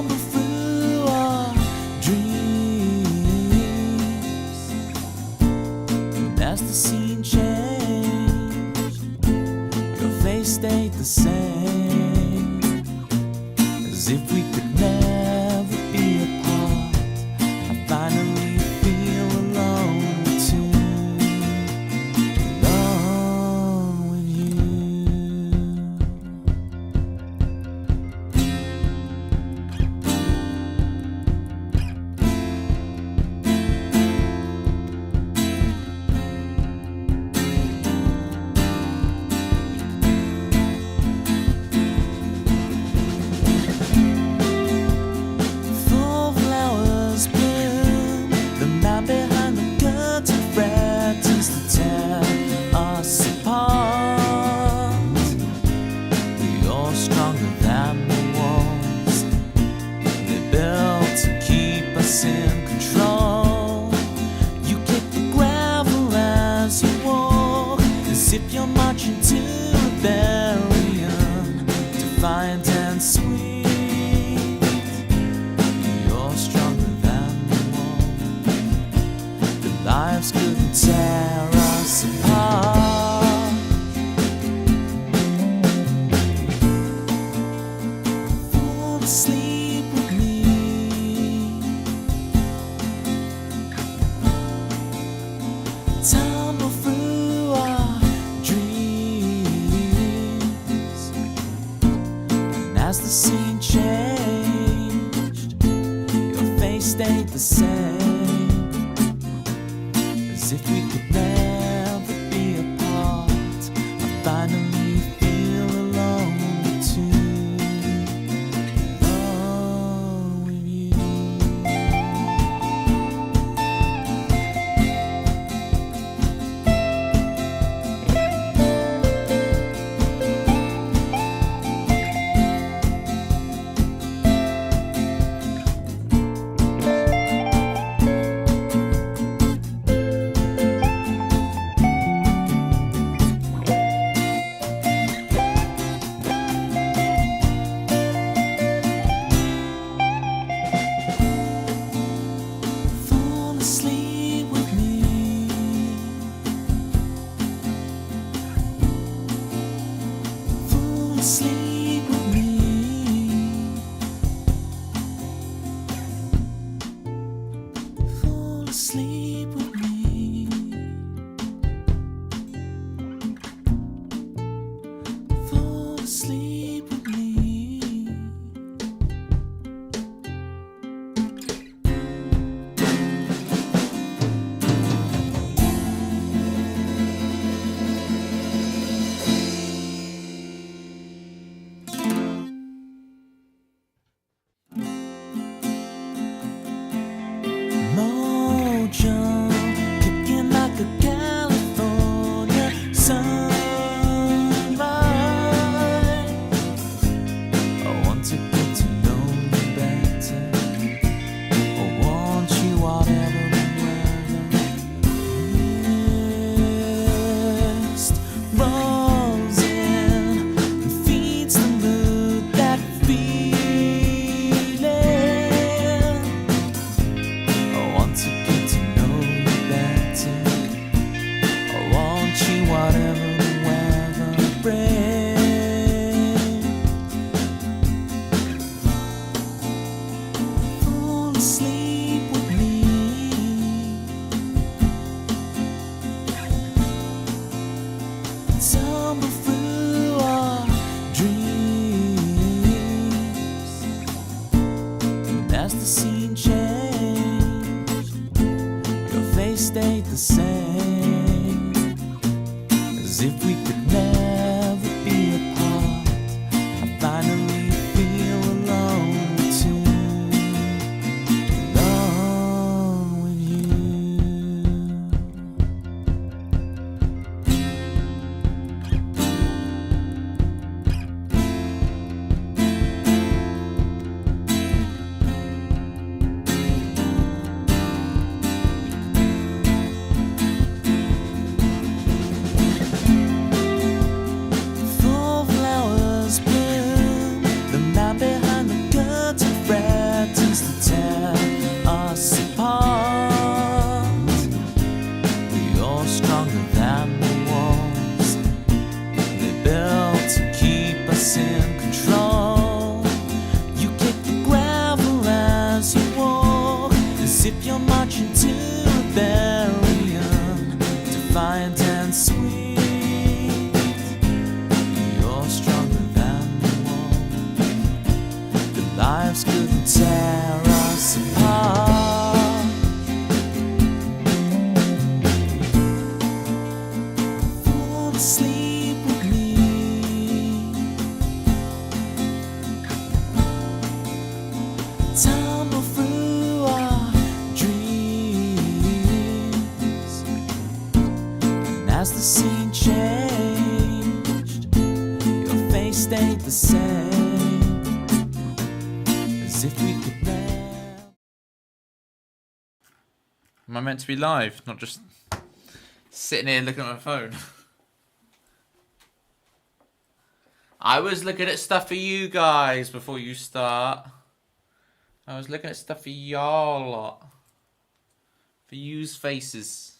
tumble through our dreams, and as the scene changed, your face stayed the same, as if we could never be apart. I finally feel alone too, alone with you. Full flowers bloom, the man behind the curtain threatens to tear us apart. You're stronger than the walls they built to keep us in control. You kick the gravel as you walk, as if you're marching to rebellion, defiant and sweet. You're stronger than the wall. The lives couldn't tear us apart. Fall asleep with me. Tumble through our dreams, and as the scene changed, your face stayed the same, as if we could never be apart. I finally feel alone too, alone with you. Fall asleep with me. Fall asleep with me. Fall asleep with me. Fall asleep with me. Mojo, kicking like a California sunrise. I want to get to know you better. I want you whatever the weather. Mist rolls in and feeds the mood, that feeling. I want to get to know you better. I want you whatever the weather brings. Fall asleep with me. Tumble through our dreams, and as the scene changed, your face stayed the same, as if we could never be apart. I finally feel alone too, alone with you. lives couldn't tear us apart. Fall asleep with me. Tumble through our dreams. And as the scene changed, your face stayed the same, as if we could never. Am I meant to be live, not just sitting here looking at my phone? I was looking at stuff for you guys before you start. I was looking at stuff for y'all lot. For you's faces.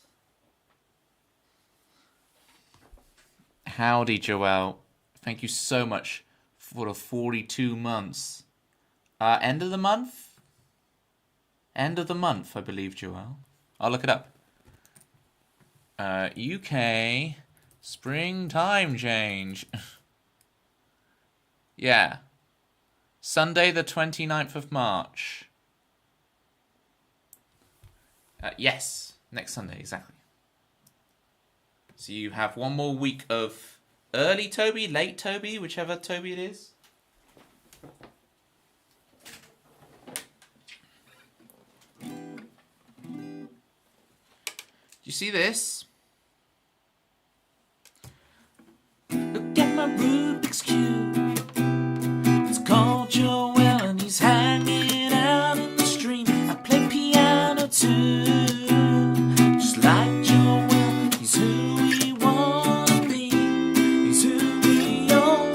Howdy, Joelle. Thank you so much for the 42 months. End of the month? End of the month, I believe, Joelle. I'll look it up. UK springtime change. Yeah. Sunday the 29th of March. Yes, next Sunday, exactly. So you have one more week of early Toby, late Toby, whichever Toby it is. You see this? Look at my Rubik's Cube. It's called Joel and he's hanging out in the stream. I play piano too. Just like Joel, he's who we wanna be. He's who we all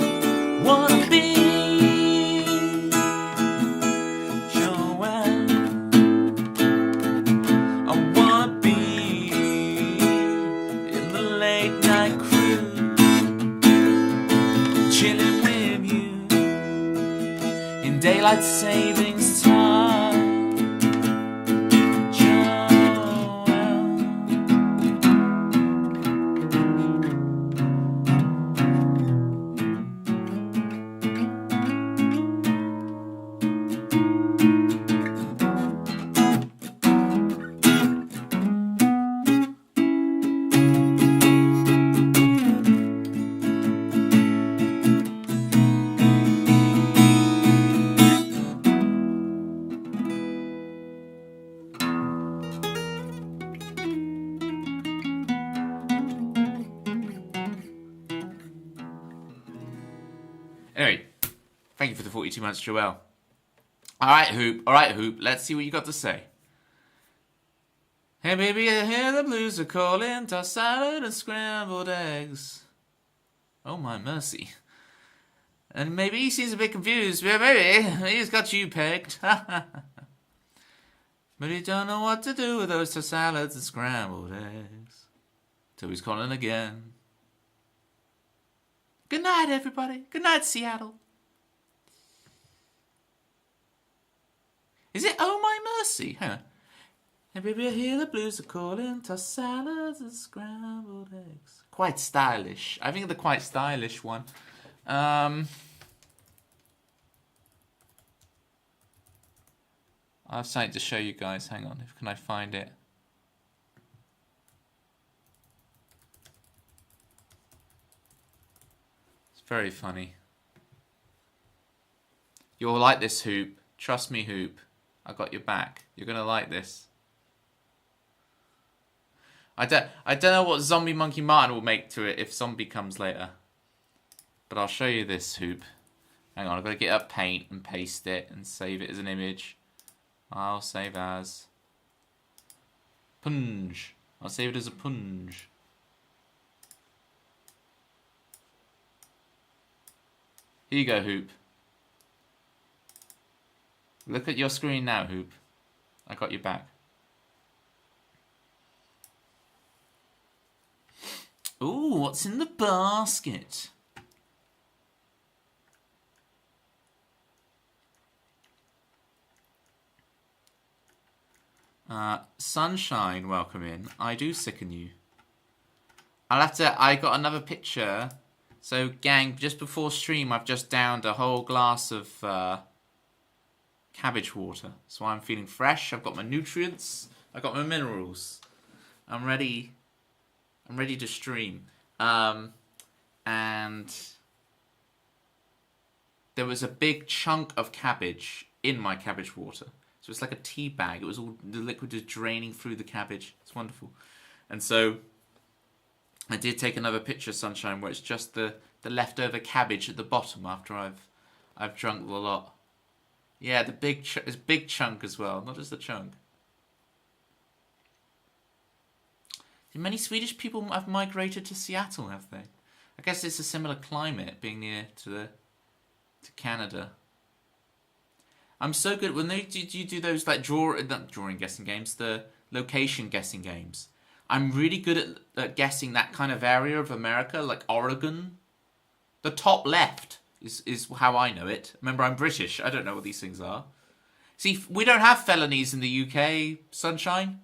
wanna be. Joel, I wanna be in the late night crew, chilling with you in daylight savings time. Anyway, thank you for the 42 months, Joelle. Alright, Hoop, let's see what you got to say. Hey, baby, I hear the blues are calling, tossed salad and scrambled eggs. Oh, my mercy. And maybe he seems a bit confused, but maybe he's got you pegged. But he don't know what to do with those tossed salads and scrambled eggs. So he's calling again. Good night, everybody. Good night, Seattle. Is it Oh My Mercy? Hang on. And baby, I hear the blues are calling, tossed salads and scrambled eggs. Quite stylish. I think the quite stylish one. I have something to show you guys. Hang on. Can I find it? Very funny. You'll like this, Hoop. Trust me, Hoop. I got your back. You're gonna like this. I don't know what Zombie Monkey Martin will make to it if Zombie comes later. But I'll show you this, Hoop. Hang on, I've got to get up Paint and paste it and save it as an image. I'll save as Punge. I'll save it as a Punge. Here you go, Hoop. Look at your screen now, Hoop. I got your back. Ooh, what's in the basket? Sunshine, welcome in. I do sicken you. I got another picture. So, gang, just before stream, I've just downed a whole glass of cabbage water. So I'm feeling fresh. I've got my nutrients. I've got my minerals. I'm ready to stream. And there was a big chunk of cabbage in my cabbage water. So it's like a tea bag. It was all, the liquid is draining through the cabbage. It's wonderful. And so I did take another picture of Sunshine where it's just the leftover cabbage at the bottom after I've drunk the lot. Yeah, the it's big chunk as well, not just the chunk. Many Swedish people have migrated to Seattle, have they? I guess it's a similar climate, being near to Canada. I'm so good when you do those like drawing guessing games, the location guessing games. I'm really good at guessing that kind of area of America, like Oregon. The top left is how I know it. Remember, I'm British. I don't know what these things are. See, we don't have felonies in the UK, Sunshine.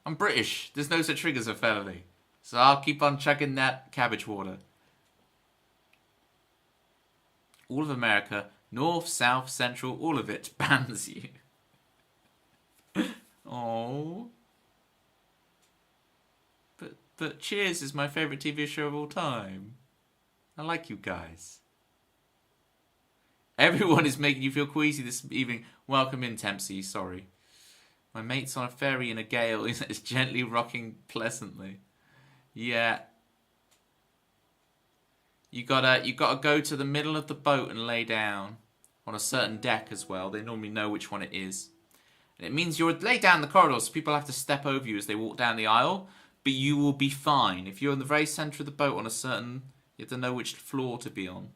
I'm British. There's no such thing as a felony. So I'll keep on chugging that cabbage water. All of America, north, south, central, all of it bans you. Oh. But Cheers is my favourite TV show of all time. I like you guys. Everyone is making you feel queasy this evening. Welcome in, Tempsy. Sorry. My mate's on a ferry in a gale. It's gently rocking pleasantly. Yeah. You gotta go to the middle of the boat and lay down on a certain deck as well. They normally know which one it is. And it means you're laid down in the corridor, so people have to step over you as they walk down the aisle. But you will be fine. If you're in the very centre of the boat on a certain... You have to know which floor to be on.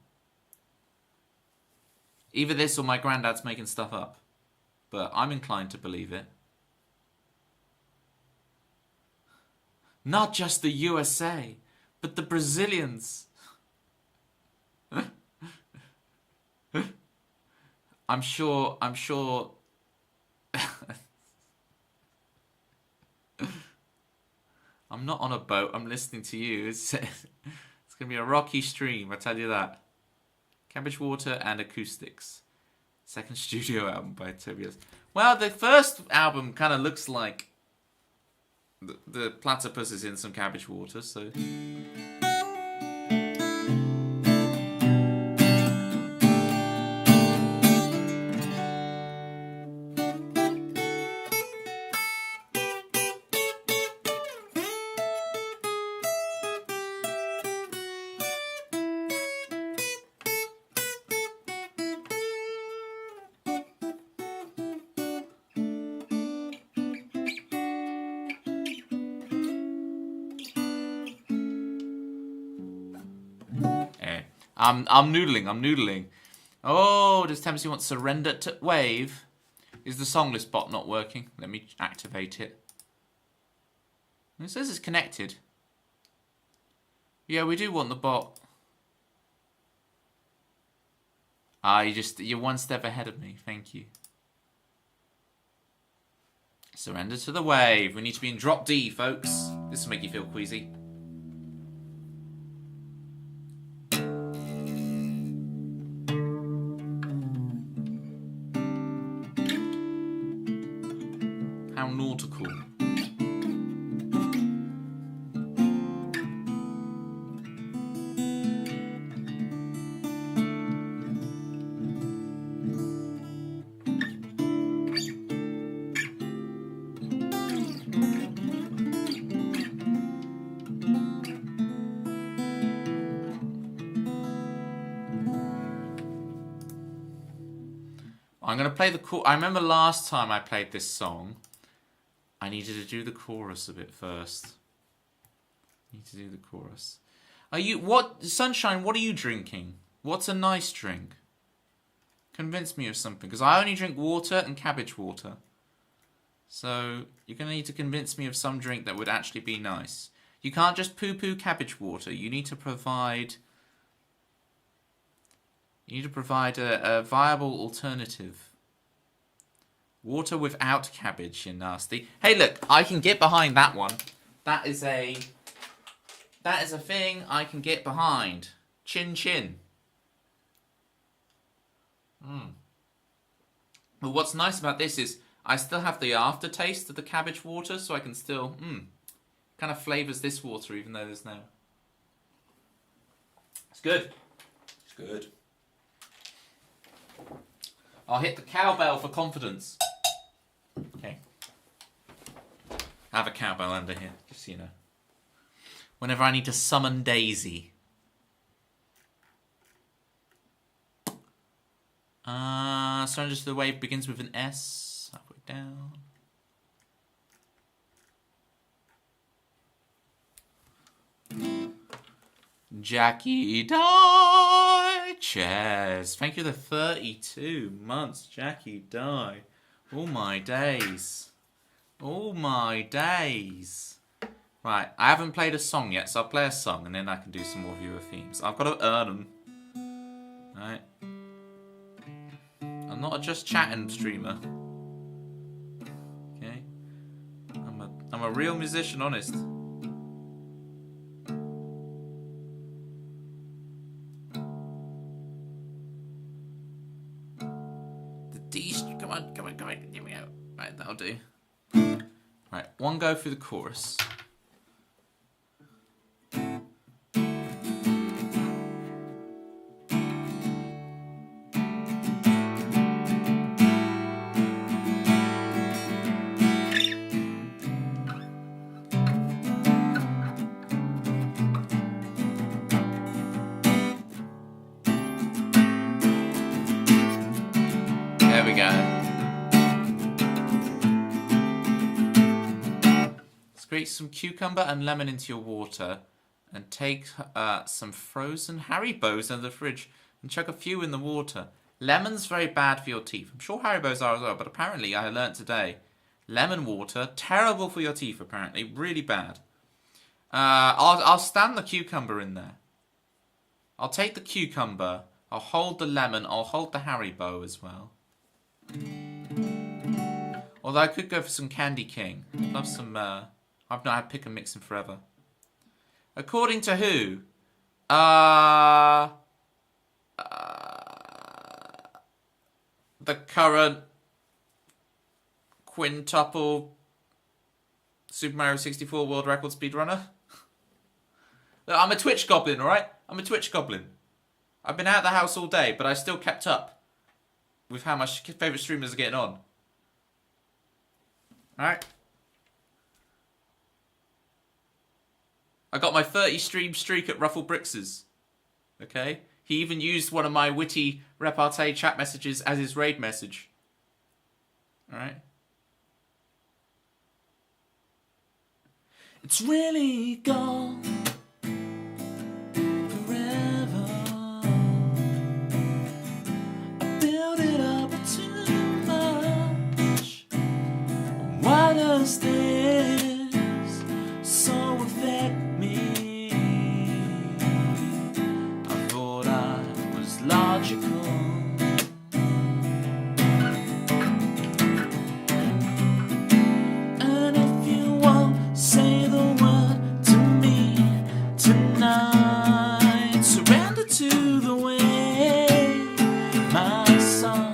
Either this or my granddad's making stuff up. But I'm inclined to believe it. Not just the USA, but the Brazilians. I'm sure... I'm not on a boat, I'm listening to you. It's going to be a rocky stream, I tell you that. Cabbage Water and Acoustics. Second studio album by Tobias. Well, the first album kind of looks like the platypus is in some cabbage water, so... I'm noodling. Oh, does Tempsy want Surrender to Wave? Is the song list bot not working? Let me activate it. It says it's connected. Yeah, we do want the bot. You're one step ahead of me. Thank you. Surrender to the Wave. We need to be in drop D, folks. This will make you feel queasy. How nautical. I'm going to play the chorus. I remember last time I played this song, I needed to do the chorus a bit first. Sunshine, what are you drinking? What's a nice drink? Convince me of something, because I only drink water and cabbage water. So you're going to need to convince me of some drink that would actually be nice. You can't just poo-poo cabbage water. You need to provide... You need to provide a viable alternative. Water without cabbage, you nasty. Hey, look, I can get behind that one. That is a thing I can get behind. Chin chin. But what's nice about this is I still have the aftertaste of the cabbage water, so I can still, kind of flavours this water even though there's no... It's good. It's good. I'll hit the cowbell for confidence. Okay. I have a cowbell under here, just so you know. Whenever I need to summon Daisy. Surrender to the Wave begins with an S. Halfway down. Jackie Die. Cheers. Thank you for the 32 months, Jackie Die. All my days. All my days. Right, I haven't played a song yet, so I'll play a song and then I can do some more viewer themes. I've got to earn them. Right. I'm not a just chatting streamer. Okay. I'm a real musician, honest. The D, come on, get me out. Right, that'll do. Right, one go through the chorus. There we go. Scrape some cucumber and lemon into your water and take some frozen Haribos in the fridge and chuck a few in the water. Lemon's very bad for your teeth. I'm sure Haribos are as well, but apparently I learnt today, lemon water, terrible for your teeth apparently, really bad. I'll stand the cucumber in there. I'll take the cucumber, I'll hold the lemon, I'll hold the Haribo as well. Although I could go for some Candy King. I'd love some, I've not had pick and mix in forever. According to who? The current quintuple Super Mario 64 world record speedrunner. I'm a Twitch goblin, alright? I'm a Twitch goblin. I've been out of the house all day, but I still kept up with how my favourite streamers are getting on. Alright? I got my 30 stream streak at Ruffle Brix's. Okay? He even used one of my witty repartee chat messages as his raid message. Alright? It's really gone forever. I built it up too much. Why does this so affect me? I thought I was logical. And if you won't say the word to me tonight, surrender to the way, my son.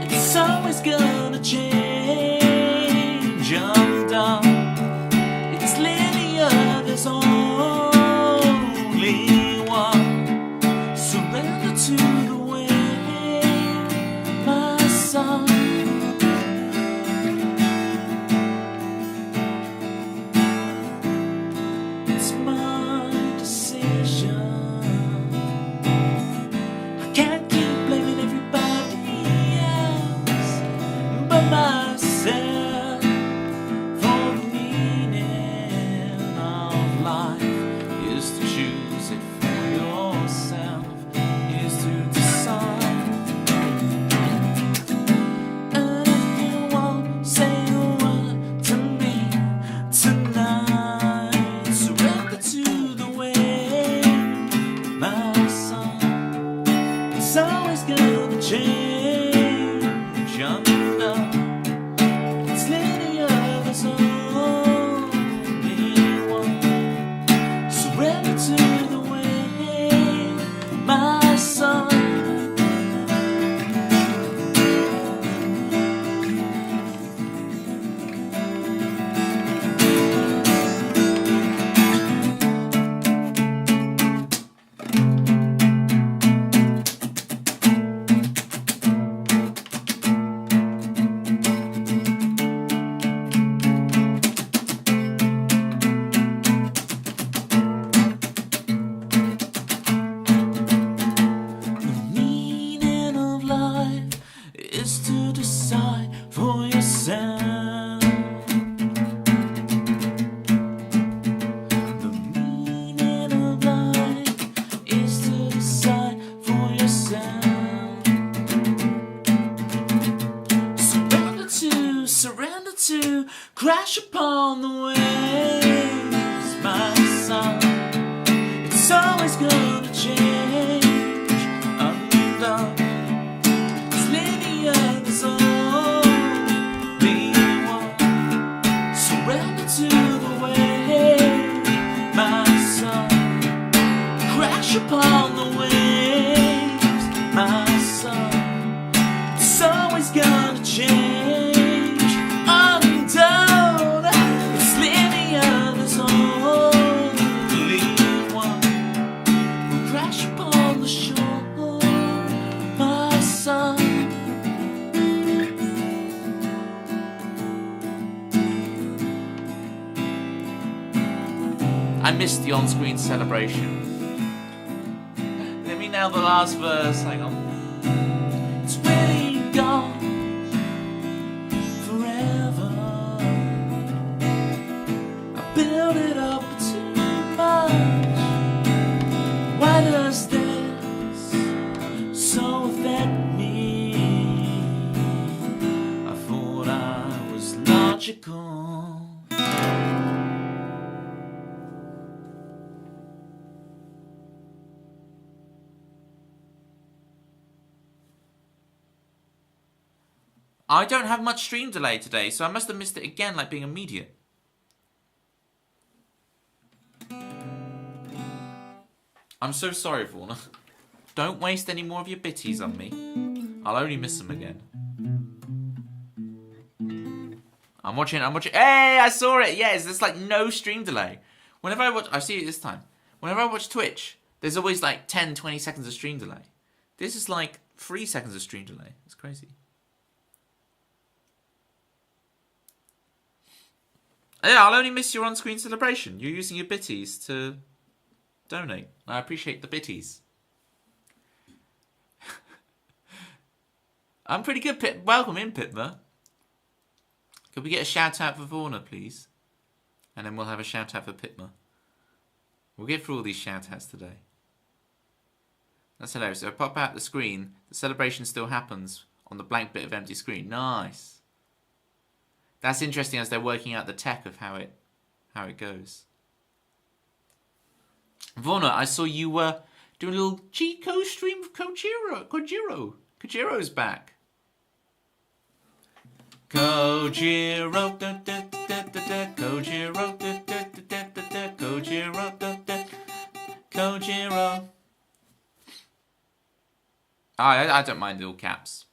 It's always gonna change. I'm done. It's linear. There's only one. Surrender to the way, my son. It's my decision. I can't keep blaming everybody else but myself for the meaning of life is to choose it for yourself, is to decide. And if you won't say a word to me tonight, surrender to the way, my son. It's always gonna change, you know. Surrender to crash upon the waves, my son. It's always gonna change. Undone. It's linear, there's only one. Surrender to the waves, my son. Crash upon the waves, my son. It's always gonna change. Undone. It's linear, there's only one. Will crash upon the shore, my son. I missed the on-screen celebration. Let me nail the last verse. Hang on. It's really gone forever. I built it up too much. Why does this so affect me? I thought I was logical. I don't have much stream delay today, so I must have missed it again, like being immediate. I'm so sorry, Fauna. Don't waste any more of your bitties on me. I'll only miss them again. I'm watching. Hey, I saw it. Yes, there's like no stream delay. Whenever I watch, I see it this time. Whenever I watch Twitch, there's always like 10, 20 seconds of stream delay. This is like 3 seconds of stream delay. It's crazy. Yeah, I'll only miss your on-screen celebration. You're using your bitties to donate. I appreciate the bitties. I'm pretty good, Pip. Welcome in, Pitma. Could we get a shout-out for Fauna, please? And then we'll have a shout-out for Pitma. We'll get through all these shout-outs today. That's hilarious. So I pop out the screen. The celebration still happens on the blank bit of empty screen. Nice. That's interesting as they're working out the tech of how it goes. Vona, I saw you doing a little cheat code stream of Kojiro. Kojiro's back. Kojiro, da, da, da, da, da, Kojiro, da, da, da, da, da, Kojiro, da, da, Kojiro. I don't mind the all caps.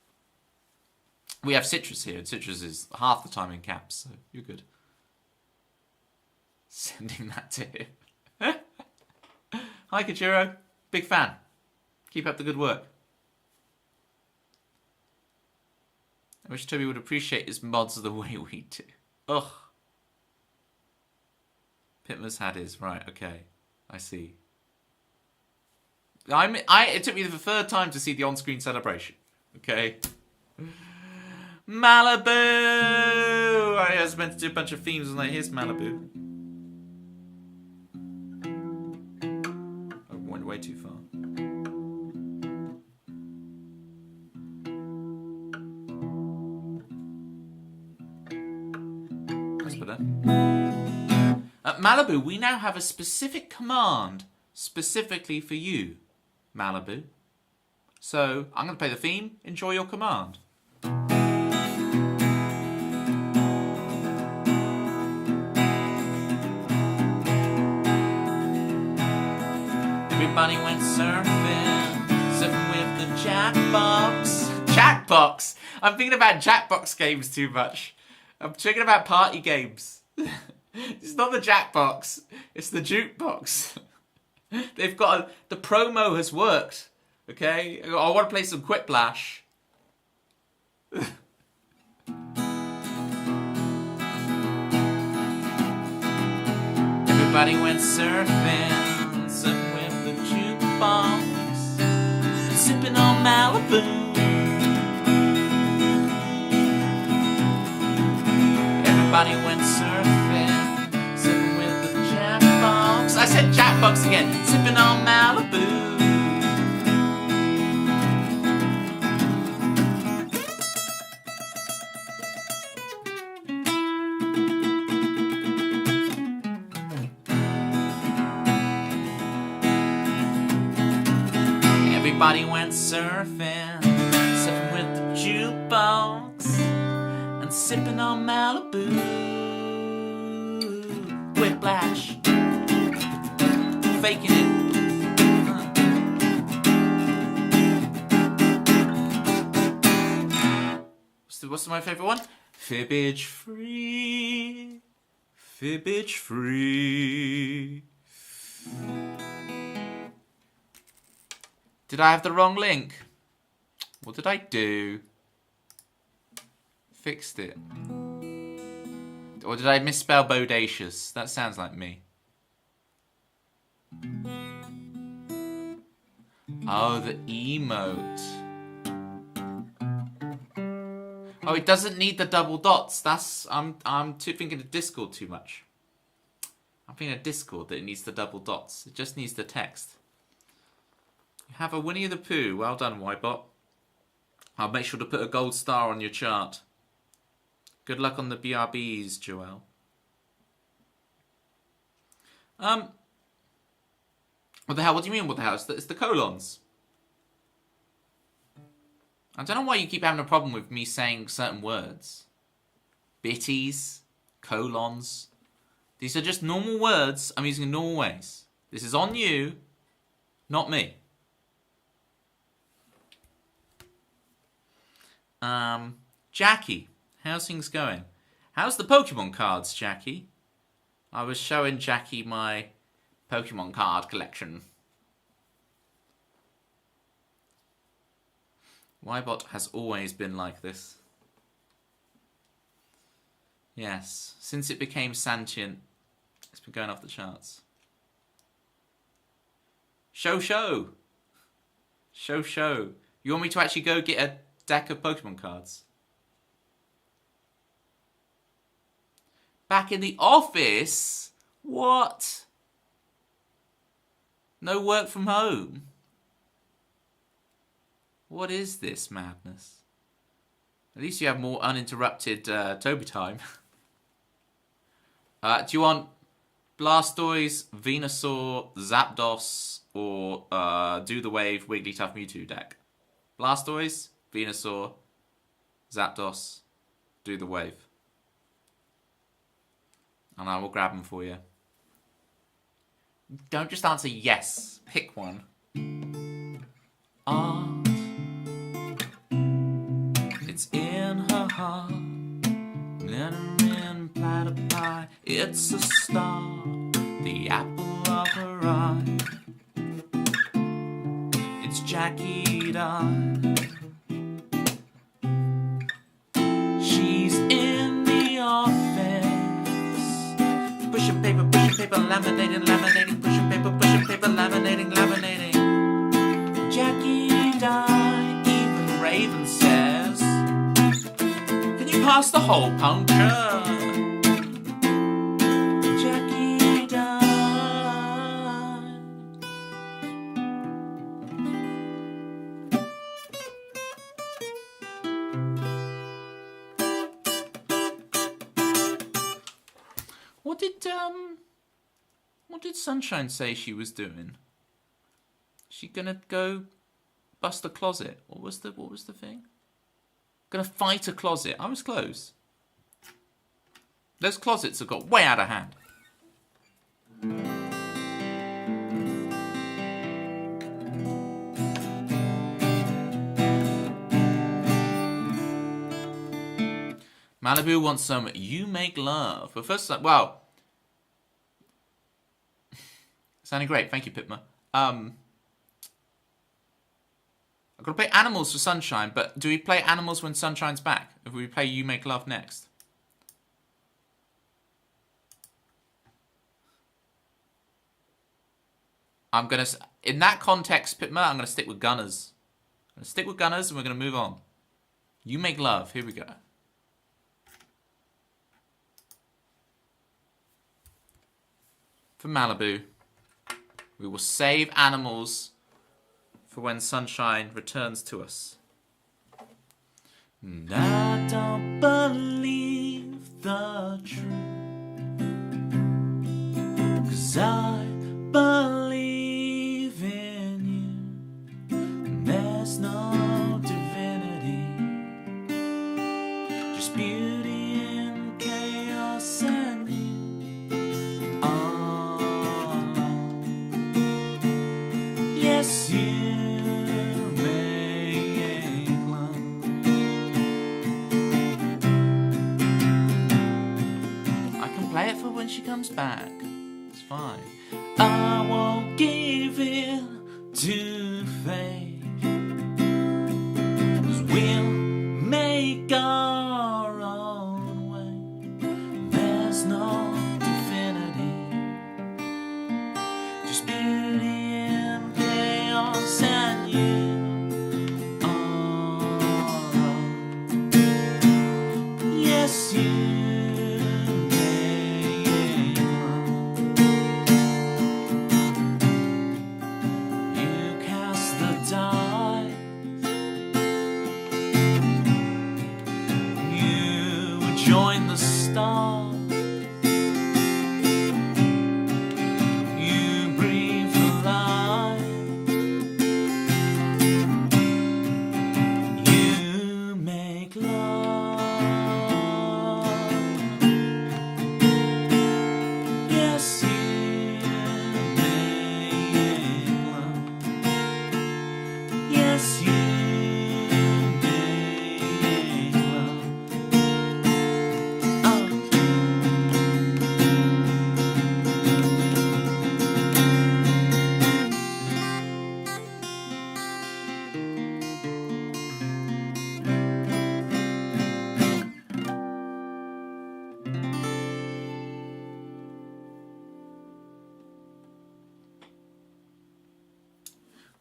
We have Citrus here, and Citrus is half the time in caps, so you're good. Sending that to him. Hi, Kojiro. Big fan. Keep up the good work. I wish Toby would appreciate his mods the way we do. Ugh. Pitma's had his. Right, okay. I see. It took me the third time to see the on-screen celebration. Okay. Malibu! I was meant to do a bunch of themes and like, here's Malibu. I went way too far. That's better. At Malibu, we now have a specific command specifically for you, Malibu. So, I'm going to play the theme. Enjoy your command. Everybody went surfing with the Jackbox. Jackbox! I'm thinking about Jackbox games too much. I'm thinking about party games. It's not the Jackbox, it's the Jukebox. They've got the promo has worked. Okay? I want to play some Quiplash. Everybody went surfing with the jukebox, sipping on Malibu. Everybody went surfing, sipping with the Jackbox. I said Jackbox again, sipping on Malibu. Everybody went surfing, surfing with the jukebox, and sipping on Malibu. Whiplash, faking it. What's my favourite one? Fibbage free, fibbage free. Did I have the wrong link? What did I do? Fixed it. Or did I misspell bodacious? That sounds like me. Oh, the emote. Oh, it doesn't need the double dots. I'm thinking of Discord too much. I'm thinking of Discord that it needs the double dots. It just needs the text. You have a Winnie the Pooh. Well done, Ybot. I'll make sure to put a gold star on your chart. Good luck on the BRBs, Joelle. What the hell? What do you mean, what the hell? It's the colons. I don't know why you keep having a problem with me saying certain words. Bitties, colons. These are just normal words I'm using in normal ways. This is on you, not me. Jackie, how's things going? How's the Pokemon cards, Jackie? I was showing Jackie my Pokemon card collection. Ybot has always been like this. Yes, since it became sentient, it's been going off the charts. Show. You want me to actually go get a deck of Pokemon cards? Back in the office? What? No work from home? What is this madness? At least you have more uninterrupted Toby time. Do you want Blastoise, Venusaur, Zapdos, or Do the Wave, Wigglytuff, Mewtwo deck? Blastoise, Venusaur, Zapdos, Do the Wave. And I will grab them for you. Don't just answer yes. Pick one. Art. It's in her heart. Glittering platter pie. It's a star. The apple of her eye. It's Jackie Dye. She's in the office. Pushing paper, laminating, pushing paper, laminating. Jackie Dye, even Raven says, can you pass the hole puncture? Jackie Dye. What did Sunshine say she was doing? She gonna go bust a closet? What was the thing? Gonna fight a closet. I was close. Those closets have got way out of hand. Malibu wants some You Make Love. But first, well, sounding great. Thank you, Pipma. I've got to play Animals for Sunshine, but do we play Animals when Sunshine's back? If we play You Make Love next? I'm going to, in that context, Pipma, I'm going to stick with Gunners. I'm going to stick with Gunners and we're going to move on. You Make Love. Here we go. For Malibu. We will save Animals for when Sunshine returns to us. And I don't believe the truth, 'cause I believe in you. just beauty and chaos and you. Oh, yes, you make love. I can play it for when she comes back. It's fine. I won't give in to fate, 'cause we'll make our own way. There's no divinity, just beauty and chaos and you. Oh, yes, you make love. You cast the die, you join the stars. You breathe the light. You make love. Yes, you make love. Yes, you make love. Oh.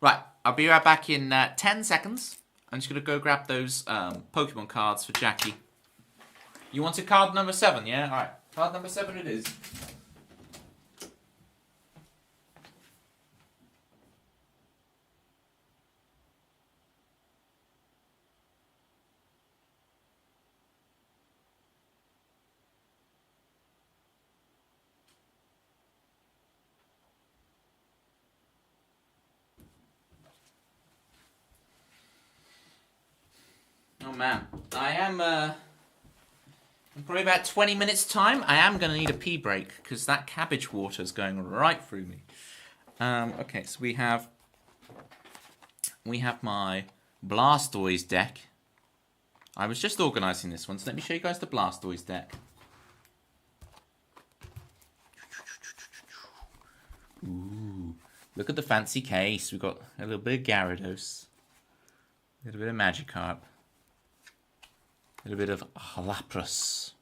Right, I'll be right back in 10 seconds. I'm just going to go grab those Pokemon cards for Jackie. You wanted card number 7, yeah? Alright, card number 7 it is. Oh man, I am in probably about 20 minutes time. I am going to need a pee break because that cabbage water is going right through me. Okay, so we have my Blastoise deck. I was just organising this one, so let me show you guys the Blastoise deck. Ooh, look at the fancy case. We've got a little bit of Gyarados, a little bit of Magikarp, a little bit of Lapras.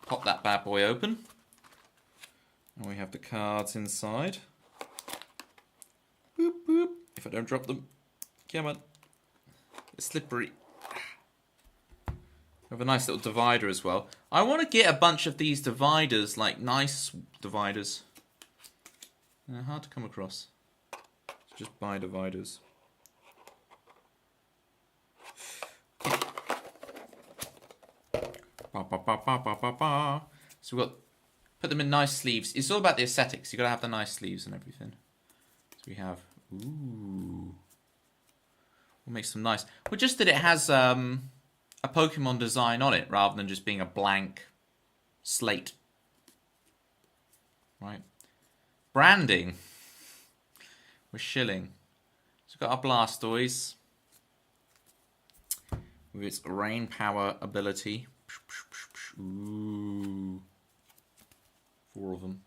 Pop that bad boy open. And we have the cards inside. Boop, boop. If I don't drop them. Come on. It's slippery. We have a nice little divider as well. I want to get a bunch of these dividers, like nice dividers. They're hard to come across. Just buy dividers. Ba, ba, ba, ba, ba, ba, ba. So we've got, put them in nice sleeves. It's all about the aesthetics. You've got to have the nice sleeves and everything. So we have, ooh. We'll make some nice. Well, just that it has a Pokemon design on it rather than just being a blank slate. Right. Branding. We're shilling. So we've got our Blastoise with its rain power ability. Ooh. 4 of them.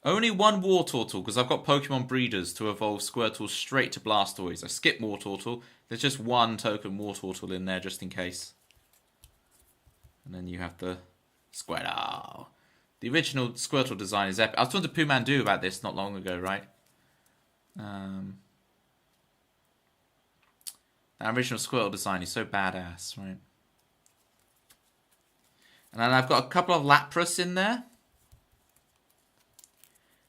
Only one Wartortle, because I've got Pokemon breeders to evolve Squirtle straight to Blastoise. I skipped Wartortle. There's just one token Wartortle in there just in case. And then you have the Squirtle. The original Squirtle design is epic. I was talking to Pumandu about this not long ago, right? That original Squirtle design is so badass, right? And then I've got a couple of Lapras in there.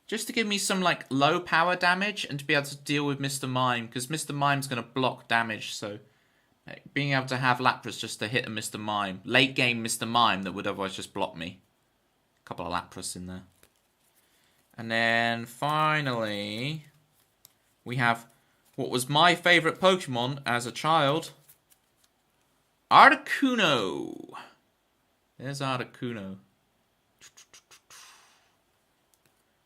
Just to give me some like low power damage and to be able to deal with Mr. Mime. Because Mr. Mime's going to block damage. So being able to have Lapras just to hit a Mr. Mime. Late game Mr. Mime that would otherwise just block me. A couple of Lapras in there. And then finally, we have what was my favorite Pokemon as a child, Articuno. There's Articuno.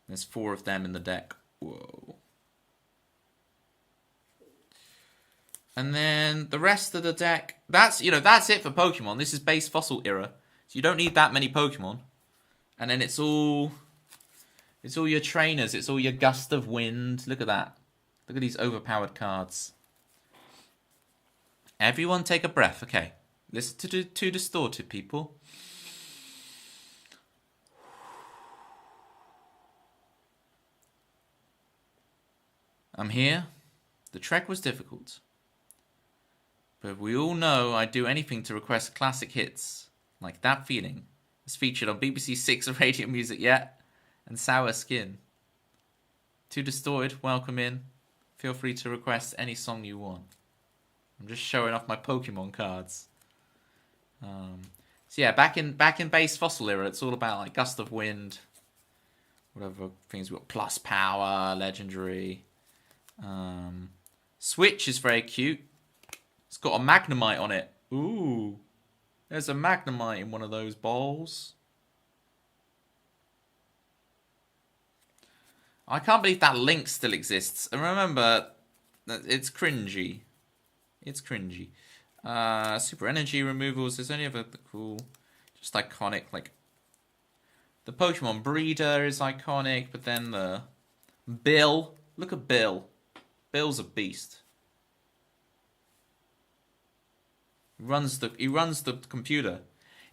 There's 4 of them in the deck. Whoa. And then the rest of the deck, that's it for Pokemon. This is base fossil era. So you don't need that many Pokemon. And then it's all your trainers, it's all your Gust of Wind. Look at that. Look at these overpowered cards. Everyone take a breath, okay. Listen to Too Distorted, people. I'm here. The trek was difficult. But we all know I'd do anything to request classic hits. Like That Feeling. It's featured on BBC 6 Radio Music Yet. And Sour Skin. Too Distorted, welcome in. Feel free to request any song you want. I'm just showing off my Pokemon cards. So yeah, back in base fossil era, it's all about like Gust of Wind, whatever things we've got, plus power, legendary. Switch is very cute. It's got a Magnemite on it. Ooh, there's a Magnemite in one of those balls. I can't believe that link still exists. And remember, it's cringy. It's cringy. Super energy removals. There's only ever the cool, just iconic, like the Pokemon Breeder is iconic, but then the Bill. Look at Bill. Bill's a beast. He runs the computer.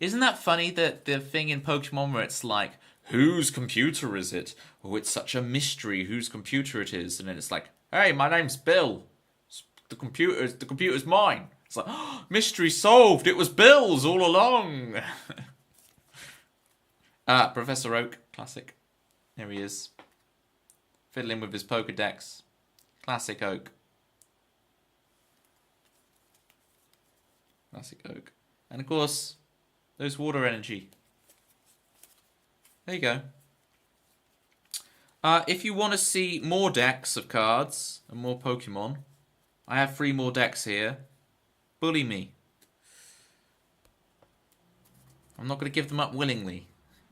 Isn't that funny that the thing in Pokemon where it's like, whose computer is it? Oh, it's such a mystery whose computer it is, and then it's like, hey, my name's Bill. The computer's mine. It's like, oh, mystery solved. It was Bill's all along. Professor Oak, classic. There he is. Fiddling with his Pokedex. Classic Oak. Classic Oak. And of course, there's water energy. There you go. If you want to see more decks of cards and more Pokemon, I have 3 more decks here. Bully me. I'm not going to give them up willingly.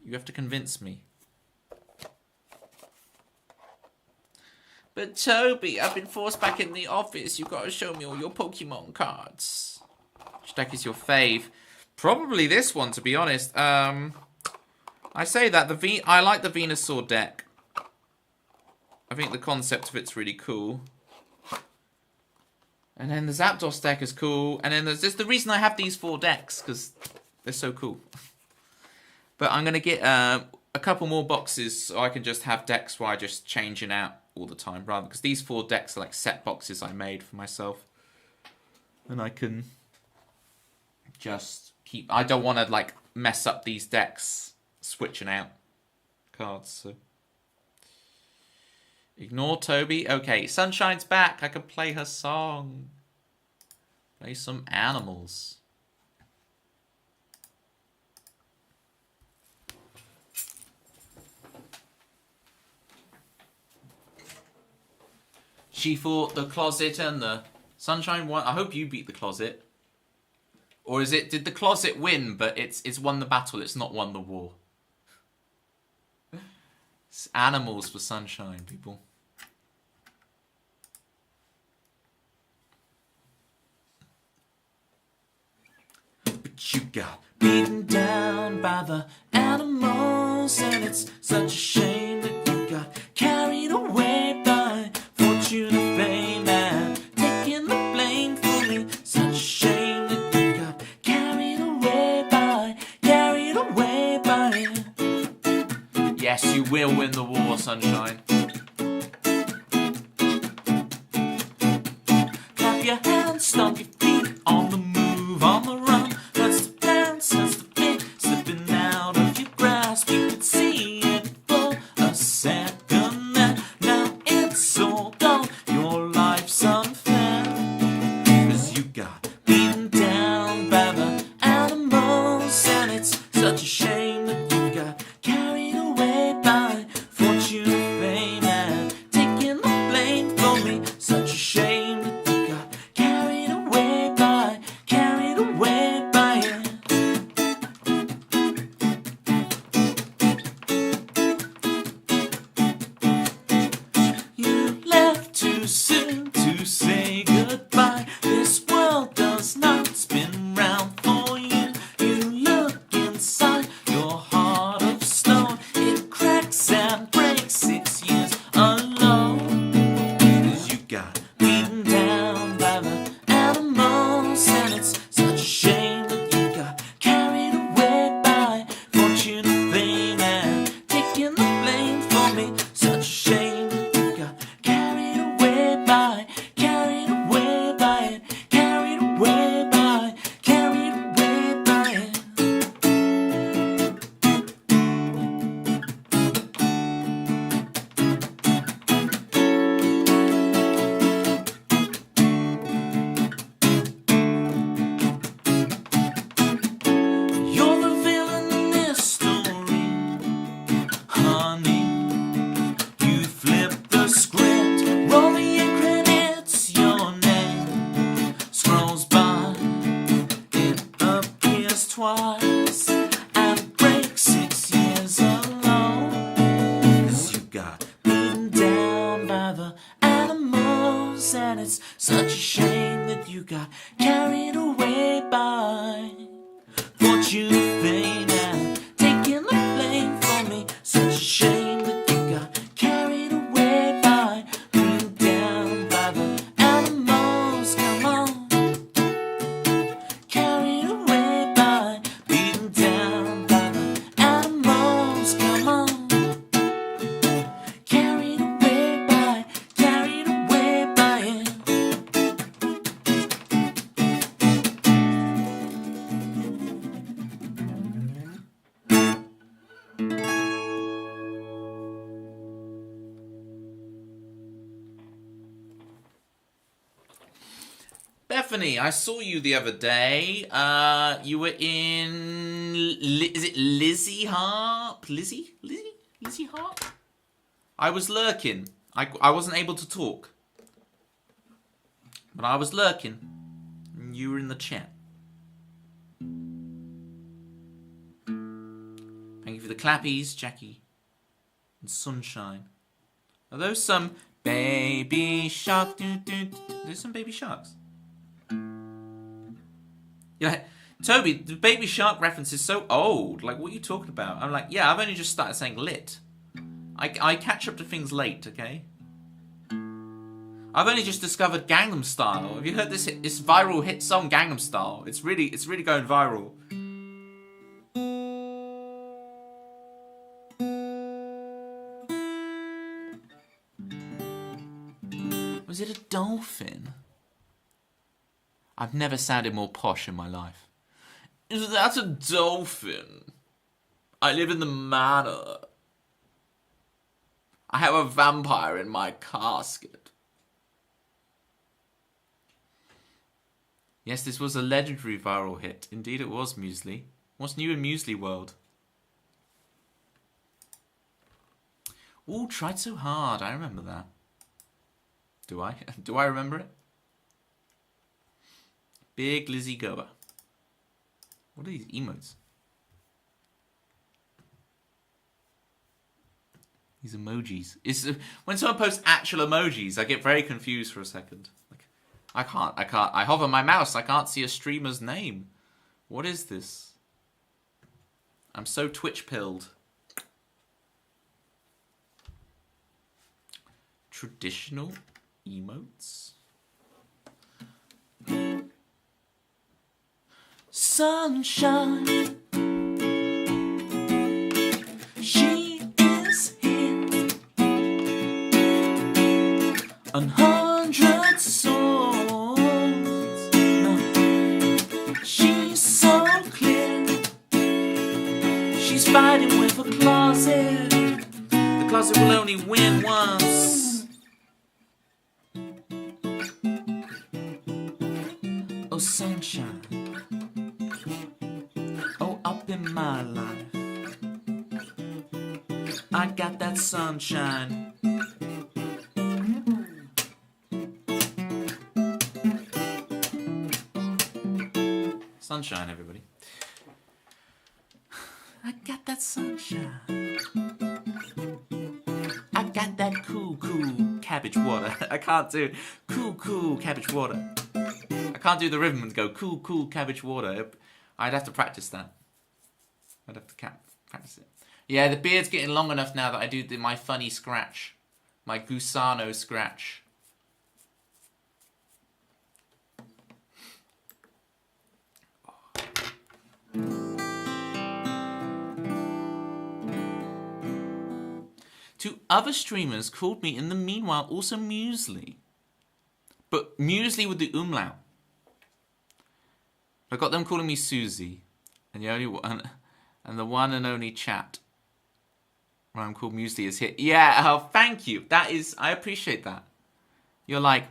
You have to convince me. But Toby, I've been forced back in the office. You've got to show me all your Pokemon cards. Which deck is your fave? Probably this one, to be honest. I say that I like the Venusaur deck. I think the concept of it's really cool. And then the Zapdos deck is cool. And then there's just the reason I have these 4 decks, because they're so cool. But I'm going to get a couple more boxes so I can just have decks where I just changing out all the time. Rather, because these 4 decks are like set boxes I made for myself. And I can just keep... I don't want to like mess up these decks switching out cards, so... Ignore Toby. Okay, Sunshine's back. I can play her song. Play some animals. She fought the Closet and the Sunshine won. I hope you beat the Closet. Or did the Closet win, but it's won the battle, it's not won the war? It's animals for Sunshine, people. But you got beaten down by the animals, and it's such a shame that you got carried away by fortune and fame and taking the blame for me. Such a shame that you got carried away by. Yes, you will win the war, Sunshine. Clap your hands, stomp your feet, on the move, on the run. That's the dance, that's the beat, slipping out of your grasp. You could see it for a second, and now it's all gone. Your life's unfair, 'cause you got beaten down by the animals, and it's such a shame that you got carried away by fortune. animals, and it's such a shame that you got carried away by fortune, fame, and taking the blame for me. Such a shame that you got carried away by being down by the animals. Come on, carried away by being down by the animals. Come on. Carried away by it. Bethany, I saw you the other day. You were in... is it Lizzie Harp? Lizzie Harp? I was lurking. I wasn't able to talk. But I was lurking. And you were in the chat. Thank you for the clappies, Jackie. And Sunshine. Are those some baby shark? There's some baby sharks. Yeah, Toby, the baby shark reference is so old. Like, what are you talking about? I'm like, yeah, I've only just started saying lit. I catch up to things late, okay? I've only just discovered Gangnam Style. Have you heard this viral hit song, Gangnam Style? It's really going viral. Was it a dolphin? I've never sounded more posh in my life. Is that a dolphin? I live in the manor. I have a vampire in my casket. Yes, this was a legendary viral hit. Indeed it was, Muesli. What's new in Muesli world? Ooh, tried so hard. I remember that. Do I? Do I remember it? Big Lizzie Goer. What are these emotes? These emojis. When someone posts actual emojis, I get very confused for a second. Like, I can't. I hover my mouse. I can't see a streamer's name. What is this? I'm so Twitch-pilled. Traditional emotes. Sunshine, she is here. 100 swords. No, she's so clear. She's fighting with a closet. The closet will only win once. Oh, sunshine. Up in my life, I got that sunshine. Sunshine, everybody. I got that sunshine. I got that cool cabbage water. I can't do cool cabbage water. I can't do the rhythm and go cool cabbage water. I'd have to practice that. I'd have to practice it. Yeah, the beard's getting long enough now that I do my funny scratch. My Gusano scratch. Two other streamers called me in the meanwhile also Muesli. But Muesli with the umlaut. I got them calling me Susie. And the only one... And the one and only chat where I'm called Muesli is here. Yeah, oh, thank you. That is, I appreciate that. You're like,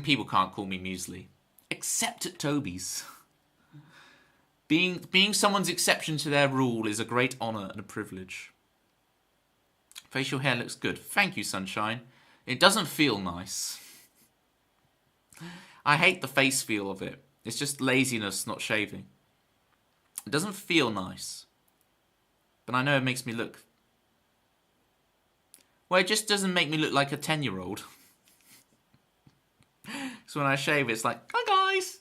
people can't call me Muesli. Except at Toby's. Being someone's exception to their rule is a great honour and a privilege. Facial hair looks good. Thank you, Sunshine. It doesn't feel nice. I hate the face feel of it. It's just laziness, not shaving. It doesn't feel nice. But I know it makes me look... Well, it just doesn't make me look like a 10-year-old. So when I shave, it's like, hi guys.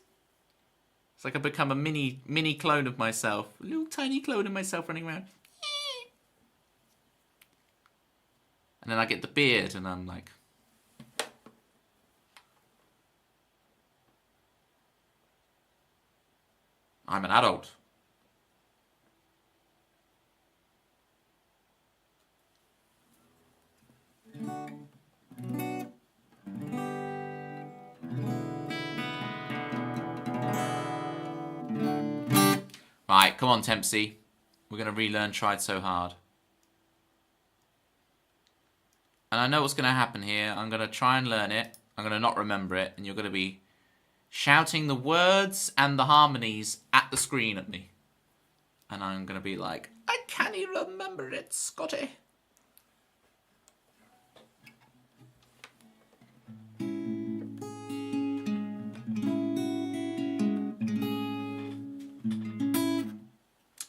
It's like I become a mini clone of myself. A little tiny clone of myself running around. And then I get the beard and I'm like... I'm an adult. Right, come on, Tempsy. We're going to relearn Tried So Hard. And I know what's going to happen here. I'm going to try and learn it. I'm going to not remember it. And you're going to be shouting the words and the harmonies at the screen at me. And I'm going to be like, I can't even remember it, Scotty.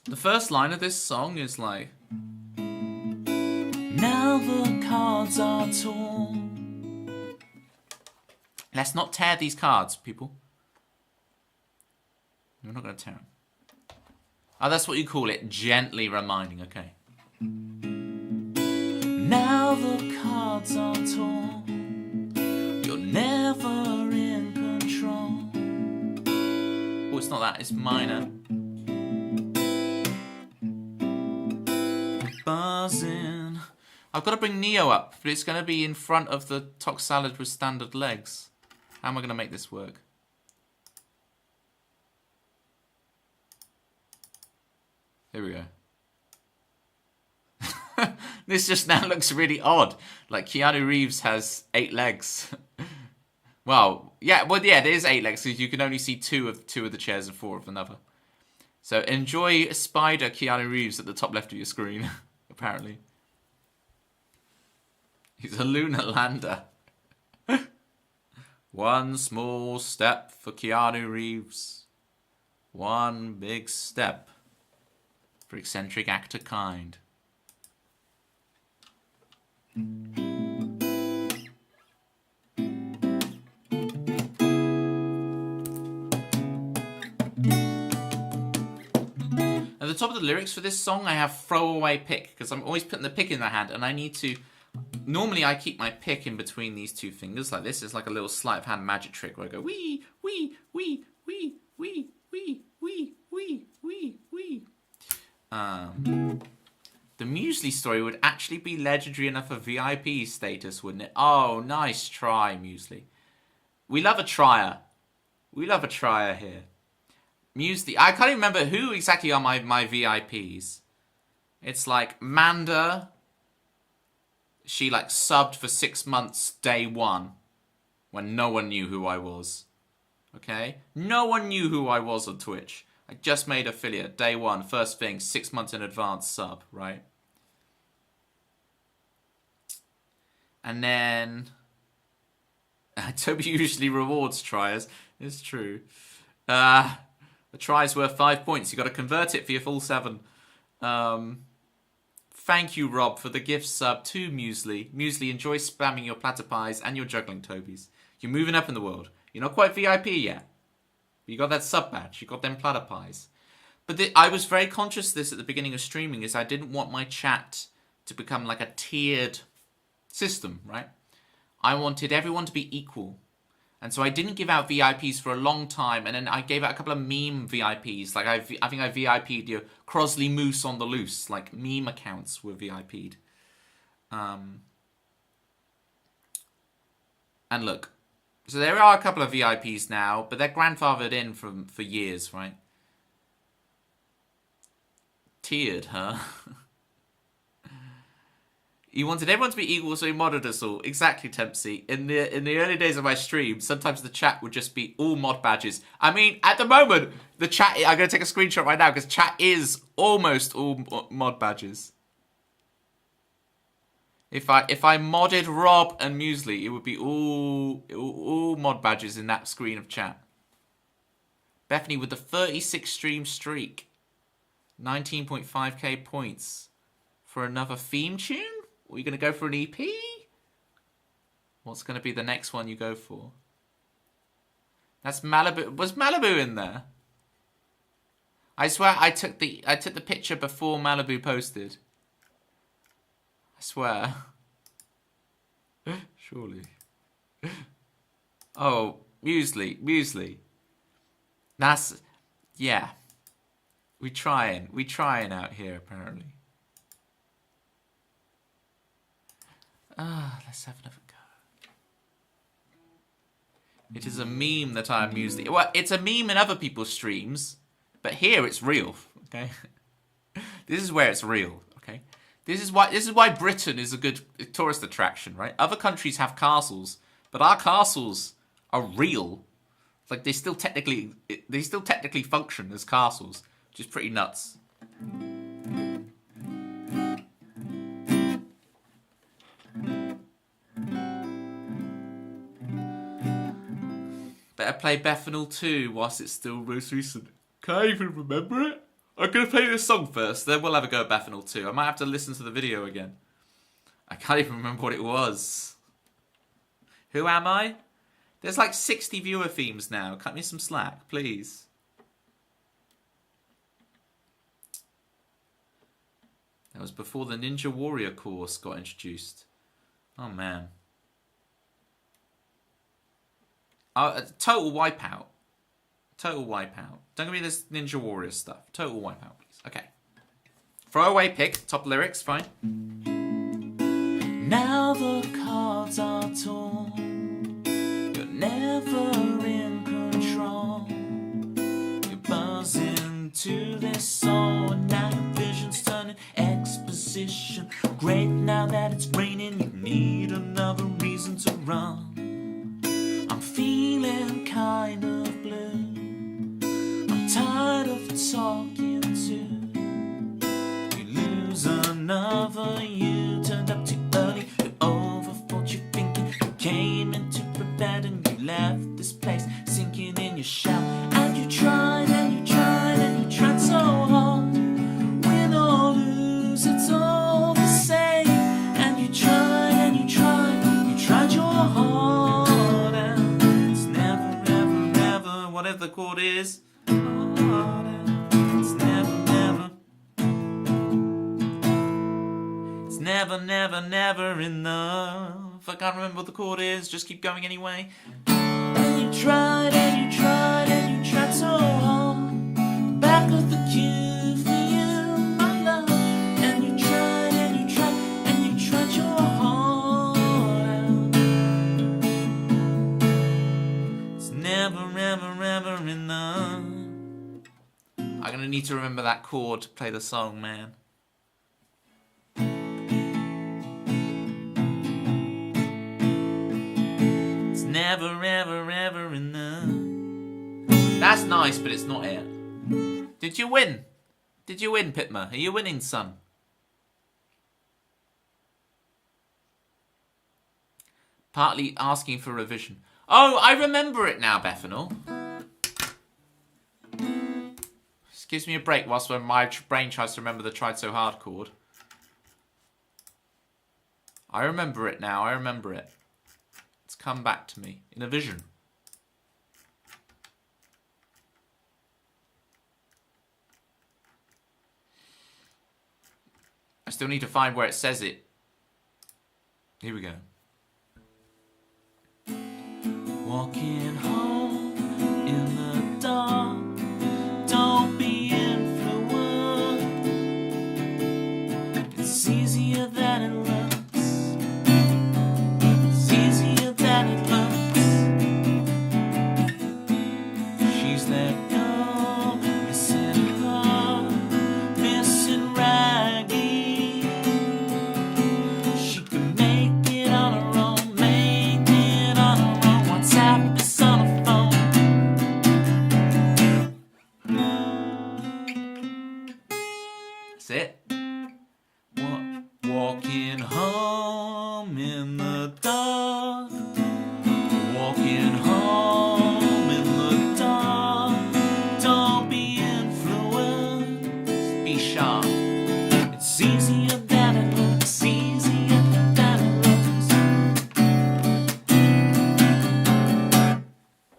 The first line of this song is like, now the cards are torn. Let's not tear these cards, people. We're not going to tear them. Oh, that's what you call it, gently reminding, okay. Now the cards are torn. You're never in control. Oh, it's not that, it's minor. Buzzing. I've got to bring Neo up, but it's going to be in front of the Tox Salad with standard legs. How am I going to make this work? Here we go. This just now looks really odd. Like Keanu Reeves has 8 legs. Well, yeah, it is 8 legs because you can only see two of the chairs and 4 of another. So enjoy Spider Keanu Reeves at the top left of your screen. Apparently. He's a lunar lander. One small step for Keanu Reeves. One big step for eccentric actor kind. At the top of the lyrics for this song, I have throwaway pick, because I'm always putting the pick in the hand, and I need to... Normally, I keep my pick in between these 2 fingers, like this. It's like a little sleight of hand magic trick, where I go, wee, wee, wee, wee, wee, wee, wee, wee, wee, wee. The Muesli story would actually be legendary enough for VIP status, wouldn't it? Oh, nice try, Muesli. We love a trier. We love a trier here. Muesli. I can't even remember who exactly are my VIPs. It's like Manda. She like subbed for 6 months day 1 when no one knew who I was. Okay? No one knew who I was on Twitch. I just made affiliate day 1, first thing, 6 months in advance sub, right? And then Toby usually rewards triers. It's true. The try's worth 5 points. You got to convert it for your full 7. Thank you, Rob, for the gift sub to Muesli. Muesli, enjoy spamming your platter pies and your juggling Tobys. You're moving up in the world. You're not quite VIP yet. But you got that sub badge. You got them platter pies. But I was very conscious of this at the beginning of streaming, is I didn't want my chat to become like a tiered system, right? I wanted everyone to be equal. And so I didn't give out VIPs for a long time, and then I gave out a couple of meme VIPs. Like I think I VIP'd your Crosley Moose on the Loose. Like meme accounts were VIP'd. And look, so there are a couple of VIPs now, but they're grandfathered in for years, right? Tiered, huh? He wanted everyone to be equal, so he modded us all. Exactly, Tempsy. In the early days of my stream, sometimes the chat would just be all mod badges. I mean, at the moment, the chat... I'm going to take a screenshot right now, because chat is almost all mod badges. If I modded Rob and Muesli, it would be all mod badges in that screen of chat. Bethany with the 36 stream streak. 19.5k points. For another theme tune? Are you going to go for an EP? What's going to be the next one you go for? That's Malibu. Was Malibu in there? I swear I took the picture before Malibu posted. I swear. Surely. Oh, muesli. That's, yeah. We trying out here apparently. Let's have another go. It is a meme that I am muesli. Well, it's a meme in other people's streams, but here it's real. Okay, this is where it's real. Okay, this is why Britain is a good tourist attraction, right? Other countries have castles, but our castles are real. Like they still technically function as castles, which is pretty nuts. Better play Bethanol 2 whilst it's still most recent. Can't even remember it. I'm going to play this song first, then we'll have a go at Bethanol 2. I might have to listen to the video again. I can't even remember what it was. Who am I? There's like 60 viewer themes now. Cut me some slack, please. That was before the Ninja Warrior course got introduced. Oh, man. Total Wipeout. Total Wipeout. Don't give me this Ninja Warrior stuff. Total Wipeout, please. Okay. Throwaway pick. Top lyrics, fine. Now the cards are torn. You're never in control. You're buzzing to this song. Now your vision's turning exposition. Great, now that it's raining, you need another reason to run. I'm feeling kind of blue. I'm tired of talking to. You lose another you. Turned up too early. You overthought your thinking. You came in too prepared and you left this place sinking in your shell. And you tried and you tried and you tried so hard. Win or lose, it's all the same. And you tried and you tried your heart. Whatever the chord is, it's never enough. I can't remember what the chord is, just keep going anyway. And you tried and you tried and you tried so hard. Back of the queue for you, my love. And you tried and you tried and you tried your heart out. It's never enough. I'm gonna need to remember that chord to play the song, man. It's never enough. That's nice, but it's not it. Did you win? Did you win, Pitma? Are you winning, son? Partly asking for revision. Oh, I remember it now, Bethanol. This gives me a break whilst when my brain tries to remember the Tried So Hard chord. I remember it now, I remember it. It's come back to me in a vision. I still need to find where it says it. Here we go. Walking home in the dark. Don't be influenced. It's easier than it looks. It's easier than it looks. She's let go, missing her, missing Raggy. She can make it on her own, make it on her own. WhatsApp is on her phone. That's it. Walking home in the dark. Walking home in the dark. Don't be influenced. Be sharp. It's easier than it looks. Easier than it looks.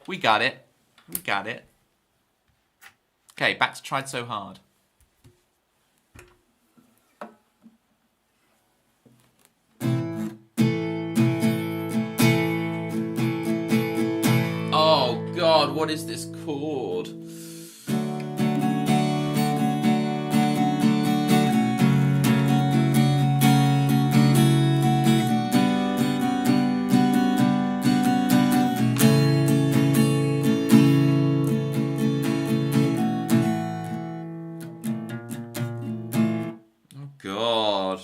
We got it. We got it. Okay, back to Tried So Hard. Oh God, what is this chord? God,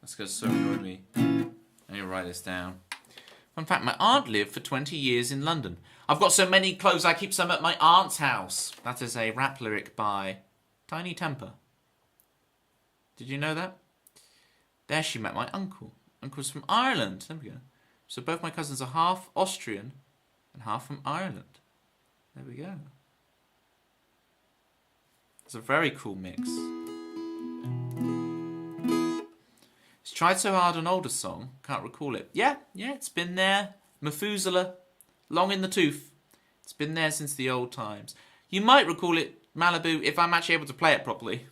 that's going to so annoy me. I need to write this down. Fun fact, my aunt lived for 20 years in London. I've got so many clothes, I keep some at my aunt's house. That is a rap lyric by Tiny Temper. Did you know that? There she met my uncle. Uncle's from Ireland. There we go. So both my cousins are half Austrian and half from Ireland. There we go. It's a very cool mix. It's Tried So Hard, an older song. Can't recall it. Yeah, it's been there. Methuselah, long in the tooth. It's been there since the old times. You might recall it, Malibu, if I'm actually able to play it properly.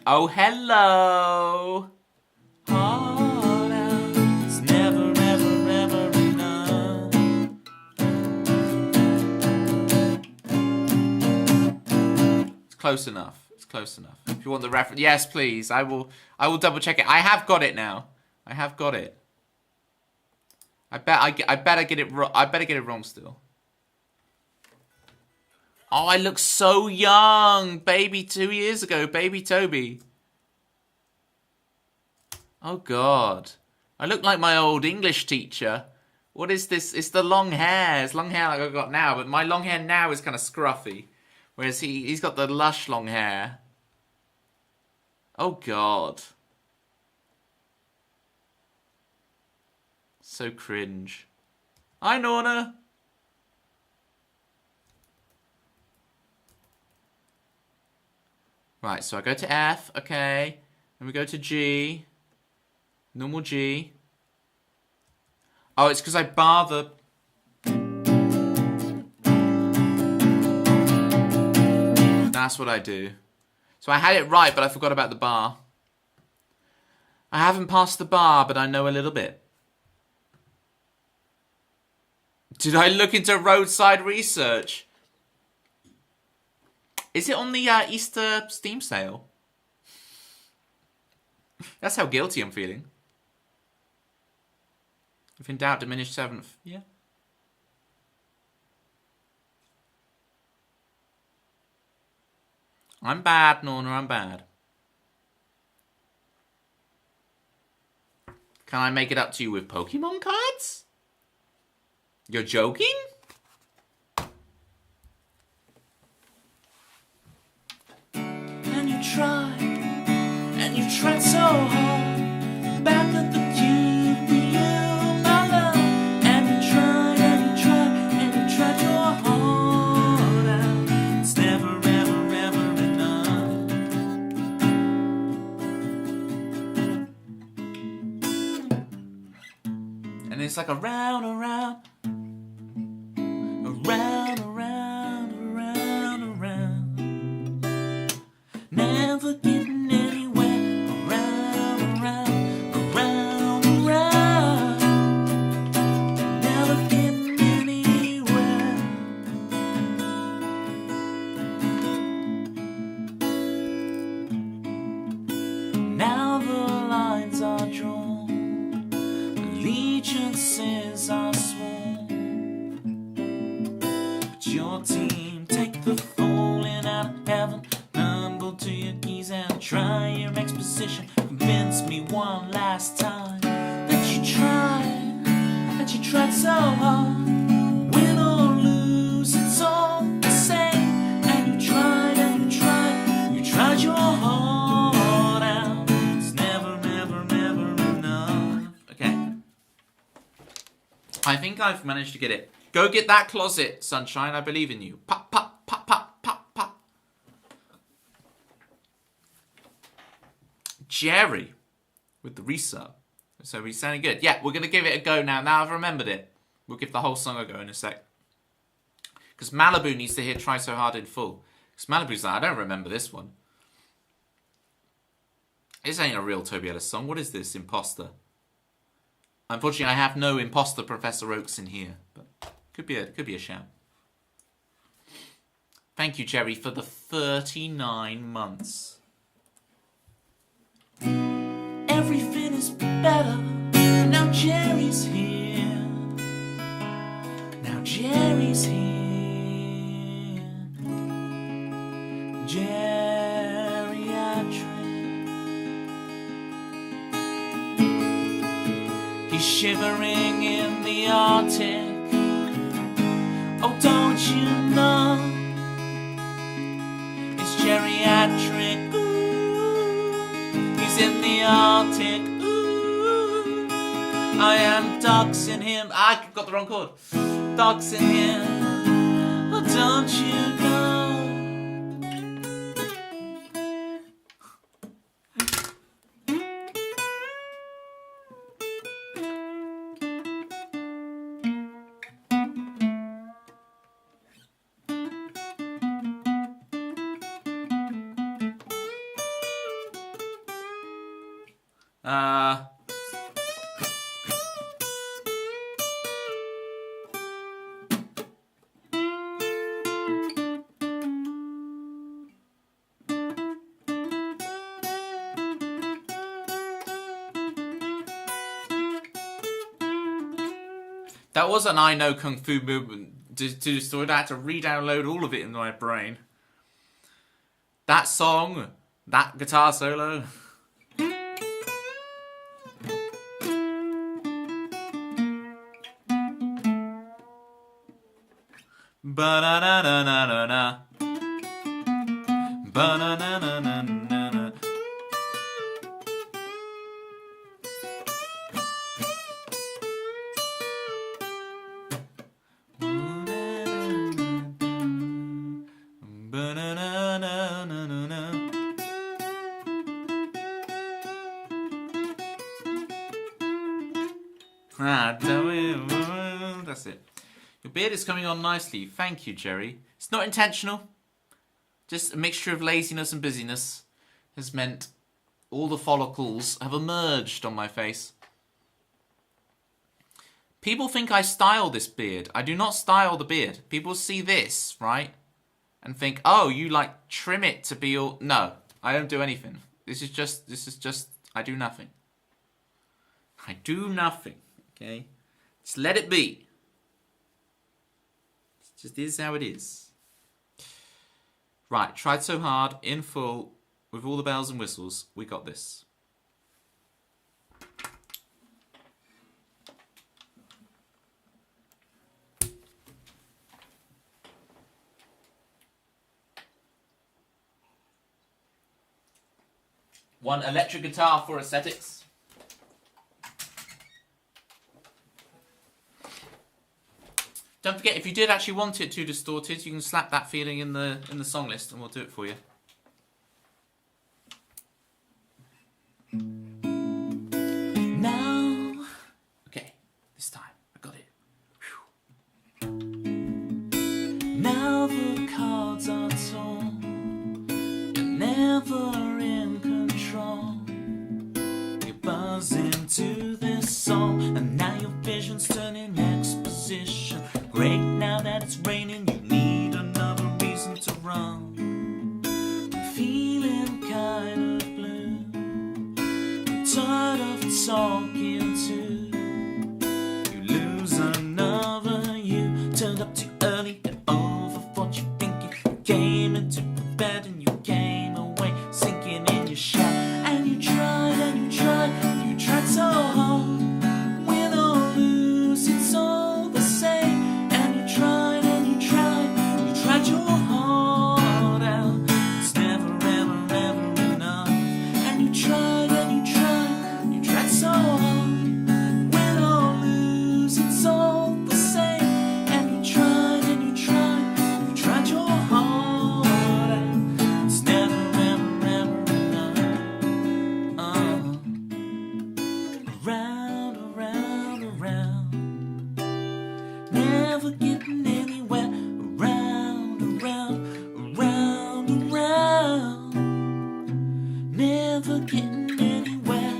Oh, hello. Hard out. It's never, ever, ever enough. It's close enough. It's close enough. If you want the reference, yes, please. I will double check it. I have got it now. I have got it. I better get it wrong. I better get it wrong still. Oh, I look so young. Baby 2 years ago. Baby Toby. Oh, God. I look like my old English teacher. What is this? It's the long hair. It's long hair like I've got now, but my long hair now is kind of scruffy. Whereas he's got the lush long hair. Oh, God. So cringe. Hi, Norna. Right, so I go to F, okay. Then we go to G. Normal G. Oh, it's because I bar the... That's what I do. So I had it right, but I forgot about the bar. I haven't passed the bar, but I know a little bit. Did I look into roadside research? Is it on the Easter Steam sale? That's how guilty I'm feeling. If in doubt, diminished seventh. Yeah. I'm bad, Norna, I'm bad. Can I make it up to you with Pokemon cards? You're joking? And you tried so hard. Back at the cube for you, my love. And you tried your heart out. It's never, ever, ever enough. And it's like around, around, around, around, around, around. Never getting anywhere. Around, around, around, around. Never getting anywhere. Now the lines are drawn, allegiances are sworn. But your team take the falling out of heaven. Humble to your knees and try your exposition. Convince me one last time that you tried so hard. Win or lose, it's all the same. And you tried your heart out. It's never, never, never enough. Okay. I think I've managed to get it. Go get that closet, sunshine. I believe in you. Pop, pop, pop, pop, pop, pop. Jerry with the resub. So he's sounding good. Yeah, we're going to give it a go now. Now I've remembered it. We'll give the whole song a go in a sec. Because Malibu needs to hear Try So Hard in full. Because Malibu's like, I don't remember this one. This ain't a real Toby Ellis song. What is this, Imposter? Unfortunately, I have no Imposter Professor Oaks in here. But could be a shout. Thank you, Jerry, for the 39 months. Everything is better. Now Jerry's here. Now Jerry's here. Geriatric. He's shivering in the Arctic. Oh, don't you know? It's geriatric. Ooh. He's in the Arctic. Ooh. I am doxing him. I got the wrong chord. Doxing him. Oh, don't you know? That was an I Know Kung Fu movement to the story. I had to re-download all of it in my brain. That song, that guitar solo. Ba-na-na-na-na-na-na. Ba-na-na-na-na-na-na. That's it. Your beard is coming on nicely. Thank you, Jerry. It's not intentional. Just a mixture of laziness and busyness has meant all the follicles have emerged on my face. People think I style this beard. I do not style the beard. People see this, right? And think, oh, you like trim it to be all... No, I don't do anything. This is just, I do nothing. I do nothing, okay? Just let it be. It just is how it is. Right, Tried So Hard, in full, with all the bells and whistles. We got this. One electric guitar for aesthetics. Don't forget, if you did actually want it too distorted, you can slap that feeling in the song list and we'll do it for you. Now, okay, this time, I got it. Whew. Now the cards are torn, you're never in control. You buzz into this song, and now your vision's turning exposition. Great, now that it's raining, you need another reason to run. I'm feeling kind of blue, I'm tired of talking to you. Lose another you, turned up too early and over what you're thinking. You came into bed and you came away sinking never getting anywhere.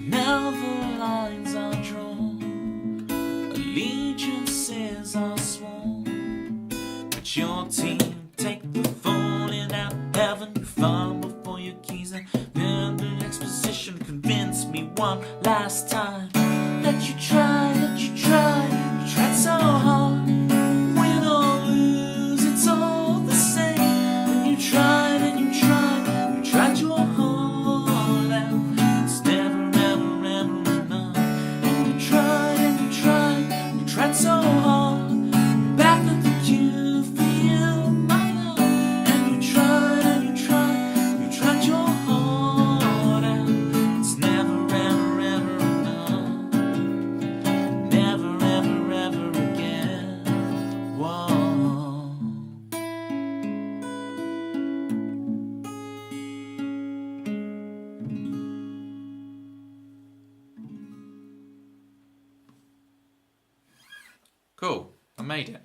Now the lines are drawn, allegiances are sworn. But your team take the falling out, having you fumble for your keys, and then the exposition convinced me one last time that you tried so hard. Win or lose, it's all the same. And you tried your heart out. It's never ever enough. And you tried so hard. Back at the queue for you, my love. And you tried your heart out. It's never ever enough. Never ever again. Whoa. Cool. I made it.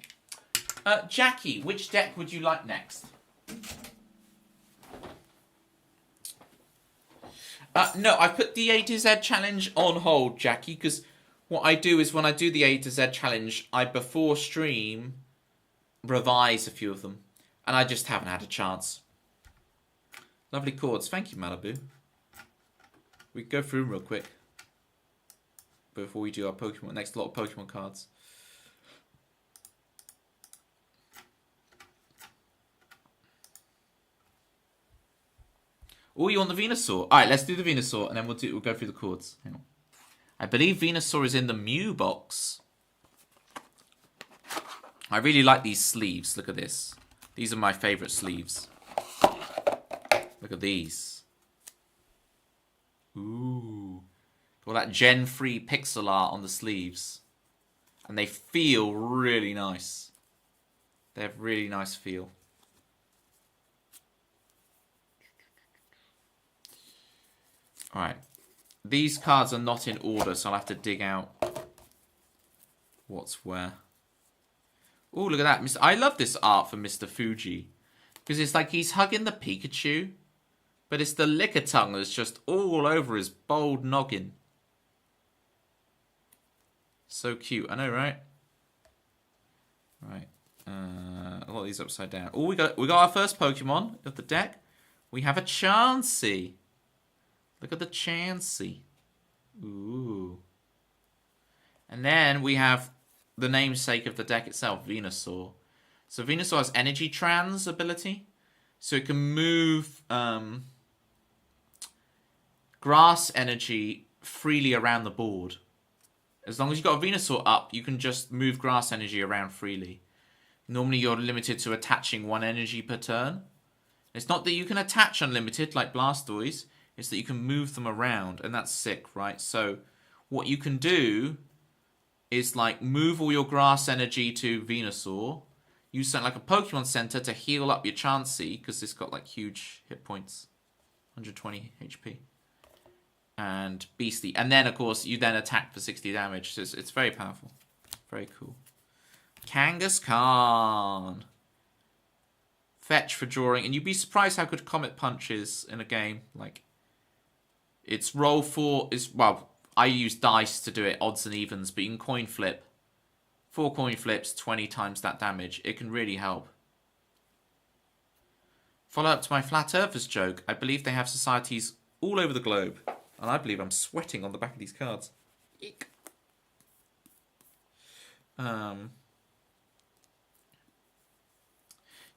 Jackie, which deck would you like next? No, I put the A to Z challenge on hold, Jackie, because what I do is when I do the A to Z challenge, I, before stream, revise a few of them. And I just haven't had a chance. Lovely chords. Thank you, Malibu. We can go through them real quick before we do our Pokemon, next lot of Pokemon cards. Oh, you want the Venusaur? Alright, let's do the Venusaur and then we'll go through the chords. Hang on. I believe Venusaur is in the Mew box. I really like these sleeves. Look at this. These are my favourite sleeves. Look at these. Ooh. All that Gen 3 pixel art on the sleeves. And they feel really nice. They have really nice feel. Alright. These cards are not in order, so I'll have to dig out what's where. Oh, look at that. I love this art for Mr. Fuji. Because it's like he's hugging the Pikachu. But it's the Lickitung that's just all over his bold noggin. So cute. I know, right? Right. A lot of these upside down. Oh, we got our first Pokemon of the deck. We have a Chansey. Look at the Chansey. Ooh. And then we have the namesake of the deck itself, Venusaur. So Venusaur has Energy Trans ability. So it can move grass energy freely around the board. As long as you've got a Venusaur up, you can just move grass energy around freely. Normally you're limited to attaching one energy per turn. It's not that you can attach unlimited like Blastoise. It's that you can move them around, and that's sick, right? So what you can do is like move all your grass energy to Venusaur. Use something like a Pokemon Center to heal up your Chansey, because it's got like huge hit points. 120 HP. And Beastly. And then, of course, you then attack for 60 damage. So it's very powerful. Very cool. Kangaskhan. Fetch for drawing. And you'd be surprised how good Comet Punch is in a game. Like, it's roll for... well, I use dice to do it, odds and evens, but you can coin flip. 4 coin flips, 20 times that damage. It can really help. Follow up to my Flat Earthers joke. I believe they have societies all over the globe. And I believe I'm sweating on the back of these cards. Eek.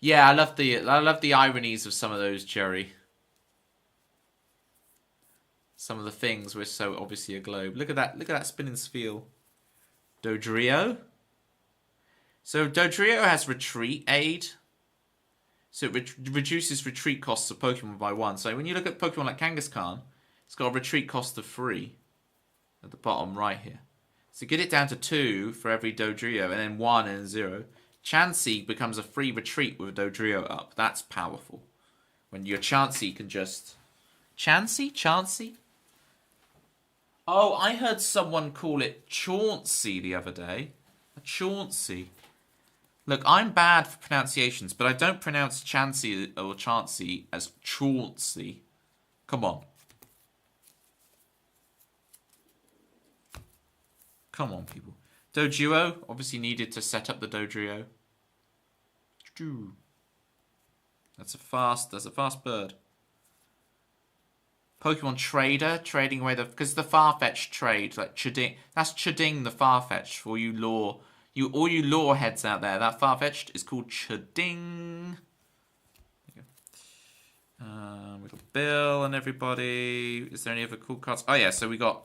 Yeah, I love the ironies of some of those, Jerry. Some of the things were so obviously a globe. Look at that spinning spiel. Dodrio. So Dodrio has retreat aid. So it reduces retreat costs of Pokemon by 1. So when you look at Pokemon like Kangaskhan, it's got a retreat cost of 3 at the bottom right here. So get it down to 2 for every Dodrio, and then 1 and 0. Chansey becomes a free retreat with Dodrio up. That's powerful. When your Chansey can just... Chansey? Oh, I heard someone call it Chauncey the other day. A Chauncey. Look, I'm bad for pronunciations, but I don't pronounce Chansey or Chauncey as Chauncey. Come on. Come on, people. Doduo, obviously needed to set up the Dodrio. That's a fast bird. Pokemon Trader, trading away because the Farfetch trade, like Chiding, that's Chiding the Farfetch for you lore, all you lore heads out there. That Farfetched is called Chiding. We got Bill and everybody. Is there any other cool cards? Oh yeah, so we got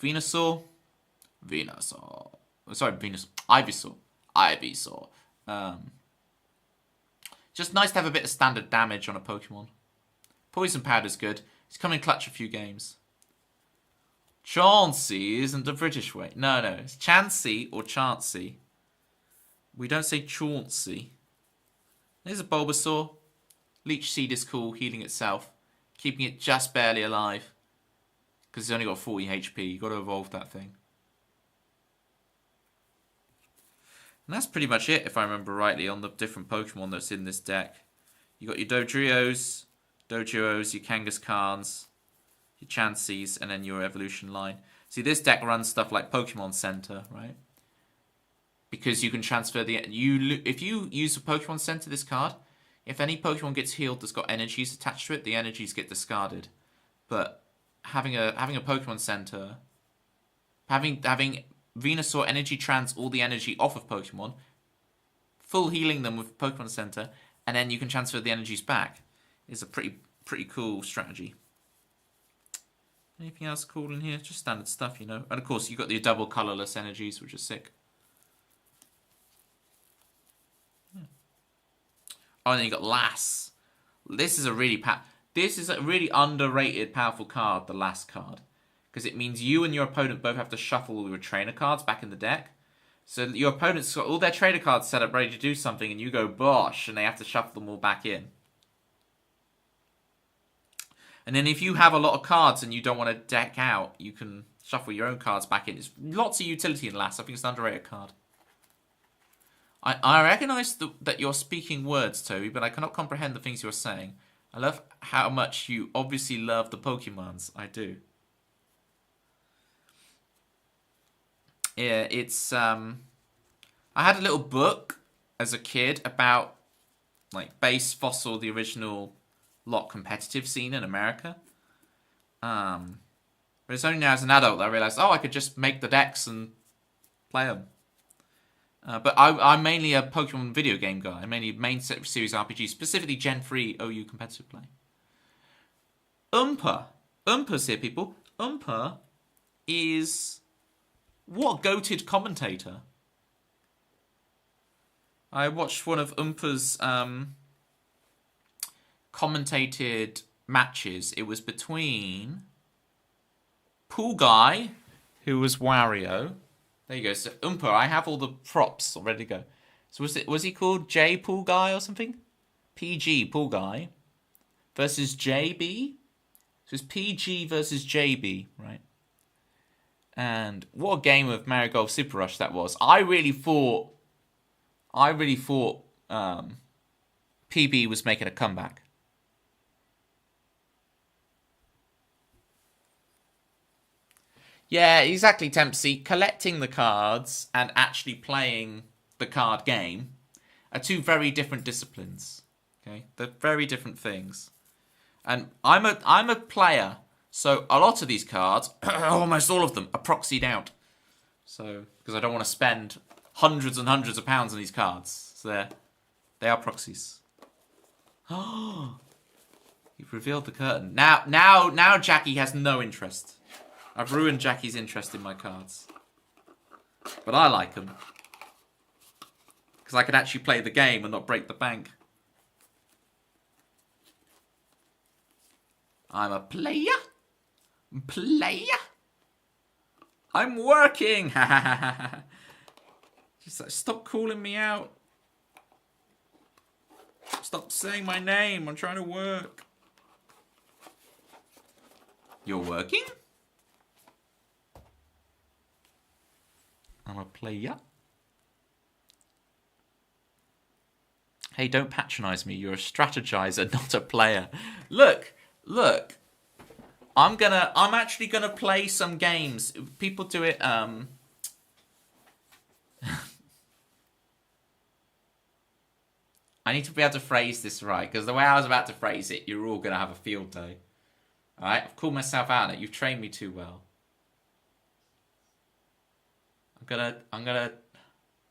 Venusaur. Ivysaur. Just nice to have a bit of standard damage on a Pokemon. Poison Powder's good. He's come in clutch a few games. Chauncey isn't the British way. No, it's Chansey or Chauncey. We don't say Chauncey. There's a Bulbasaur. Leech Seed is cool, healing itself. Keeping it just barely alive. Because it's only got 40 HP. You've got to evolve that thing. And that's pretty much it, if I remember rightly, on the different Pokemon that's in this deck. You got your Dodrios, your Kangaskharns, your Chanseys, and then your evolution line. See, this deck runs stuff like Pokemon Center, right? Because you can transfer if you use a Pokemon Center, this card, if any Pokemon gets healed that's got energies attached to it, the energies get discarded. But having a Pokemon Center, having Venusaur energy trans all the energy off of Pokemon, full healing them with Pokemon Center, and then you can transfer the energies back, is a pretty cool strategy. Anything else cool in here? Just standard stuff, you know. And of course, you got the double colorless energies, which are sick. Yeah. Oh, and then you got Lass. This is a really underrated, powerful card. The Lass card. Because it means you and your opponent both have to shuffle all your trainer cards back in the deck. So your opponent's got all their trainer cards set up ready to do something, and you go bosh, and they have to shuffle them all back in. And then if you have a lot of cards and you don't want to deck out, you can shuffle your own cards back in. There's lots of utility in Lass. I think it's an underrated card. I recognise that you're speaking words, Toby, but I cannot comprehend the things you're saying. I love how much you obviously love the Pokemons. I do. Yeah, it's I had a little book as a kid about like Base Fossil, the original lot competitive scene in America. But it's only now as an adult that I realised, I could just make the decks and play them. But I'm mainly a Pokemon video game guy. I'm mainly main series RPG, specifically Gen 3 OU competitive play. Umpa's here, people. Umpa is... what goated commentator. I watched one of Umpa's commentated matches. It was between Pool Guy, who was Wario. There you go. So Umpa, I have all the props all ready to go. So was he called J Pool Guy or something? PG Pool Guy versus JB. So it's PG versus JB, right? And what a game of Mario Golf Super Rush that was. I really thought PB was making a comeback. Yeah, exactly, Tempsy. Collecting the cards and actually playing the card game are two very different disciplines. Okay, they're very different things. And I'm a player, so a lot of these cards, almost all of them, are proxied out. So because I don't want to spend hundreds and hundreds of pounds on these cards, so they are proxies. Oh, you've revealed the curtain. Now Jackie has no interest. I've ruined Jackie's interest in my cards. But I like them. Because I can actually play the game and not break the bank. I'm a player. I'm working. Just like, stop calling me out. Stop saying my name. I'm trying to work. You're working? I'm a player. Hey, don't patronize me. You're a strategizer, not a player. Look. I'm actually gonna play some games. People do it. I need to be able to phrase this right, because the way I was about to phrase it, you're all gonna have a field day. All right, I've called myself out on it. You've trained me too well. I'm gonna.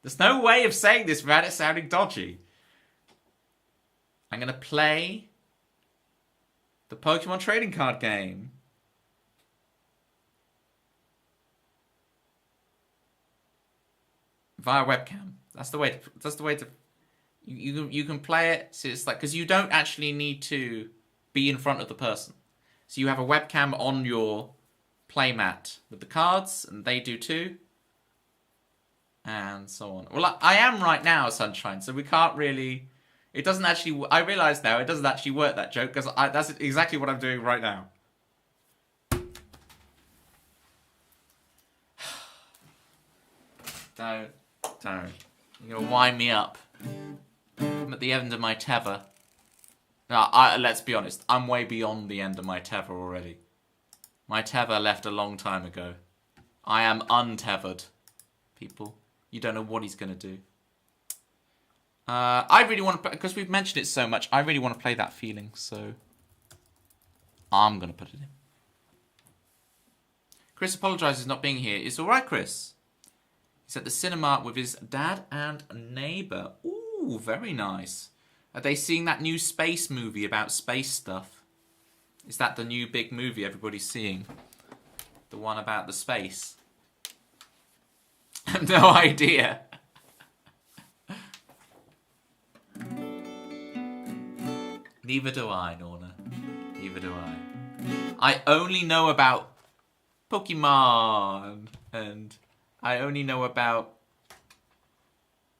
There's no way of saying this without it sounding dodgy. I'm gonna play the Pokemon trading card game. Via webcam. That's the way to. You can play it. So it's like, because you don't actually need to be in front of the person. So you have a webcam on your playmat with the cards, and they do too. And so on. Well, I am right now, Sunshine, so we can't really... It doesn't actually... I realise now it doesn't actually work, that joke, because that's exactly what I'm doing right now. Don't. You're going to wind me up. I'm at the end of my tether. Now, let's be honest. I'm way beyond the end of my tether already. My tether left a long time ago. I am untethered, people. You don't know what he's going to do. I really want to... Because we've mentioned it so much, I really want to play that feeling, so... I'm going to put it in. Chris apologises not being here. It's alright, Chris. He's at the cinema with his dad and neighbour. Ooh, very nice. Are they seeing that new space movie about space stuff? Is that the new big movie everybody's seeing? The one about the space? I have no idea. Neither do I, Norna. Neither do I. I only know about Pokemon. And I only know about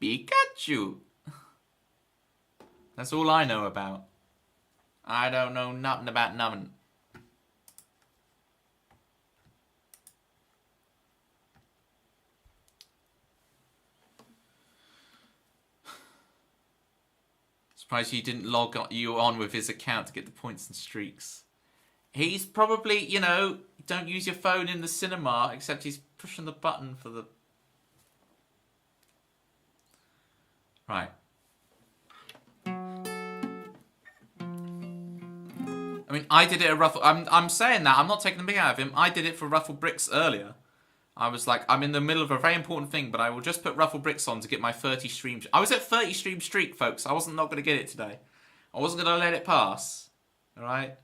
Pikachu. That's all I know about. I don't know nothing about nothing. Surprised you didn't log you on with his account to get the points and streaks. He's probably, you know, don't use your phone in the cinema, except he's pushing the button for the... Right. I mean, I did it at Ruffle... I'm saying that, I'm not taking the big out of him. I did it for Ruffle Bricks earlier. I was like, I'm in the middle of a very important thing, but I will just put Ruffle Bricks on to get my 30 stream... I was at 30 stream streak, folks. I wasn't not going to get it today. I wasn't going to let it pass. Alright?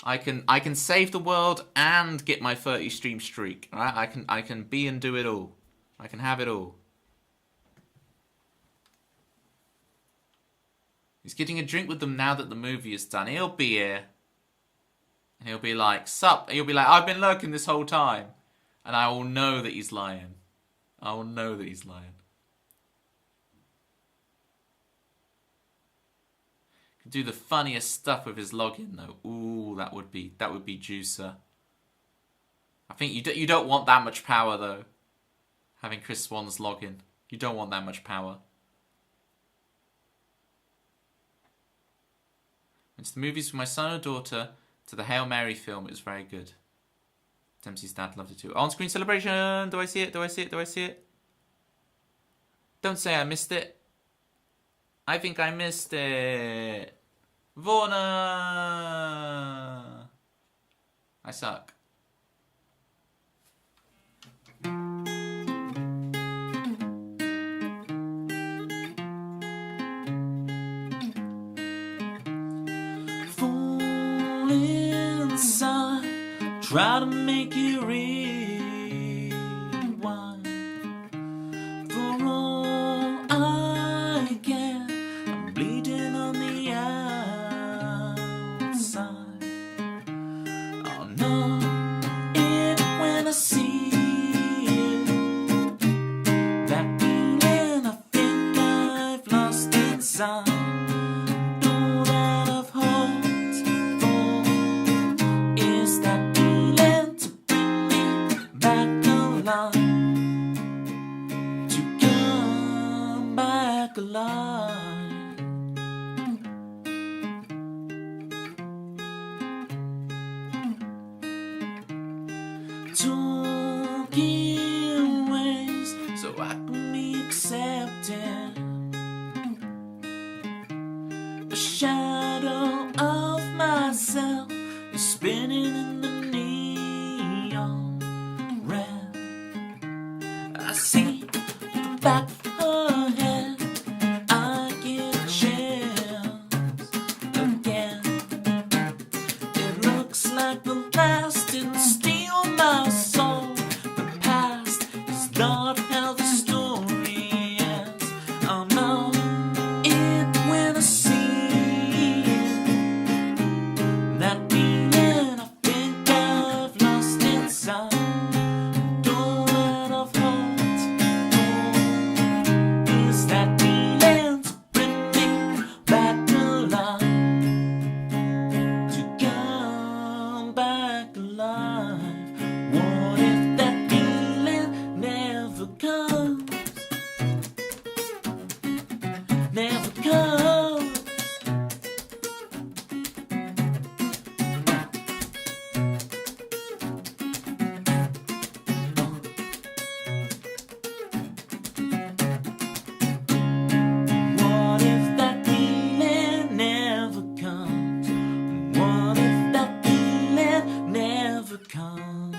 I can save the world and get my 30 stream streak. Alright? I can be and do it all. I can have it all. He's getting a drink with them now that the movie is done. He'll be here. And he'll be like, sup? He'll be like, I've been lurking this whole time. And I will know that he's lying. I will know that he's lying. Could do the funniest stuff with his login though. Ooh, that would be juicer. I think you don't want that much power though. Having Chris Swan's login. You don't want that much power. It's the movies for my son or daughter to the Hail Mary film. It was very good. Dempsey's dad loved it too. On-screen celebration. Do I see it? Do I see it? Do I see it? Don't say I missed it. I think I missed it. Vorna. I suck. Fall inside. Try to make you rewind. For all I can, I'm bleeding on the outside. I'll know it when I see it. That feeling I think I've lost inside. All that I've hoped for is that A shadow of myself is spinning in the neon red. I see the back of her head. I get chills again. It looks like the last didn't steal my soul. The past is not how the story ends. I'll know it when I see it. That feeling I think I've lost inside. Don't let off hold. Is that feeling to bring me back to life? To come back alive. What if that feeling never comes? Never comes. What if that feeling never comes? What if that feeling never comes?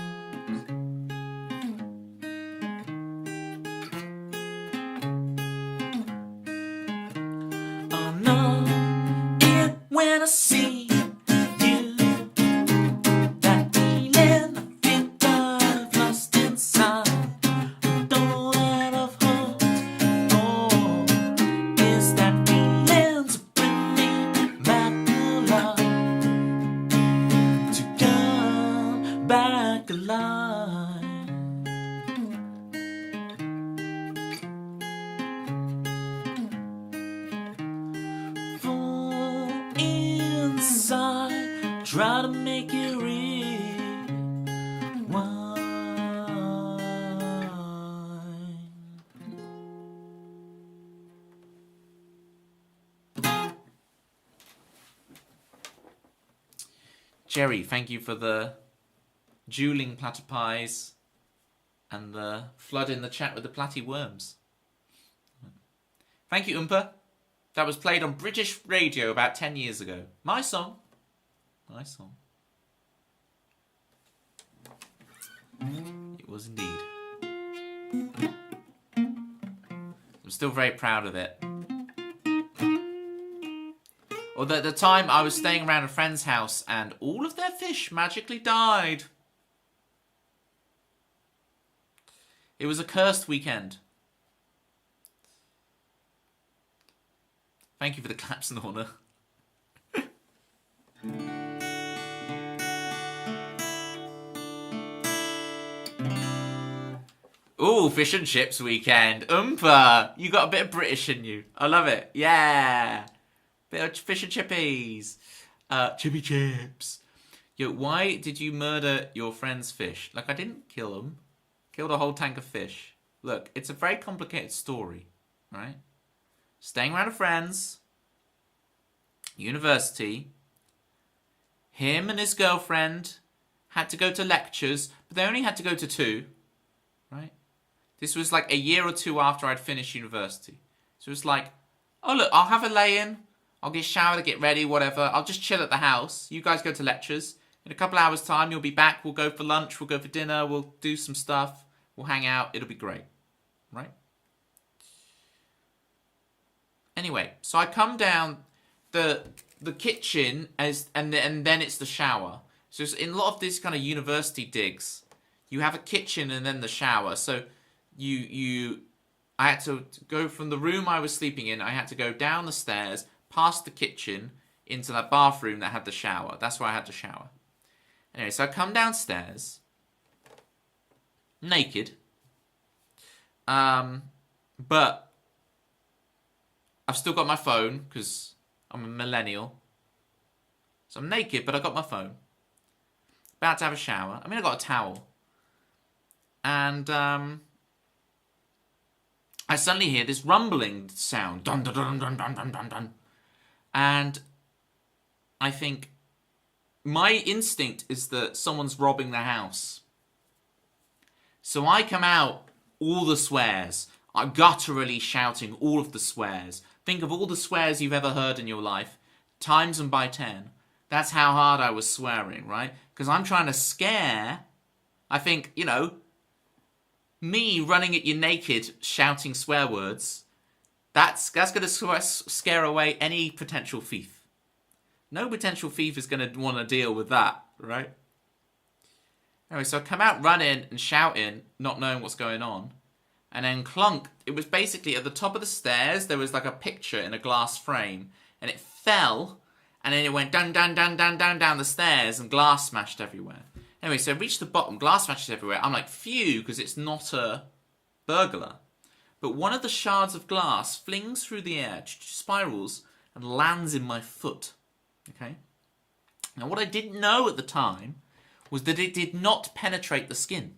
I'll know it when I see you. That feeling I think I've lost inside. Don't let off hold. Oh, is that feeling to bring me back alive? To come back alive. Fall inside, try to make it rewind. Jerry, thank you for the dueling platter pies and the flood in the chat with the platty worms. Thank you, Oompa. That was played on British radio about 10 years ago. My song. My song. It was indeed. I'm still very proud of it. Although at the time I was staying around a friend's house and all of their fish magically died. It was a cursed weekend. Thank you for the claps, Norna. Ooh, fish and chips weekend. Oompa, you got a bit of British in you. I love it. Yeah. Bit of fish and chippies. Chippy chips. Yo, why did you murder your friend's fish? Like, I didn't kill them. Killed a whole tank of fish. Look, it's a very complicated story, right? Staying around with friends. University. Him and his girlfriend had to go to lectures, but they only had to go to 2, right? This was like a year or 2 after I'd finished university. So it was like, oh look, I'll have a lay-in. I'll get showered, get ready, whatever. I'll just chill at the house. You guys go to lectures. In a couple hours' time, you'll be back. We'll go for lunch. We'll go for dinner. We'll do some stuff. We'll hang out. It'll be great. Right? Anyway, so I come down the kitchen and then it's the shower. So it's in a lot of these kind of university digs, you have a kitchen and then the shower. So I had to go from the room I was sleeping in. I had to go down the stairs, past the kitchen, into that bathroom that had the shower. That's where I had to shower. Anyway, so I come downstairs, naked, but I've still got my phone because I'm a millennial. So I'm naked, but I got my phone. About to have a shower. I mean, I got a towel. And I suddenly hear this rumbling sound. Dun, dun, dun, dun, dun, dun, dun, dun. And I think my instinct is that someone's robbing the house. So I come out, all the swears. I'm gutturally shouting all of the swears. Think of all the swears you've ever heard in your life. times them by 10. That's how hard I was swearing, right? Because I'm trying to scare, I think, you know, me running at you naked, shouting swear words, that's going to scare away any potential thief. No potential thief is going to want to deal with that, right? Anyway, so I come out running and shouting, not knowing what's going on. And then clunk, it was basically at the top of the stairs, there was like a picture in a glass frame. And it fell, and then it went down the stairs, and glass smashed everywhere. Anyway, so I reached the bottom, glass smashes everywhere. I'm like, phew, because it's not a burglar. But one of the shards of glass flings through the air, spirals, and lands in my foot. Okay? Now, what I didn't know at the time was that it did not penetrate the skin.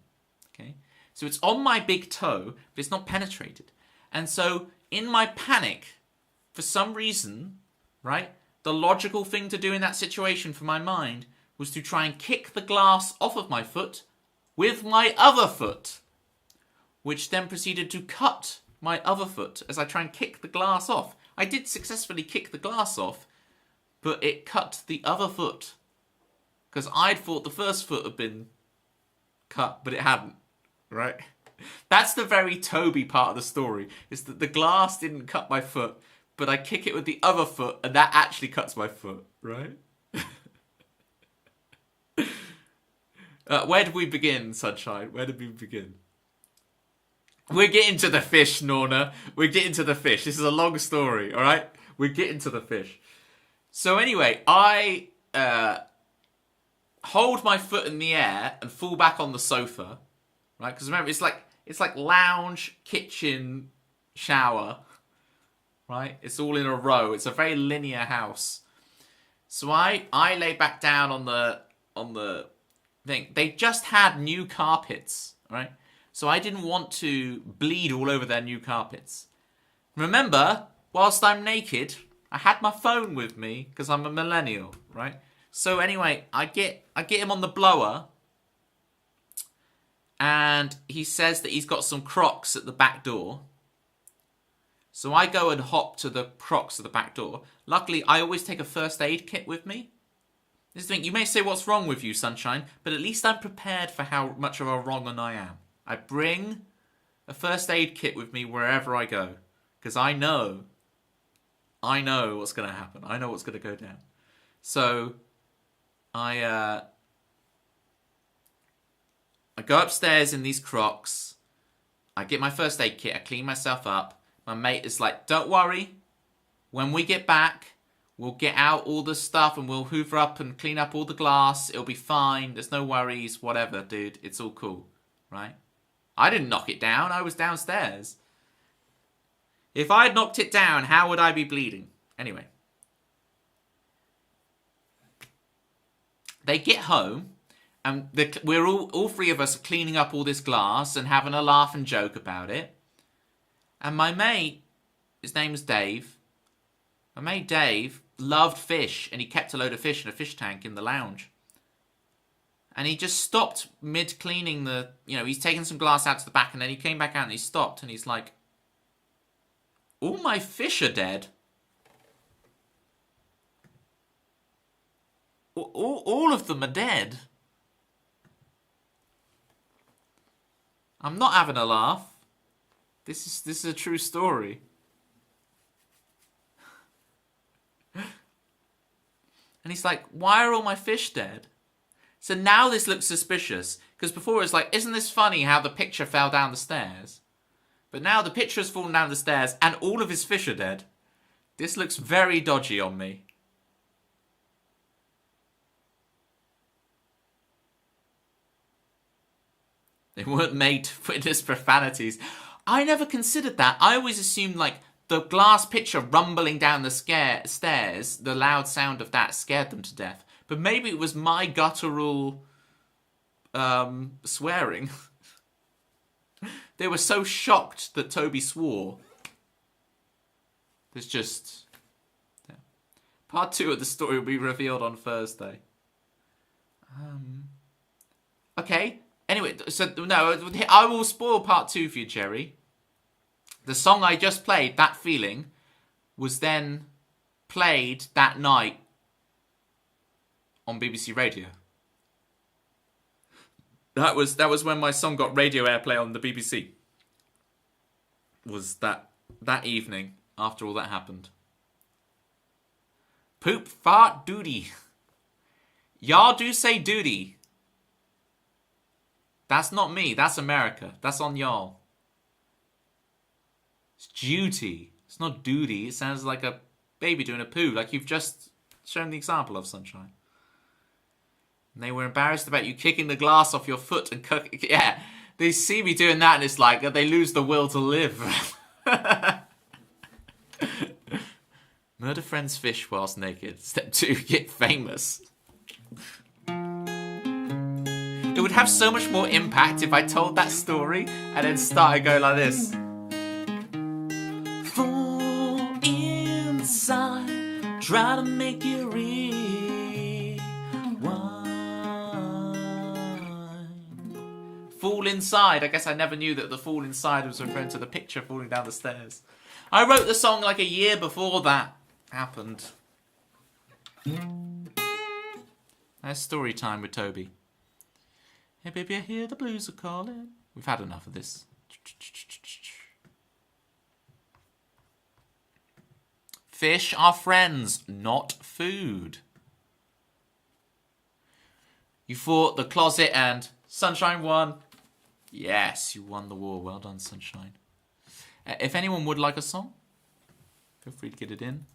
Okay? So it's on my big toe, but it's not penetrated. And so, in my panic, for some reason, right, the logical thing to do in that situation for my mind was to try and kick the glass off of my foot with my other foot, which then proceeded to cut my other foot as I try and kick the glass off. I did successfully kick the glass off, but it cut the other foot. Because I'd thought the first foot had been cut, but it hadn't, right? That's the very Toby part of the story, is that the glass didn't cut my foot, but I kick it with the other foot, and that actually cuts my foot, right? Where did we begin, Sunshine? Where did we begin? We're getting to the fish, Norna. We're getting to the fish. This is a long story, all right? We're getting to the fish. So anyway, I hold my foot in the air and fall back on the sofa, right? Because remember, it's like lounge, kitchen, shower, right? It's all in a row. It's a very linear house. So I lay back down on the thing. They just had new carpets, right? So I didn't want to bleed all over their new carpets. Remember, whilst I'm naked, I had my phone with me because I'm a millennial, right? So anyway, I get him on the blower, and he says that he's got some Crocs at the back door. So I go and hop to the Crocs at the back door. Luckily, I always take a first aid kit with me. This is the thing, you may say, what's wrong with you, Sunshine? But at least I'm prepared for how much of a wrong un I am. I bring a first aid kit with me wherever I go. Because I know what's going to happen. I know what's going to go down. So, I go upstairs in these Crocs. I get my first aid kit. I clean myself up. My mate is like, don't worry. When we get back, we'll get out all the stuff and we'll hoover up and clean up all the glass. It'll be fine. There's no worries. Whatever, dude. It's all cool. Right? I didn't knock it down. I was downstairs. If I had knocked it down, how would I be bleeding? Anyway. They get home, and we're all three of us are cleaning up all this glass and having a laugh and joke about it. And my mate, his name's Dave. My mate Dave loved fish, and he kept a load of fish in a fish tank in the lounge. And he just stopped mid-cleaning he's taking some glass out to the back, and then he came back out and he stopped, and he's like, all my fish are dead. All of them are dead. I'm not having a laugh. This is a true story. And he's like, why are all my fish dead? So now this looks suspicious. Because before it was like, isn't this funny how the picture fell down the stairs? But now the picture has fallen down the stairs and all of his fish are dead. This looks very dodgy on me. They weren't made to witness profanities. I never considered that. I always assumed like the glass pitcher rumbling down the stairs, the loud sound of that scared them to death. But maybe it was my guttural swearing. They were so shocked that Toby swore. There's just... Yeah. Part 2 of the story will be revealed on Thursday. Okay. Anyway, so no, I will spoil part 2 for you, Jerry. The song I just played, That Feeling, was then played that night on BBC Radio. That was when my song got radio airplay on the BBC. Was that evening after all that happened. Poop, fart, duty. Y'all do say duty. That's not me. That's America. That's on y'all. It's duty. It's not duty. It sounds like a baby doing a poo, like you've just shown the example of, Sunshine. And they were embarrassed about you kicking the glass off your foot and yeah, they see me doing that and it's like they lose the will to live. Murder friends fish whilst naked. Step 2, get famous. It would have so much more impact if I told that story and then started going like this. Fall inside, try to make it rewind. Fall inside. I guess I never knew that the fall inside was referring to the picture falling down the stairs. I wrote the song like a year before that happened. That's story time with Toby. Hey baby, I hear the blues are calling. We've had enough of this. Fish are friends, not food. You fought the closet and Sunshine won. Yes, you won the war. Well done, Sunshine. If anyone would like a song, feel free to get it in.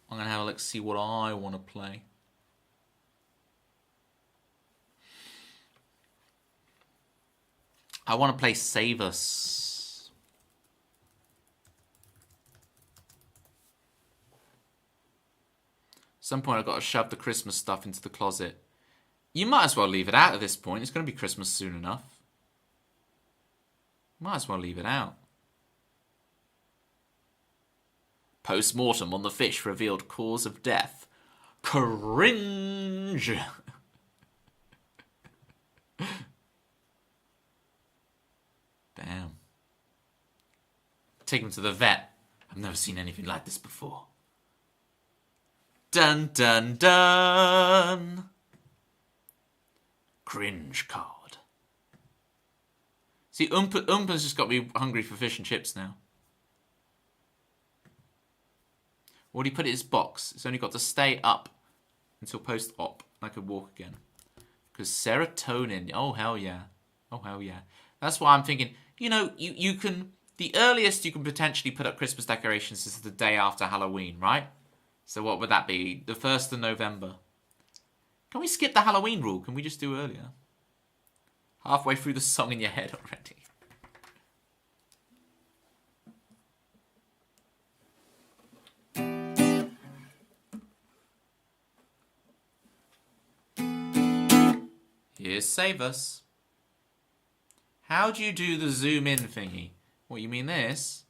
I'm going to have a look, see what I want to play. I want to play Save Us. At some point I've got to shove the Christmas stuff into the closet. You might as well leave it out at this point. It's going to be Christmas soon enough. Might as well leave it out. Post-mortem on the fish revealed cause of death. Cringe! Damn. Take him to the vet. I've never seen anything like this before. Dun dun dun! Cringe card. See, Oompa's just got me hungry for fish and chips now. Or do you put it in his box? It's only got to stay up until post-op. I could walk again. Because serotonin. Oh, hell yeah. Oh, hell yeah. That's why I'm thinking, you know, you can... The earliest you can potentially put up Christmas decorations is the day after Halloween, right? So what would that be? The 1st of November. Can we skip the Halloween rule? Can we just do earlier? Halfway through the song in your head already. Here's Save Us. How do you do the zoom in thingy? What, you mean this?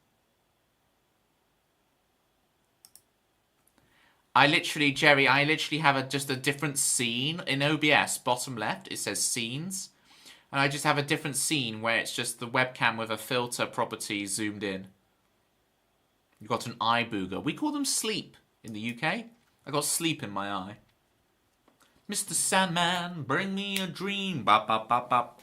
Jerry, I literally have just a different scene. In OBS, bottom left, it says scenes. And I just have a different scene where it's just the webcam with a filter property zoomed in. You've got an eye booger. We call them sleep in the UK. I got sleep in my eye. Mr. Sandman, bring me a dream. Bop, bop, bop, bop.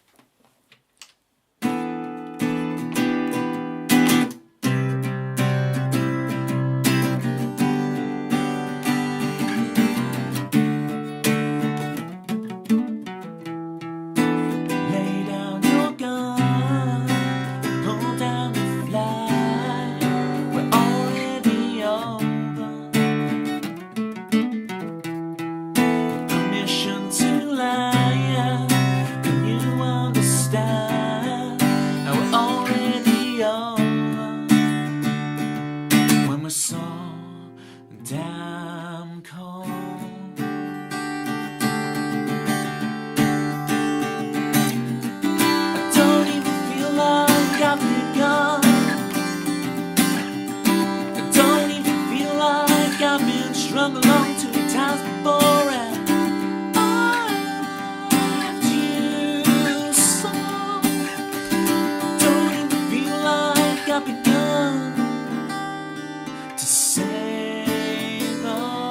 To save us.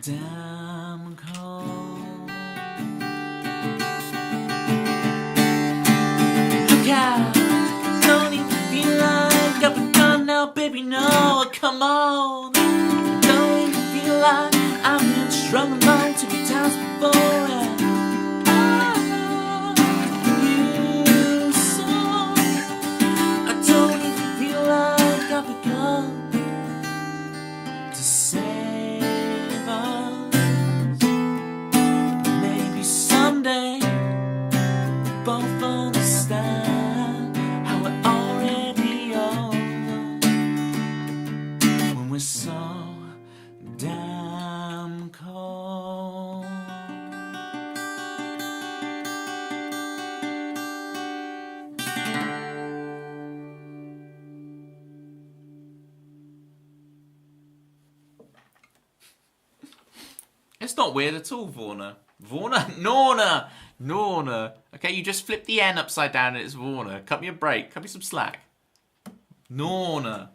damn cold. Look out, don't even feel like I've begun now, baby, no, come on. Don't even feel like I've been strung along 2 times before. You saw, I don't even feel like I've begun to save us. Maybe someday we'll both understand how we're already over when we're so damn cold. It's not weird at all, Vorna. Vorna? Norna! Norna. Okay, you just flip the N upside down and it's Vorna. Cut me a break. Cut me some slack. Norna.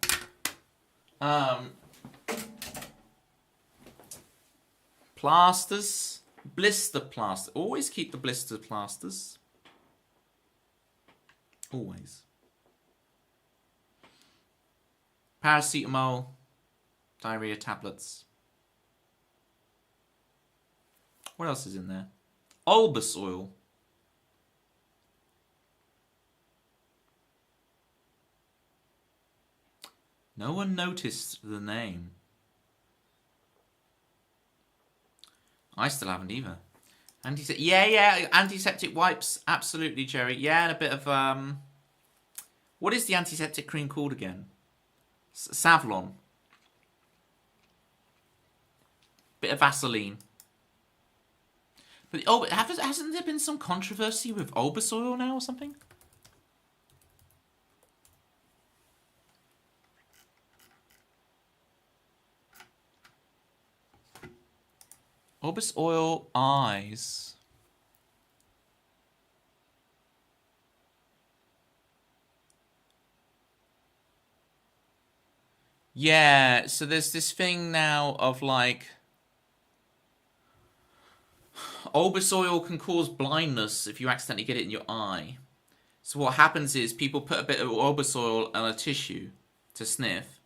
Plasters. Blister plaster. Always keep the blister plasters. Always. Paracetamol. Diarrhea tablets. What else is in there? Albus oil. No one noticed the name. I still haven't either. Yeah, antiseptic wipes, absolutely, Jerry. Yeah, and a bit of what is the antiseptic cream called again? Savlon. Bit of Vaseline. But hasn't there been some controversy with Albus oil now or something? Albus oil eyes. Yeah, so there's this thing now of like Albus oil can cause blindness if you accidentally get it in your eye. So what happens is people put a bit of Albus oil on a tissue to sniff,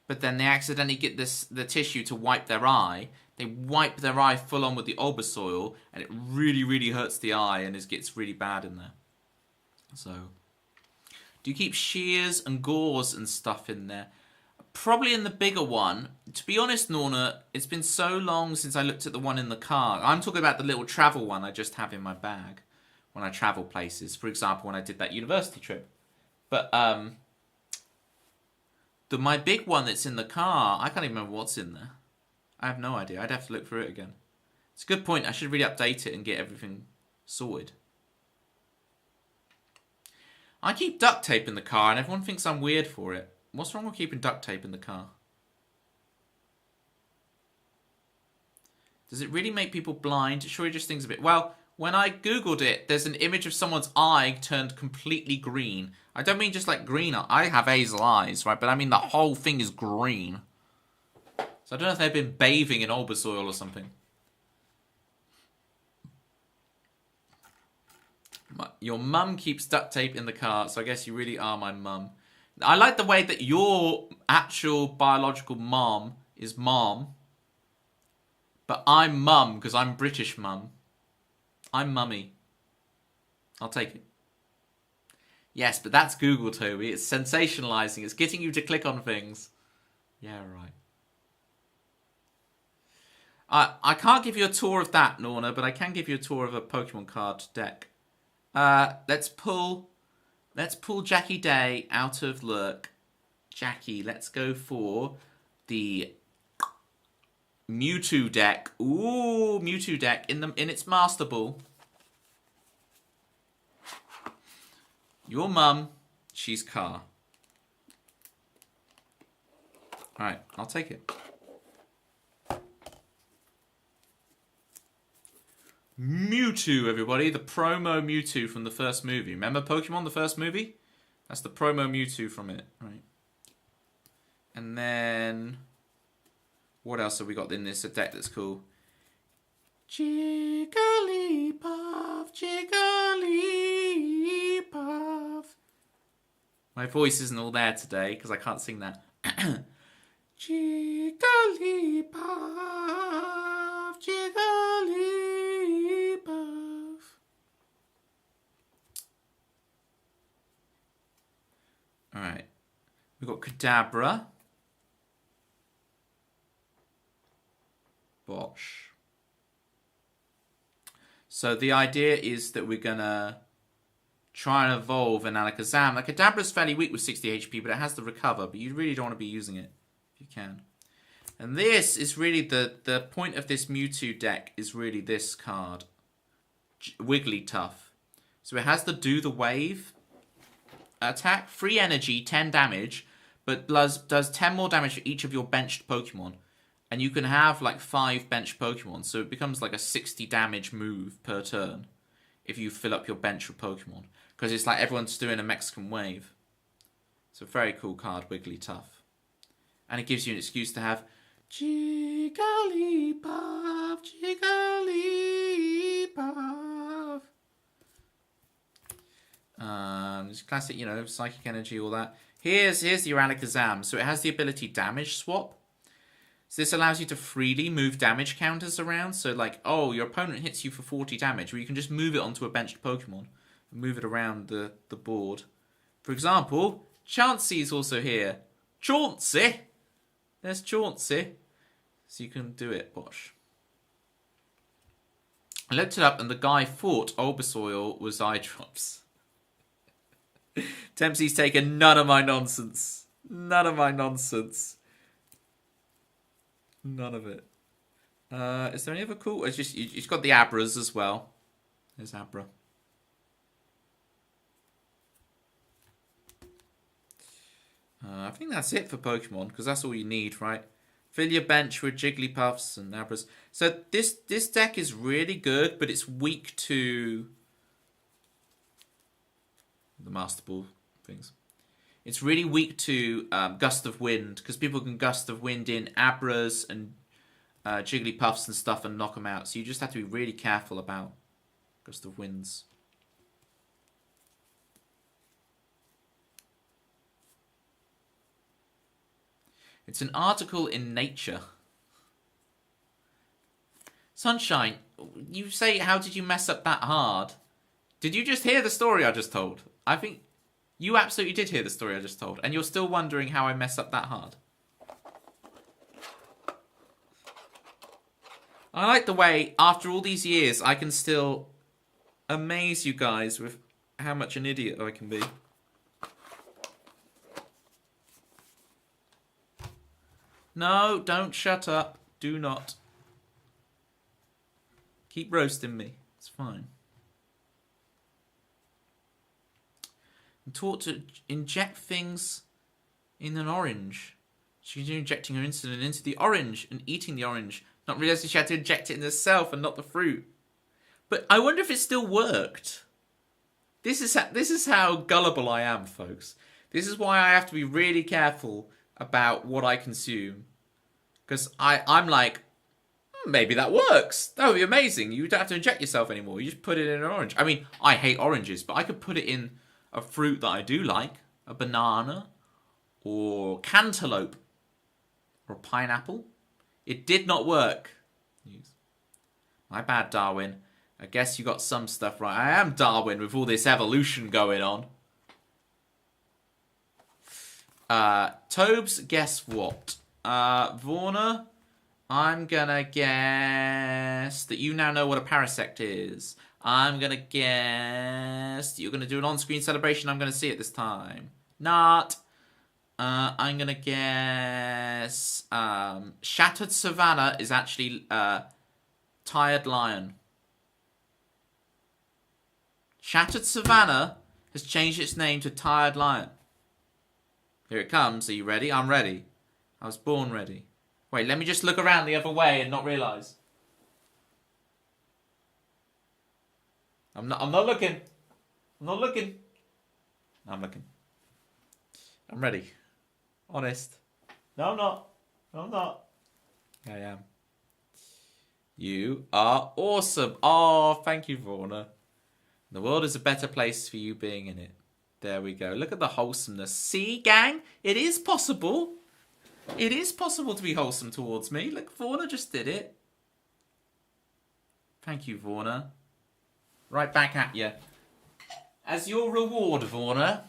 but then they accidentally get the tissue to wipe their eye. They wipe their eye full on with the Albus oil, and it really, really hurts the eye, and it gets really bad in there. So, do you keep shears and gauze and stuff in there? Probably in the bigger one. To be honest, Norna, it's been so long since I looked at the one in the car. I'm talking about the little travel one I just have in my bag when I travel places. For example, when I did that university trip. But my big one that's in the car, I can't even remember what's in there. I have no idea. I'd have to look through it again. It's a good point. I should really update it and get everything sorted. I keep duct tape in the car and everyone thinks I'm weird for it. What's wrong with keeping duct tape in the car? Does it really make people blind? Sure, it just things a bit. Well, when I googled it, there's an image of someone's eye turned completely green. I don't mean just like green. I have hazel eyes, right? But I mean the whole thing is green. So I don't know if they've been bathing in Albus oil or something. Your mum keeps duct tape in the car, so I guess you really are my mum. I like the way that your actual biological mom is mom. But I'm mum because I'm British mum. I'm mummy. I'll take it. Yes, but that's Google, Toby. It's sensationalizing. It's getting you to click on things. Yeah, right. I can't give you a tour of that, Norna, but I can give you a tour of a Pokemon card deck. Let's pull Jackie Day out of Lurk. Jackie, let's go for the Mewtwo deck. Ooh, Mewtwo deck in its Master Ball. Your mum, she's Car. Alright, I'll take it. Mewtwo, everybody. The promo Mewtwo from the first movie. Remember Pokemon, the first movie? That's the promo Mewtwo from it. Right. And then What else have we got in this deck that's cool? Jigglypuff, Jigglypuff. My voice isn't all there today because I can't sing that. Jigglypuff, Jigglypuff. Alright. We've got Kadabra. Bosh. So the idea is that we're going to try and evolve an Alakazam. Like, Kadabra's fairly weak with 60 HP, but it has the recover. But you really don't want to be using it if you can. And this is really the point of this Mewtwo deck is really this card. Wigglytuff. So it has the Do the Wave attack. Free energy, 10 damage, but does 10 more damage for each of your benched Pokemon. And you can have like 5 benched Pokemon, so it becomes like a 60 damage move per turn if you fill up your bench with Pokemon. Because it's like everyone's doing a Mexican wave. It's a very cool card, Wigglytuff. And it gives you an excuse to have Jigglypuff, Jigglypuff. It's classic, you know, psychic energy, all that. Here's your Alakazam. So it has the ability Damage Swap. So this allows you to freely move damage counters around. So like, oh, your opponent hits you for 40 damage, well, you can just move it onto a benched Pokemon and move it around the board. For example, Chauncey's also here. Chauncey! There's Chauncey. So you can do it, Bosh. I looked it up and the guy thought Bulbasaur was eye drops. Dempsey's taken none of my nonsense. None of my nonsense. None of it. Is there any other cool? It's just you've got the Abras as well. There's Abra. I think that's it for Pokemon because that's all you need, right? Fill your bench with Jigglypuffs and Abras. So this deck is really good, but it's weak to the Master Ball things. It's really weak to Gust of Wind, because people can Gust of Wind in Abras and Jigglypuffs and stuff and knock them out. So you just have to be really careful about Gust of Winds. It's an article in Nature. Sunshine, you say, how did you mess up that hard? Did you just hear the story I just told? I think you absolutely did hear the story I just told, and you're still wondering how I mess up that hard. I like the way, after all these years, I can still amaze you guys with how much an idiot I can be. No, don't shut up. Do not. Keep roasting me. It's fine. I'm taught to inject things in an orange. She's injecting her insulin into the orange and eating the orange, not realizing she had to inject it in herself and not the fruit. But I wonder if it still worked. This is how gullible I am, folks. This is why I have to be really careful about what I consume. Because I'm like, maybe that works. That would be amazing. You don't have to inject yourself anymore. You just put it in an orange. I mean, I hate oranges, but I could put it in a fruit that I do like. A banana. Or cantaloupe. Or pineapple. It did not work. My bad, Darwin. I guess you got some stuff right. I am Darwin with all this evolution going on. Tobes, guess what? Vorna, I'm gonna guess that you now know what a parasect is. I'm gonna guess that you're gonna do an on-screen celebration. I'm gonna see it this time. Not. I'm gonna guess Shattered Savannah is actually Tired Lion. Shattered Savannah has changed its name to Tired Lion. Here it comes. Are you ready? I'm ready. I was born ready. Wait, let me just look around the other way and not realise. I'm not looking. I'm not looking. I'm looking. I'm ready. Honest. No, I'm not. No, I'm not. I am. You are awesome. Oh, thank you, Vorna. The world is a better place for you being in it. There we go. Look at the wholesomeness. See, gang? It is possible. It is possible to be wholesome towards me. Look, Vorna just did it. Thank you, Vorna. Right back at you. As your reward, Vorna,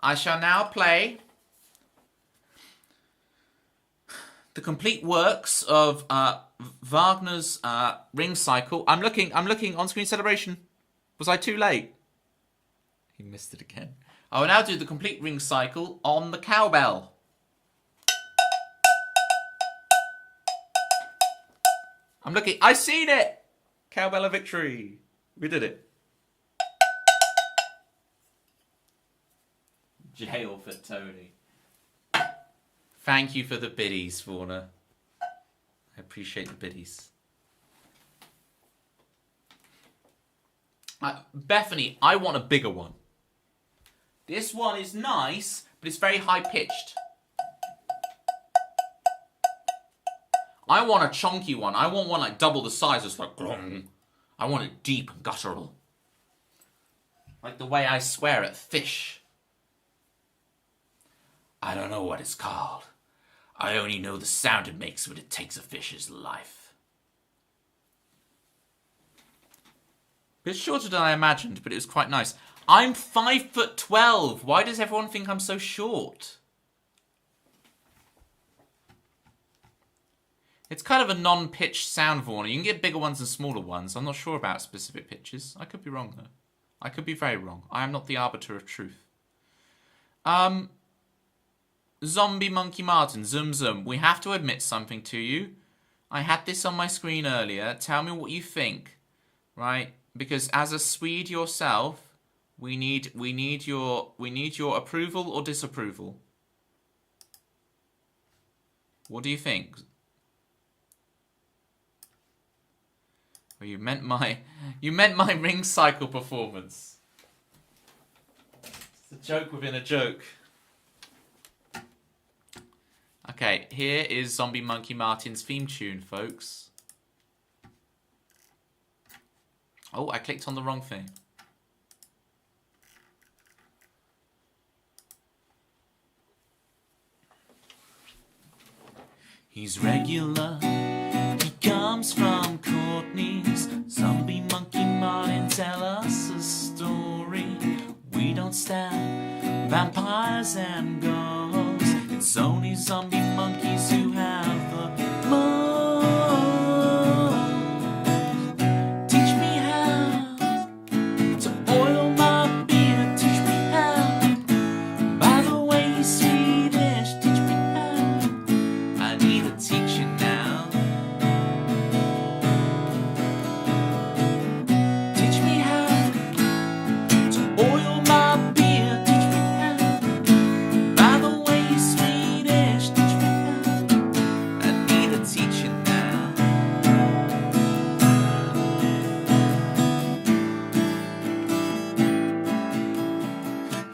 I shall now play the complete works of Wagner's Ring Cycle. I'm looking on-screen celebration. Was I too late? He missed it again. I will now do the complete Ring Cycle on the cowbell. I'm looking. I seen it. Cowbell of victory. We did it. Jail for Tony. Thank you for the biddies, Fauna. I appreciate the biddies. Bethany, I want a bigger one. This one is nice, but it's very high-pitched. I want a chunky one. I want one like double the size. It's like, glong. I want it deep and guttural. Like the way I swear at fish. I don't know what it's called. I only know the sound it makes when it takes a fish's life. Bit shorter than I imagined, but it was quite nice. I'm 5'12". Why does everyone think I'm so short? It's kind of a non-pitched sound, Vorna. You can get bigger ones and smaller ones. I'm not sure about specific pitches. I could be wrong, though. I could be very wrong. I am not the arbiter of truth. Zombie Monkey Martin, zoom zoom. We have to admit something to you. I had this on my screen earlier. Tell me what you think, right? Because as a Swede yourself, we need your approval or disapproval. What do you think? Oh, you meant my Ring Cycle performance. It's a joke within a joke. Okay, here is Zombie Monkey Martin's theme tune, folks. Oh, I clicked on the wrong thing. He's regular. He comes from Courtney's. Zombie Monkey Martin, tell us a story. We don't stand vampires and ghosts. It's only zombie monkeys who have the most. Teach me how to boil my beer. Teach me how. By the way, he's Swedish. Teach me how. I need a teacher now. Teach me how to boil my beer. Teach me how. By the way, he's Swedish. Teach me how. I need a teacher now.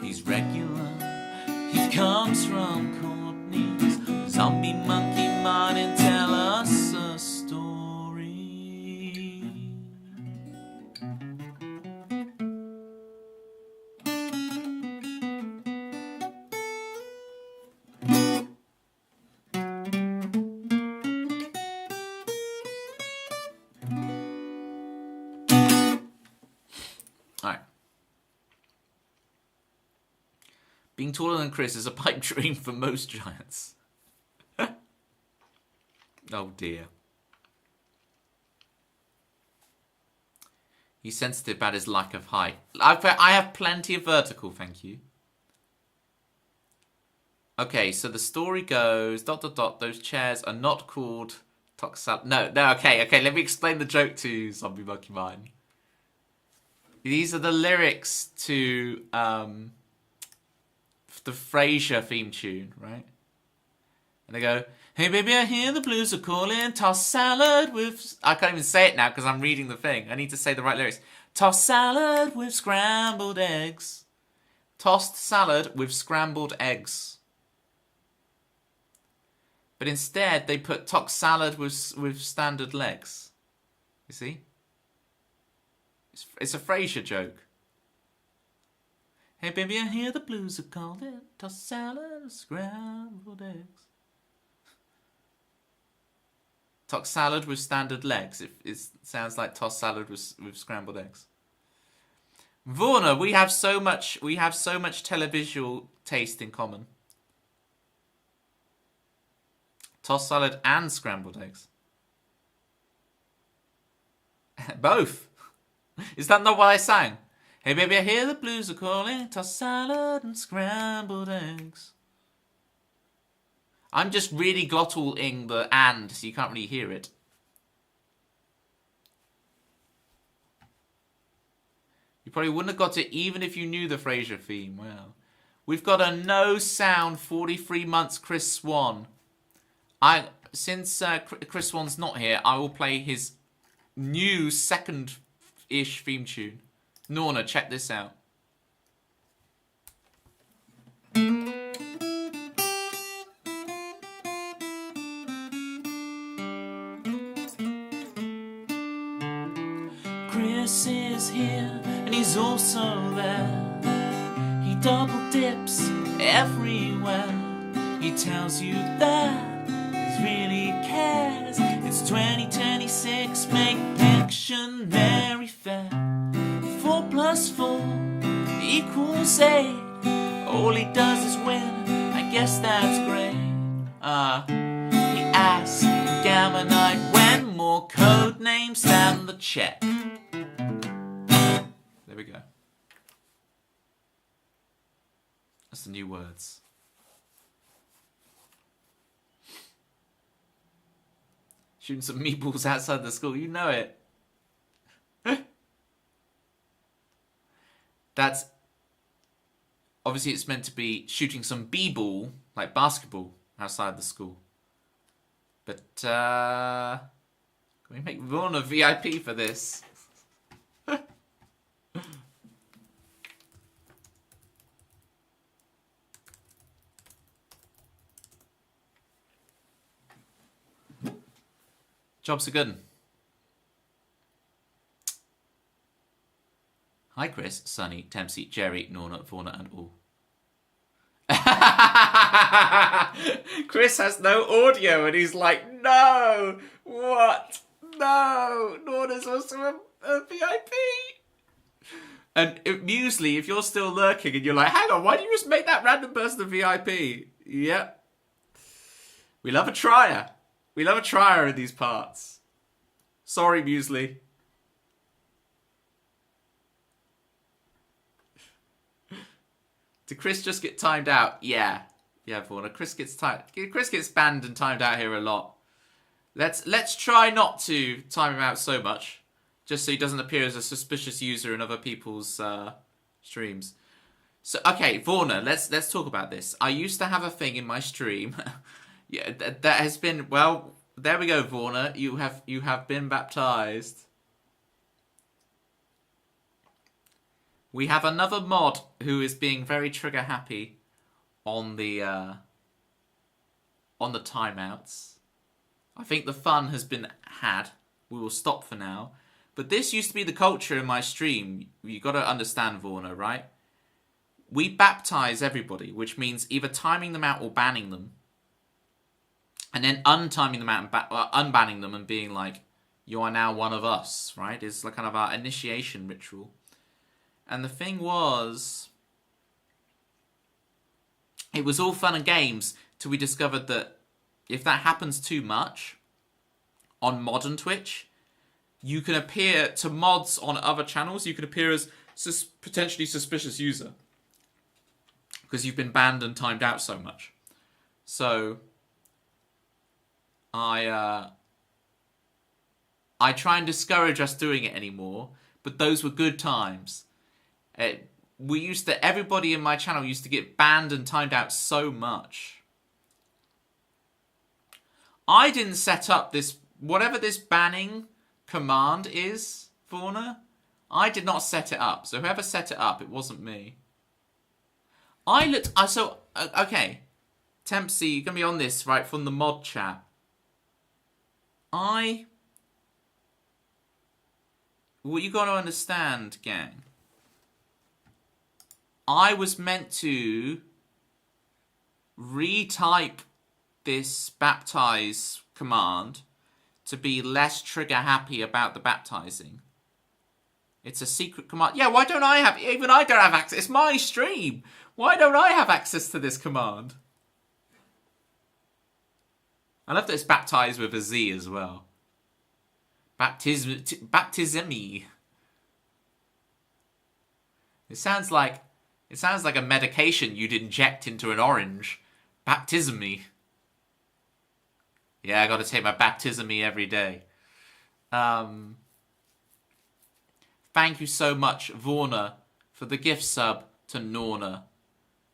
He's regular. He comes from Courtney's. Zombie Monkey Martin, tell us a story. Alright. Being taller than Chris is a pipe dream for most giants. Oh dear. He's sensitive about his lack of height. I have plenty of vertical, thank you. Okay, so the story goes, ... those chairs are not called Toxal... No, okay, let me explain the joke to Zombie Monkey Martin. These are the lyrics to the Frasier theme tune, right? And they go, hey baby, I hear the blues are calling, toss salad with... I can't even say it now because I'm reading the thing. I need to say the right lyrics. Toss salad with scrambled eggs. Tossed salad with scrambled eggs. But instead, they put tox salad with standard legs. You see? It's a Frasier joke. Hey baby, I hear the blues are calling. Tossed salad and scrambled eggs. Tossed salad with standard legs. It sounds like tossed salad with scrambled eggs. Vorna, we have so much televisual taste in common. Tossed salad and scrambled eggs. Both. Is that not what I sang? Hey baby, I hear the blues are calling. Tossed salad and scrambled eggs. I'm just really glottal-ing the and, so you can't really hear it. You probably wouldn't have got it even if you knew the Frasier theme. Well, we've got a no-sound 43 months Chris Swan. Since Chris Swan's not here, I will play his new second-ish theme tune. Norna, check this out. Chris is here and he's also there. He double dips everywhere. He tells you that he really cares. It's 2026, make Pictionary fair. 4 + 4 = 8. All he does is win, I guess that's great. He asks Gamma Knight when more code names stand the check. There we go. That's the new words. Shooting some meatballs outside the school, you know it. That's obviously it's meant to be shooting some b-ball, like basketball, outside the school. But can we make Vaughan a VIP for this? Jobs are good. Hi Chris, Sunny, Tempsy, Jerry, Norna, Fauna and all. Chris has no audio and he's like, no! What? No! Norna's also a VIP! And usually, if you're still lurking and you're like, hang on, why did you just make that random person a VIP? Yep. We love a trier. We love a trier in these parts. Sorry, Muesli. Did Chris just get timed out? Yeah. Yeah, Fauna. Chris gets banned and timed out here a lot. Let's try not to time him out so much. Just so he doesn't appear as a suspicious user in other people's streams. So, okay, Fauna, let's talk about this. I used to have a thing in my stream. Yeah, that has been, well, there we go, Fauna. You have been baptized. We have another mod who is being very trigger happy on the timeouts. I think the fun has been had. We will stop for now. But this used to be the culture in my stream. You got to understand, Vorna, right? We baptize everybody, which means either timing them out or banning them, and then untiming them out and unbanning them and being like, "You are now one of us," right? It's like kind of our initiation ritual. And the thing was, it was all fun and games till we discovered that if that happens too much on modern Twitch, you can appear to mods on other channels. You can appear as potentially suspicious user because you've been banned and timed out so much. So I try and discourage us doing it anymore. But those were good times. Everybody in my channel used to get banned and timed out so much. I didn't set up this, whatever this banning command is, Fauna, I did not set it up. So whoever set it up, it wasn't me. Okay. Tempsy, you're going to be on this, right, from the mod chat. What you got to understand, gang. I was meant to retype this baptize command to be less trigger happy about the baptizing. It's a secret command. Yeah, why don't I have... Even I don't have access. It's my stream. Why don't I have access to this command? I love that it's baptized with a Z as well. Baptismi. It sounds like a medication you'd inject into an orange. Baptismi. Yeah, I got to take my baptismi every day. Thank you so much, Vorna, for the gift sub to Norna.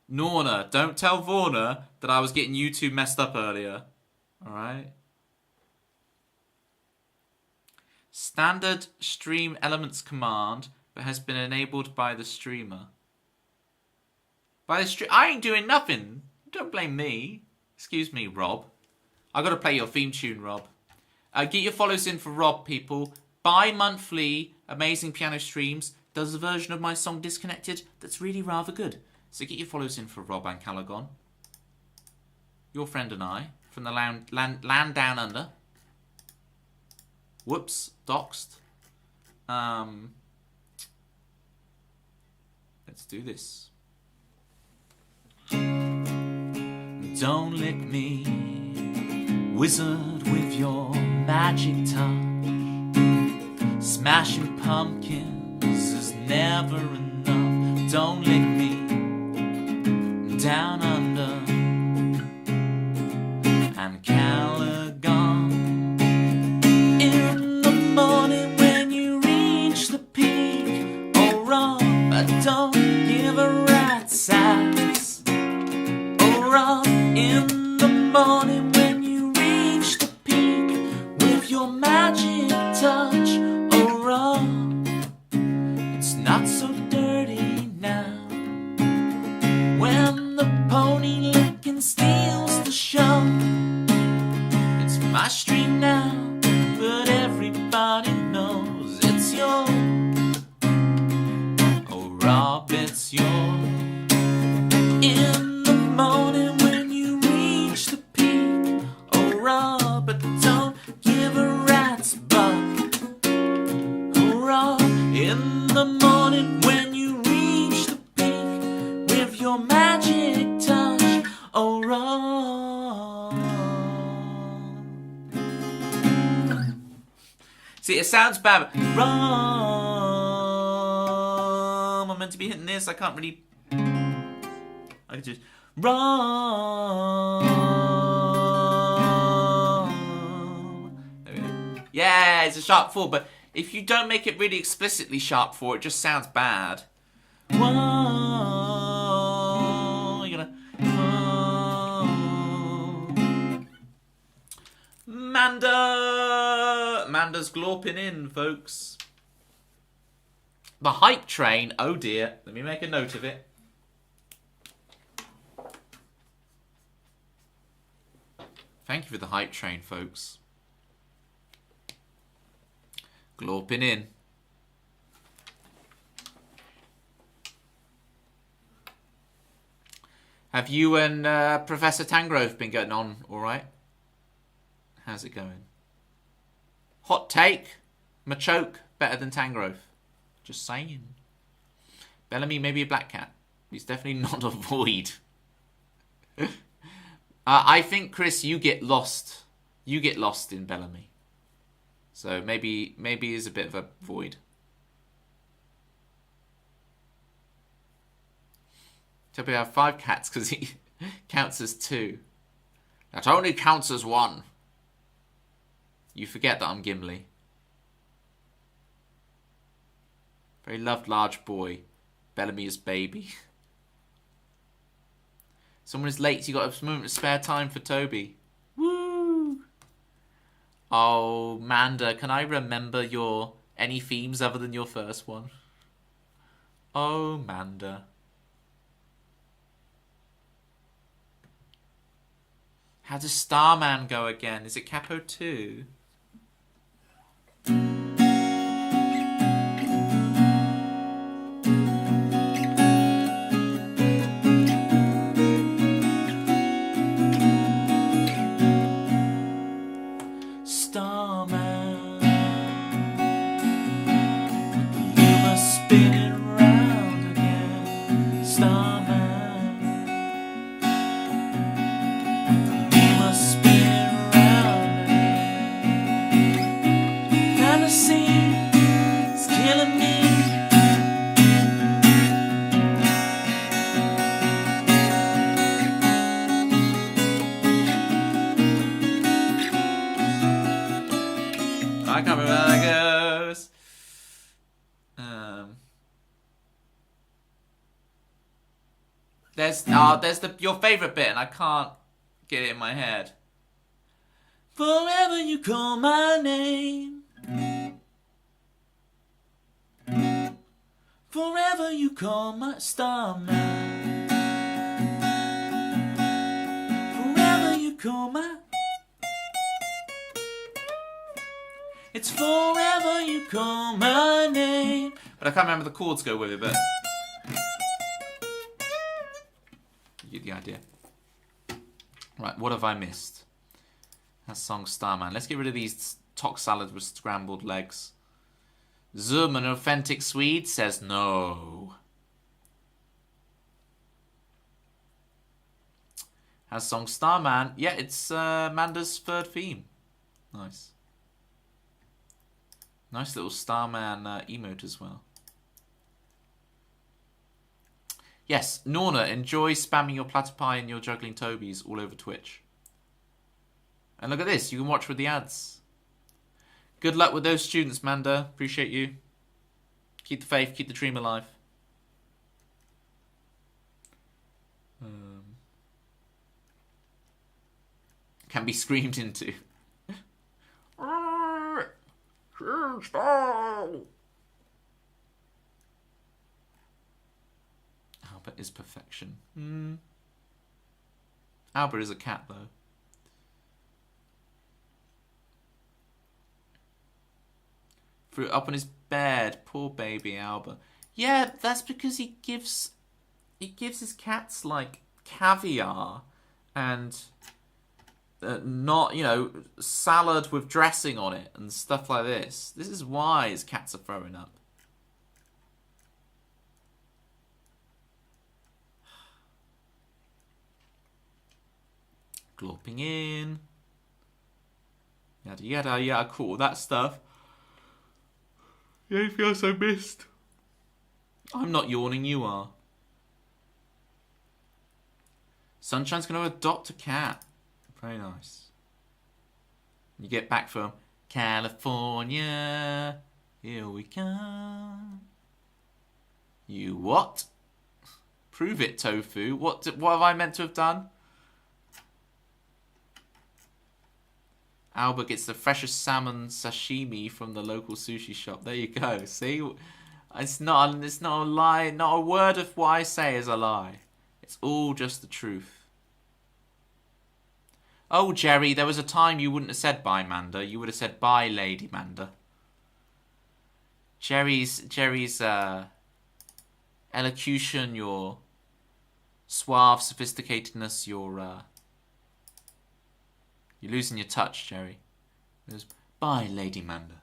Norna, don't tell Vorna that I was getting you two messed up earlier. Alright? Standard stream elements command, but has been enabled by the streamer. I ain't doing nothing. Don't blame me. Excuse me, Rob. I gotta play your theme tune, Rob. Get your follows in for Rob, people. Bi-monthly Amazing Piano Streams does a version of my song Disconnected that's really rather good. So get your follows in for Rob and Callaghan. Your friend and I, from the land down under. Whoops, doxed. Let's do this. Don't lick me, wizard, with your magic touch. Smashing pumpkins is never enough. Don't lick me down under. And Callaghan, in the morning when you reach the peak, oh Rob, but don't give a rat's ass. Oh Rob, in the morning when you reach the peak with your magic touch, oh Rob, it's not so dirty now. When the pony licking steals the show, it's my stream now, but everybody knows it's yours. Oh Rob, it's yours. In the morning when you reach the peak, oh Rob, but don't give a rat's butt. Oh Rob, in the morning when you reach the peak with your magic touch, oh Rob. See, it sounds bad, but Rob, I'm meant to be hitting this, I can't really... I could just run. There we go. Yeah, it's a sharp 4, but if you don't make it really explicitly sharp 4, it just sounds bad. Whoa, you're gonna. Manda's glorping in, folks. The hype train. Oh dear. Let me make a note of it. Thank you for the hype train, folks. Glorping in. Have you and Professor Tangrove been getting on all right? How's it going? Hot take. Machoke better than Tangrove. Just saying. Bellamy may be a black cat. He's definitely not a void. I think, Chris, you get lost. You get lost in Bellamy. So maybe he's a bit of a void. So we have 5 cats because he counts as 2. That only counts as 1. You forget that I'm Gimli. Very loved large boy. Bellamy is baby. Someone is late, so you got a moment of spare time for Toby. Woo! Oh, Manda, can I remember your any themes other than your first one? Oh, Manda. How does Starman go again? Is it Capo 2? Starman, you must spin it round again. Starman, you must spin it round again. Fantasy is killing me. I can't remember how that goes. There's your favourite bit, and I can't get it in my head. Forever you call my name. Forever you call my Starman. Forever you call my. It's forever you call my name. But I can't remember the chords go with it, but you get the idea. Right, what have I missed? That song Starman. Let's get rid of these tock salad with scrambled legs. Zoom, an authentic Swede, says no. Has song Starman. Yeah, it's Manda's third theme. Nice. Nice little Starman emote as well. Yes, Norna, enjoy spamming your platypi and your juggling Tobies all over Twitch. And look at this, you can watch with the ads. Good luck with those students, Manda. Appreciate you. Keep the faith, keep the dream alive. Can be screamed into. Albert is perfection. Albert is a cat, though. Threw it up on his bed. Poor baby Albert. Yeah, that's because he gives his cats like caviar and not, salad with dressing on it and stuff like this. This is why his cats are throwing up. Glorping in. Yada yada yada, cool, that stuff. Anything else I missed? I'm not yawning, you are. Sunshine's going to adopt a cat. Very nice. You get back from California, here we come. You what? Prove it, Tofu. What have I meant to have done? Albert gets the freshest salmon sashimi from the local sushi shop. There you go. See? It's not a lie. Not a word of what I say is a lie. It's all just the truth. Oh, Jerry, there was a time you wouldn't have said bye, Manda. You would have said bye, Lady Manda. Jerry's elocution, your suave sophisticatedness, you're losing your touch, Jerry. It was, bye, Lady Manda.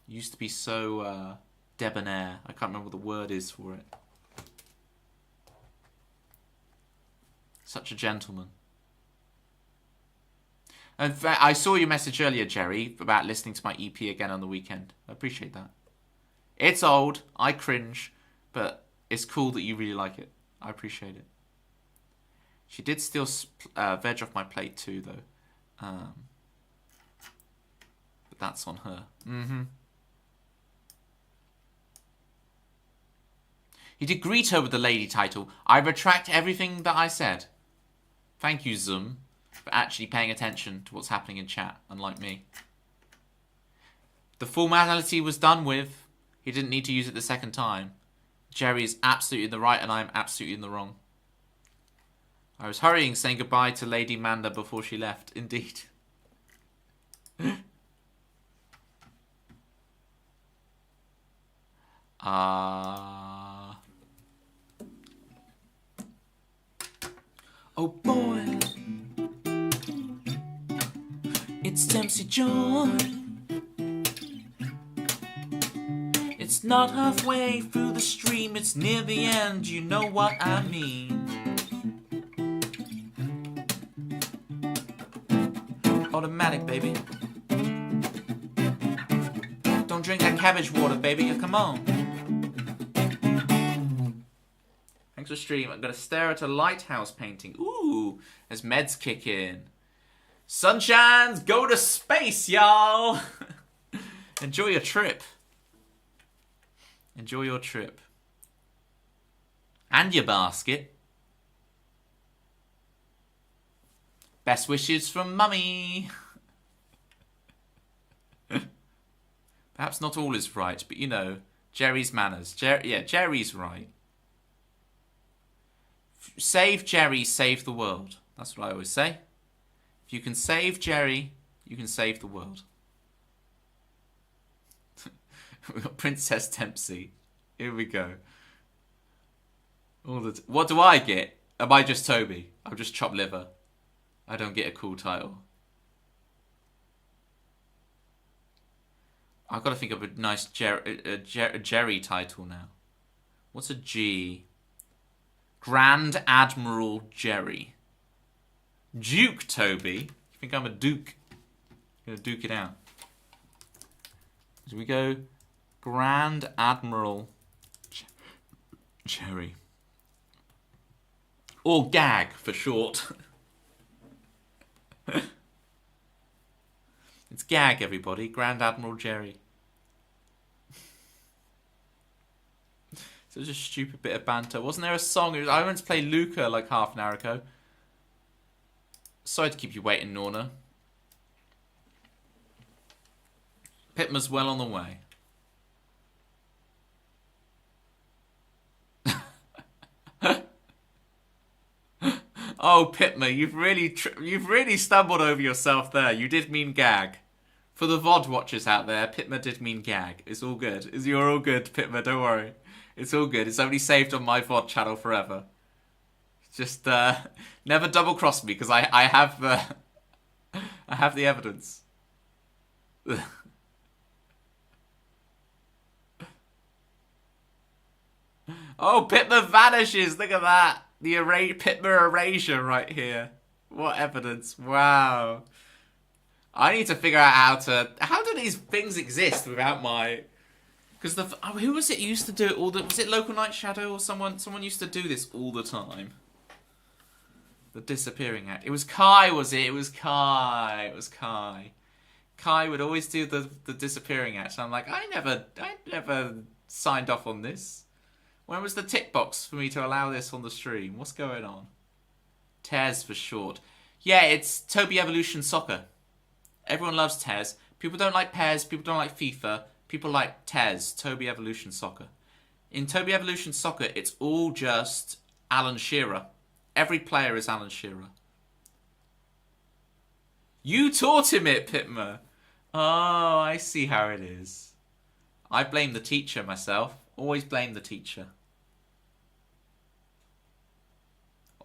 You used to be so debonair. I can't remember what the word is for it. Such a gentleman. In fact, I saw your message earlier, Jerry, about listening to my EP again on the weekend. I appreciate that. It's old. I cringe. But it's cool that you really like it. I appreciate it. She did steal veg off my plate too, though. But that's on her. He did greet her with the lady title. I retract everything that I said. Thank you, Zoom, for actually paying attention to what's happening in chat, unlike me. The formality was done with. He didn't need to use it the second time. Jerry is absolutely in the right and I am absolutely in the wrong. I was hurrying, saying goodbye to Lady Manda before she left. Indeed. Oh boy, it's Dempsey John. It's not halfway through the stream, it's near the end, you know what I mean. Automatic, baby. Don't drink that cabbage water, baby. Come on. Thanks for stream. I'm going to stare at a lighthouse painting. Ooh, as meds kick in. Sunshines go to space, y'all. Enjoy your trip. Enjoy your trip. And your basket. Best wishes from Mummy. Perhaps not all is right, but you know, Jerry's manners. Jerry's right. Save Jerry, save the world. That's what I always say. If you can save Jerry, you can save the world. We've got Princess Dempsey. Here we go. What do I get? Am I just Toby? I'm just chopped liver. I don't get a cool title. I've got to think of a nice Jerry title now. What's a G? Grand Admiral Jerry. Duke Toby. You think I'm a duke? I'm going to duke it out. So we go Grand Admiral Jerry. Or GAG for short. It's GAG, everybody. Grand Admiral Jerry. Such a stupid bit of banter. Wasn't there a song? I went to play Luca like half an hour ago. Sorry to keep you waiting, Norna. Pitma's well on the way. Oh, Pitma, you've really stumbled over yourself there. You did mean GAG. For the VOD watchers out there, Pitma did mean GAG. It's all good. You're all good, Pitma. Don't worry. It's all good. It's only saved on my VOD channel forever. Just never double cross me because I have I have the evidence. Oh, Pitma vanishes. Look at that. The Pitma erasure right here. What evidence? Wow. I need to figure out how do these things exist without my... Because who was it who used to do it all the... Was it Local Night Shadow or someone? Someone used to do this all the time. The disappearing act. It was Kai, was it? It was Kai. It was Kai. Kai would always do the disappearing act. And I'm like, I never signed off on this. When was the tick box for me to allow this on the stream? What's going on? Tez for short. Yeah, it's Toby Evolution Soccer. Everyone loves Tez. People don't like PES. People don't like FIFA. People like Tez, Toby Evolution Soccer. In Toby Evolution Soccer, it's all just Alan Shearer. Every player is Alan Shearer. You taught him it, Pitma. Oh, I see how it is. I blame the teacher myself. Always blame the teacher.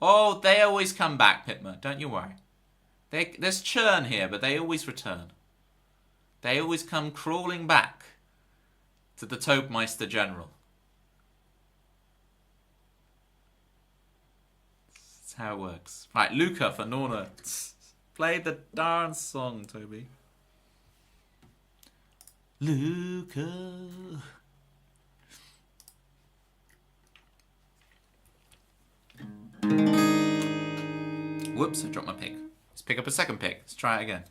Oh, they always come back, Pitma. Don't you worry. There's churn here, but they always return. They always come crawling back to the Tobemeister General. That's how it works. Right, Luca for Norna. Play the darn song, Toby. Luca. Whoops, I dropped my pick. Let's pick up a second pick. Let's try it again.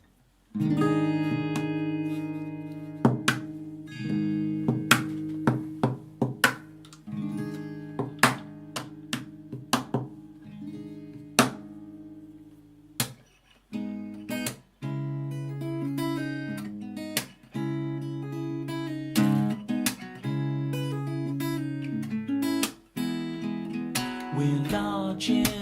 We're logical.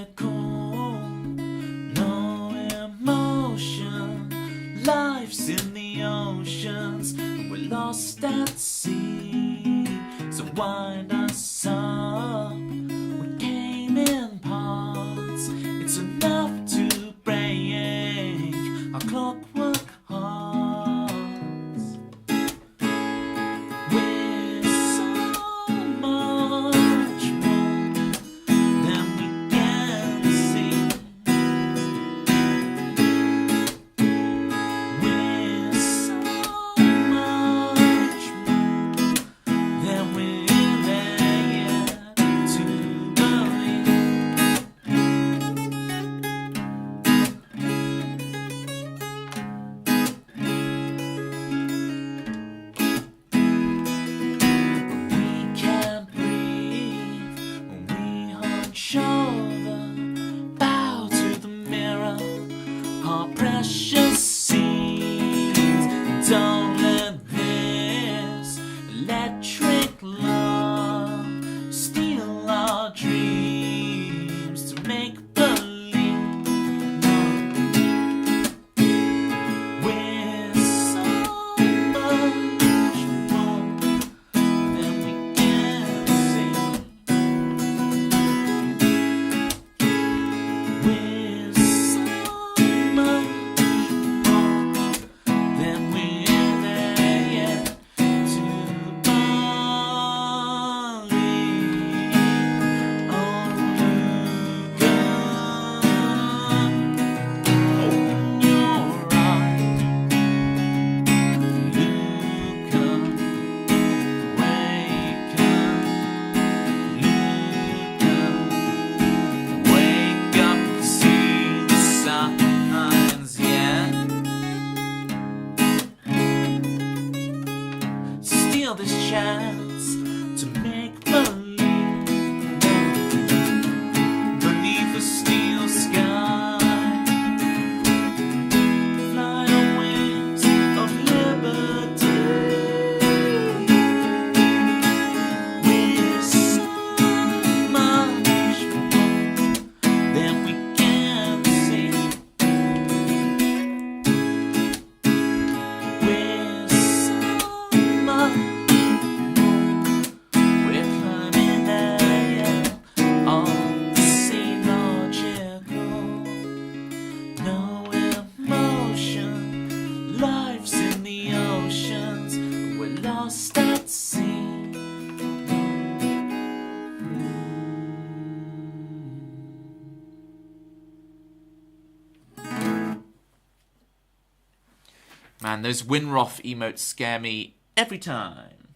Man, those Winroth emotes scare me every time.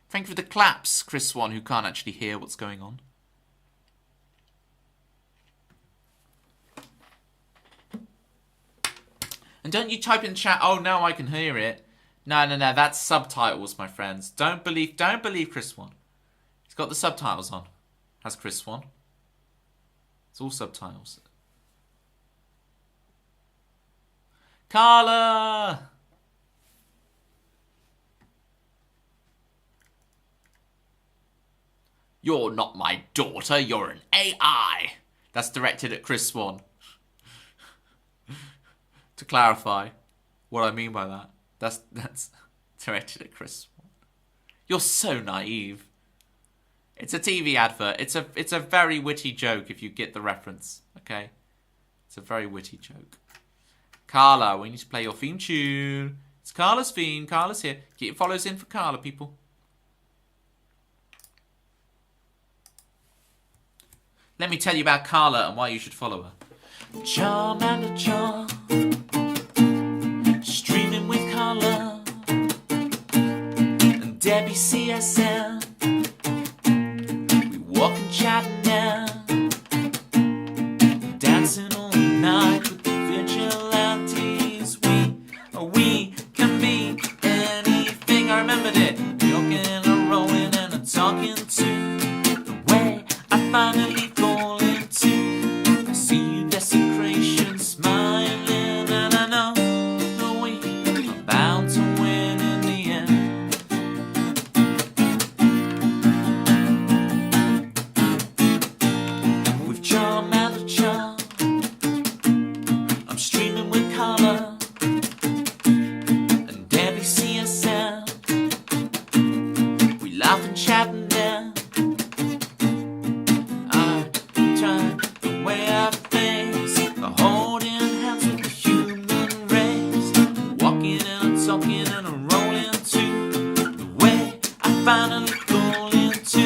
Thank you for the claps, Chris Swan, who can't actually hear what's going on. And don't you type in chat, oh, now I can hear it. No, that's subtitles, my friends. Don't believe Chris Swan. He's got the subtitles on. Has Chris Swan. It's all subtitles. Carla! You're not my daughter, you're an AI. That's directed at Chris Swan. To clarify what I mean by that. That's directed at Chris Swan. You're so naive. It's a TV advert. It's a very witty joke if you get the reference. Okay? It's a very witty joke. Carla, we need to play your theme tune. It's Carla's theme. Carla's here. Get your follows in for Carla, people. Let me tell you about Carla and why you should follow her. Charmander Charm. Streaming with Carla. And Debbie CSM. We walk and chat now. Dancing all night with the vigilantes. We can be anything. I remembered it. Walking and rolling and a talking to the way I finally fall into. I see you desecration smiling, and I know that we are bound to win in the end. With Charmander Charm, I'm streaming with Carla. Chatting down. I tried the way I face, holding hands with the human race, walking and talking and rolling to the way I finally go into.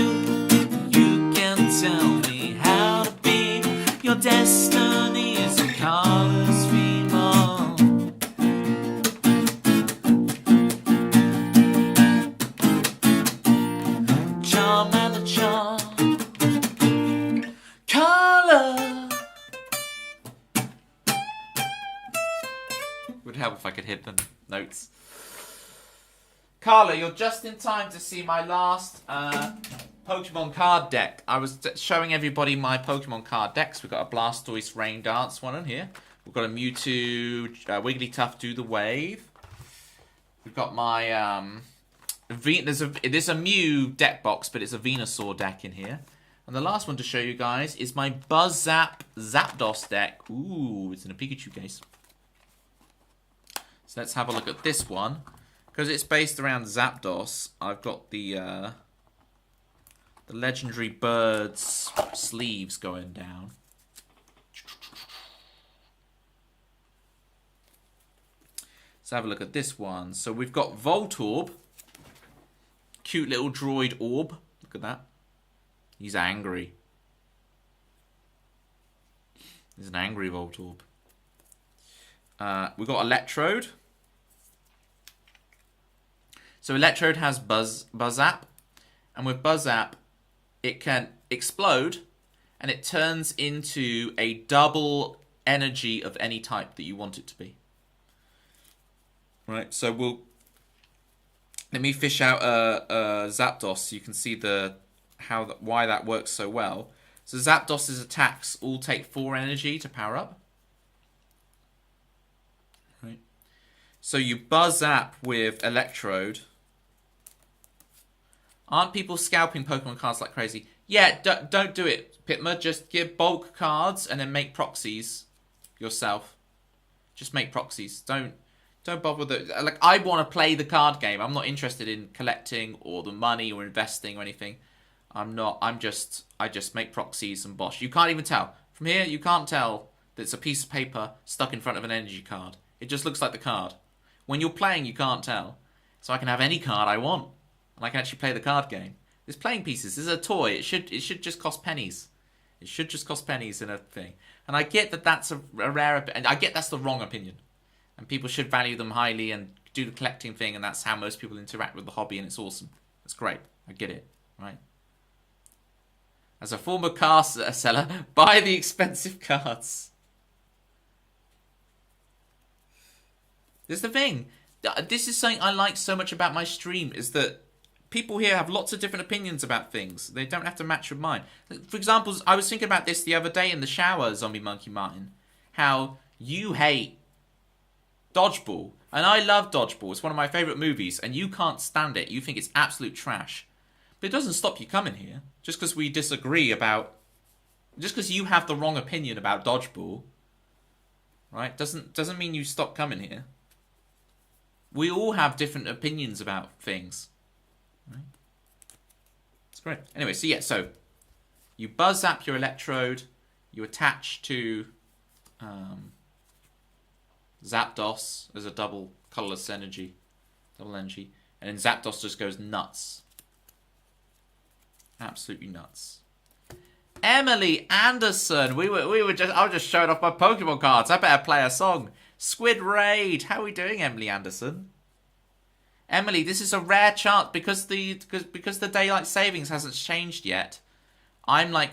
You can tell me how to be. Your destiny is a Carla's female. Charmander Charm. Carla. Would help if I could hit the notes. Carla, you're just in time to see my last Pokemon card deck. I was showing everybody my Pokemon card decks. We've got a Blastoise Rain Dance one on here. We've got a Mewtwo Wigglytuff Do the Wave. We've got my there's a Mew deck box, but it's a Venusaur deck in here. And the last one to show you guys is my Buzzap Zapdos deck. Ooh, it's in a Pikachu case. So let's have a look at this one. Because it's based around Zapdos, I've got the legendary birds sleeves going down. Let's have a look at this one. So we've got Voltorb. Cute little droid orb. Look at that. He's angry. He's an angry Voltorb. We've got Electrode. So Electrode has Buzzap. And with Buzzap, it can explode. And it turns into a double energy of any type that you want it to be. Right, so let me fish out Zapdos so you can see why that works so well. So Zapdos's attacks all take 4 energy to power up. Right. So you Buzzap with Electrode. Aren't people scalping Pokemon cards like crazy? Yeah, don't do it, Pitma. Just give bulk cards and then make proxies yourself. Just make proxies. Don't bother with it. Like, I want to play the card game. I'm not interested in collecting or the money or investing or anything. I just make proxies and bosh. You can't even tell. From here, you can't tell that it's a piece of paper stuck in front of an energy card. It just looks like the card. When you're playing, you can't tell. So I can have any card I want. And I can actually play the card game. It's playing pieces. This is a toy. It should just cost pennies. It should just cost pennies in a thing. And I get that that's a rare... And I get that's the wrong opinion. And people should value them highly and do the collecting thing, and that's how most people interact with the hobby, and it's awesome. It's great. I get it, right? As a former car seller, buy the expensive cards. This is the thing. This is something I like so much about my stream, is that people here have lots of different opinions about things. They don't have to match with mine. For example, I was thinking about this the other day in the shower, Zombie Monkey Martin. How you hate Dodgeball. And I love Dodgeball. It's one of my favourite movies. And you can't stand it. You think it's absolute trash. But it doesn't stop you coming here. Just because we disagree about... Just because you have the wrong opinion about Dodgeball. Right? Doesn't mean you stop coming here. We all have different opinions about things. Right? It's great. Anyway, so yeah, so... You buzz up your electrode. You attach to... Zapdos as a double colorless energy. Double energy. And then Zapdos just goes nuts. Absolutely nuts. Emily Anderson. I was just showing off my Pokemon cards. I better play a song. Squid Raid. How are we doing, Emily Anderson? Emily, this is a rare chance because the daylight savings hasn't changed yet. I'm like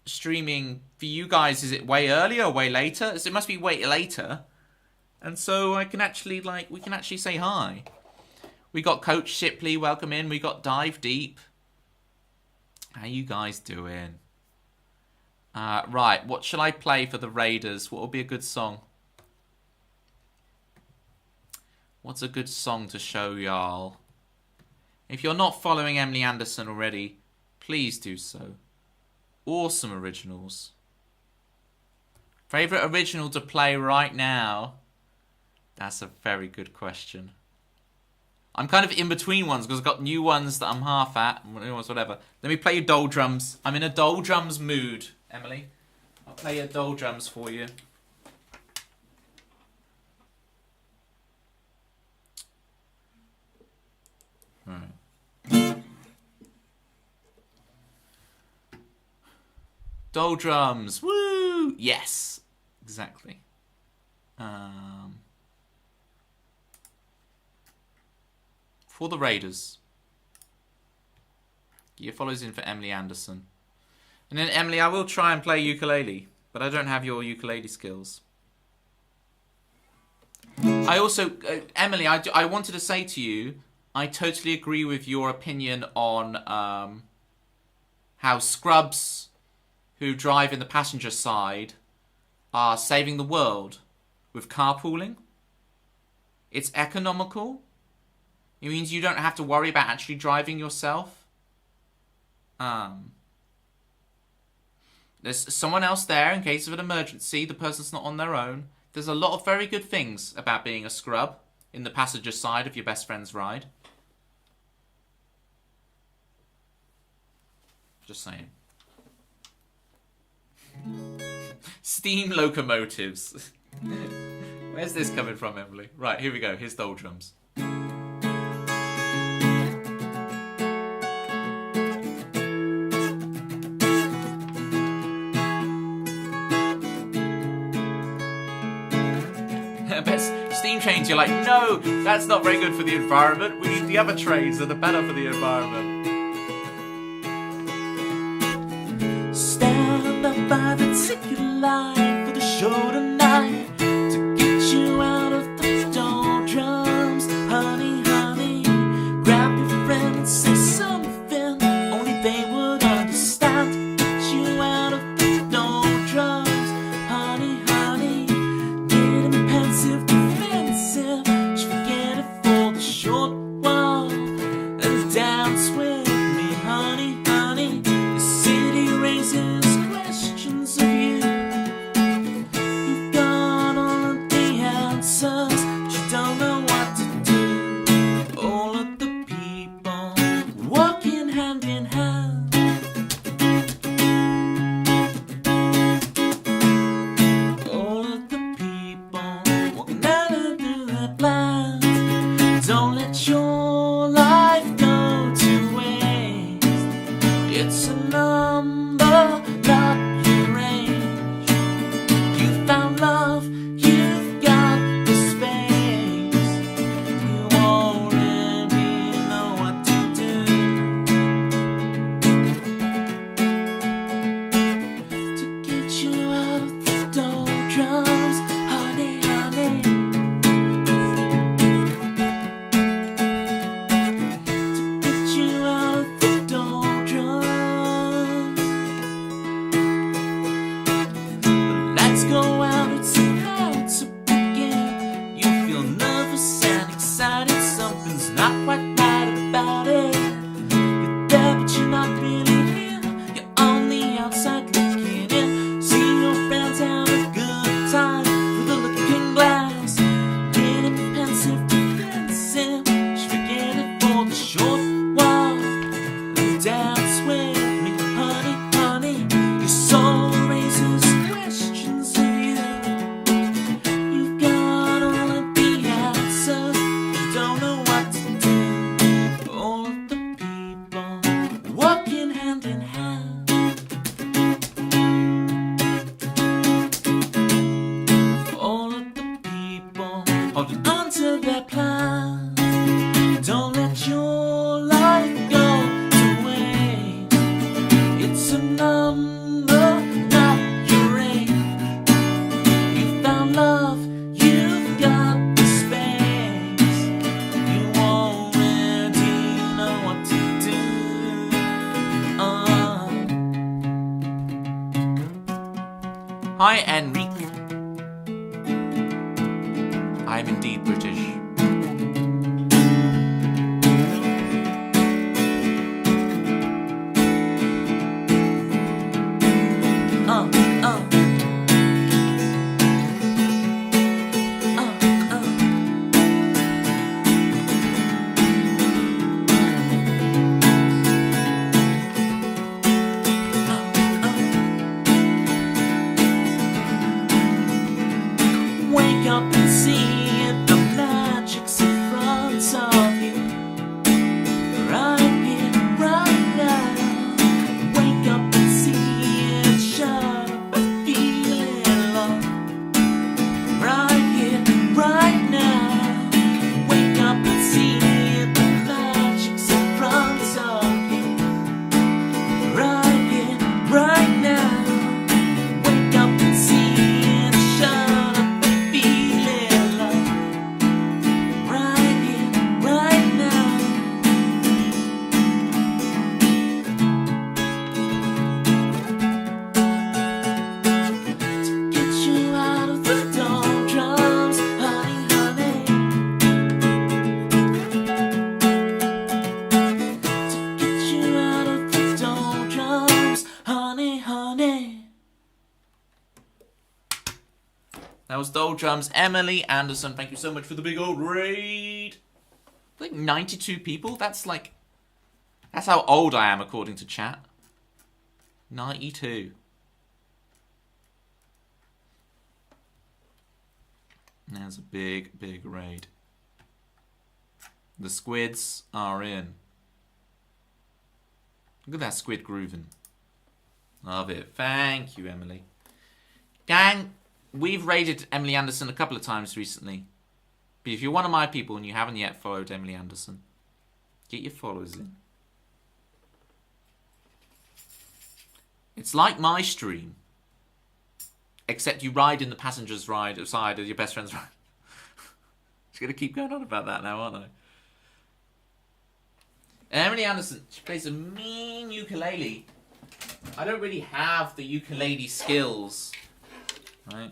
streaming for you guys. Is it way earlier or way later? It must be way later. And so I can actually we can actually say hi. We got Coach Shipley, welcome in. We got Dive Deep. How you guys doing? Right, what shall I play for the Raiders? What will be a good song? What's a good song to show y'all? If you're not following Emily Anderson already, please do so. Awesome originals. Favorite original to play right now? That's a very good question. I'm kind of in between ones because I've got new ones that I'm half at, whatever. Let me play you Doldrums. I'm in a Doldrums mood, Emily. I'll play your Doldrums for you. Right. Doldrums, woo! Yes, exactly. For the Raiders. Gear follows in for Emily Anderson. And then, Emily, I will try and play ukulele, but I don't have your ukulele skills. I also, Emily, I wanted to say to you, I totally agree with your opinion on how scrubs who drive in the passenger side are saving the world with carpooling. It's economical. It means you don't have to worry about actually driving yourself. There's someone else there in case of an emergency. The person's not on their own. There's a lot of very good things about being a scrub in the passenger side of your best friend's ride. Just saying. Steam locomotives. Where's this coming from, Emily? Right, here we go. Here's Doldrums. Steam trains, you're like, no, that's not very good for the environment. We need the other trains that are better for the environment. Stand up by the ticket line for the show tonight to get you out of the doldrums. Honey, honey, grab your friend and say something only they would understand. Get you out of the doldrums. Honey, honey, getting pensive, defensive. Just forget it for the short while and dance with Hi, Enrique. I am indeed British. Wake up and see it, the magic's in front of you. Right here, right now. Wake up and see it, shut up and feel it, love. Right here, right now. Wake up and see it, the magic's in front of you. Right here, right now. Wake up and see it, shut up and feel it, love. Right here, right now. Get you out of the doldrums, honey, honey. To get you out of the doldrums, honey, honey. That was Doldrums. Emily Anderson, thank you so much for the big old raid. Like 92 people? That's how old I am according to chat. 92. There's a big, big raid. The squids are in. Look at that squid grooving. Love it. Thank you, Emily. Gang, we've raided Emily Anderson a couple of times recently. But if you're one of my people and you haven't yet followed Emily Anderson, get your followers in. It's like my stream, except you ride in the passenger's side of your best friend's ride. Just going to keep going on about that now, aren't I? Emily Anderson, she plays a mean ukulele. I don't really have the ukulele skills, right?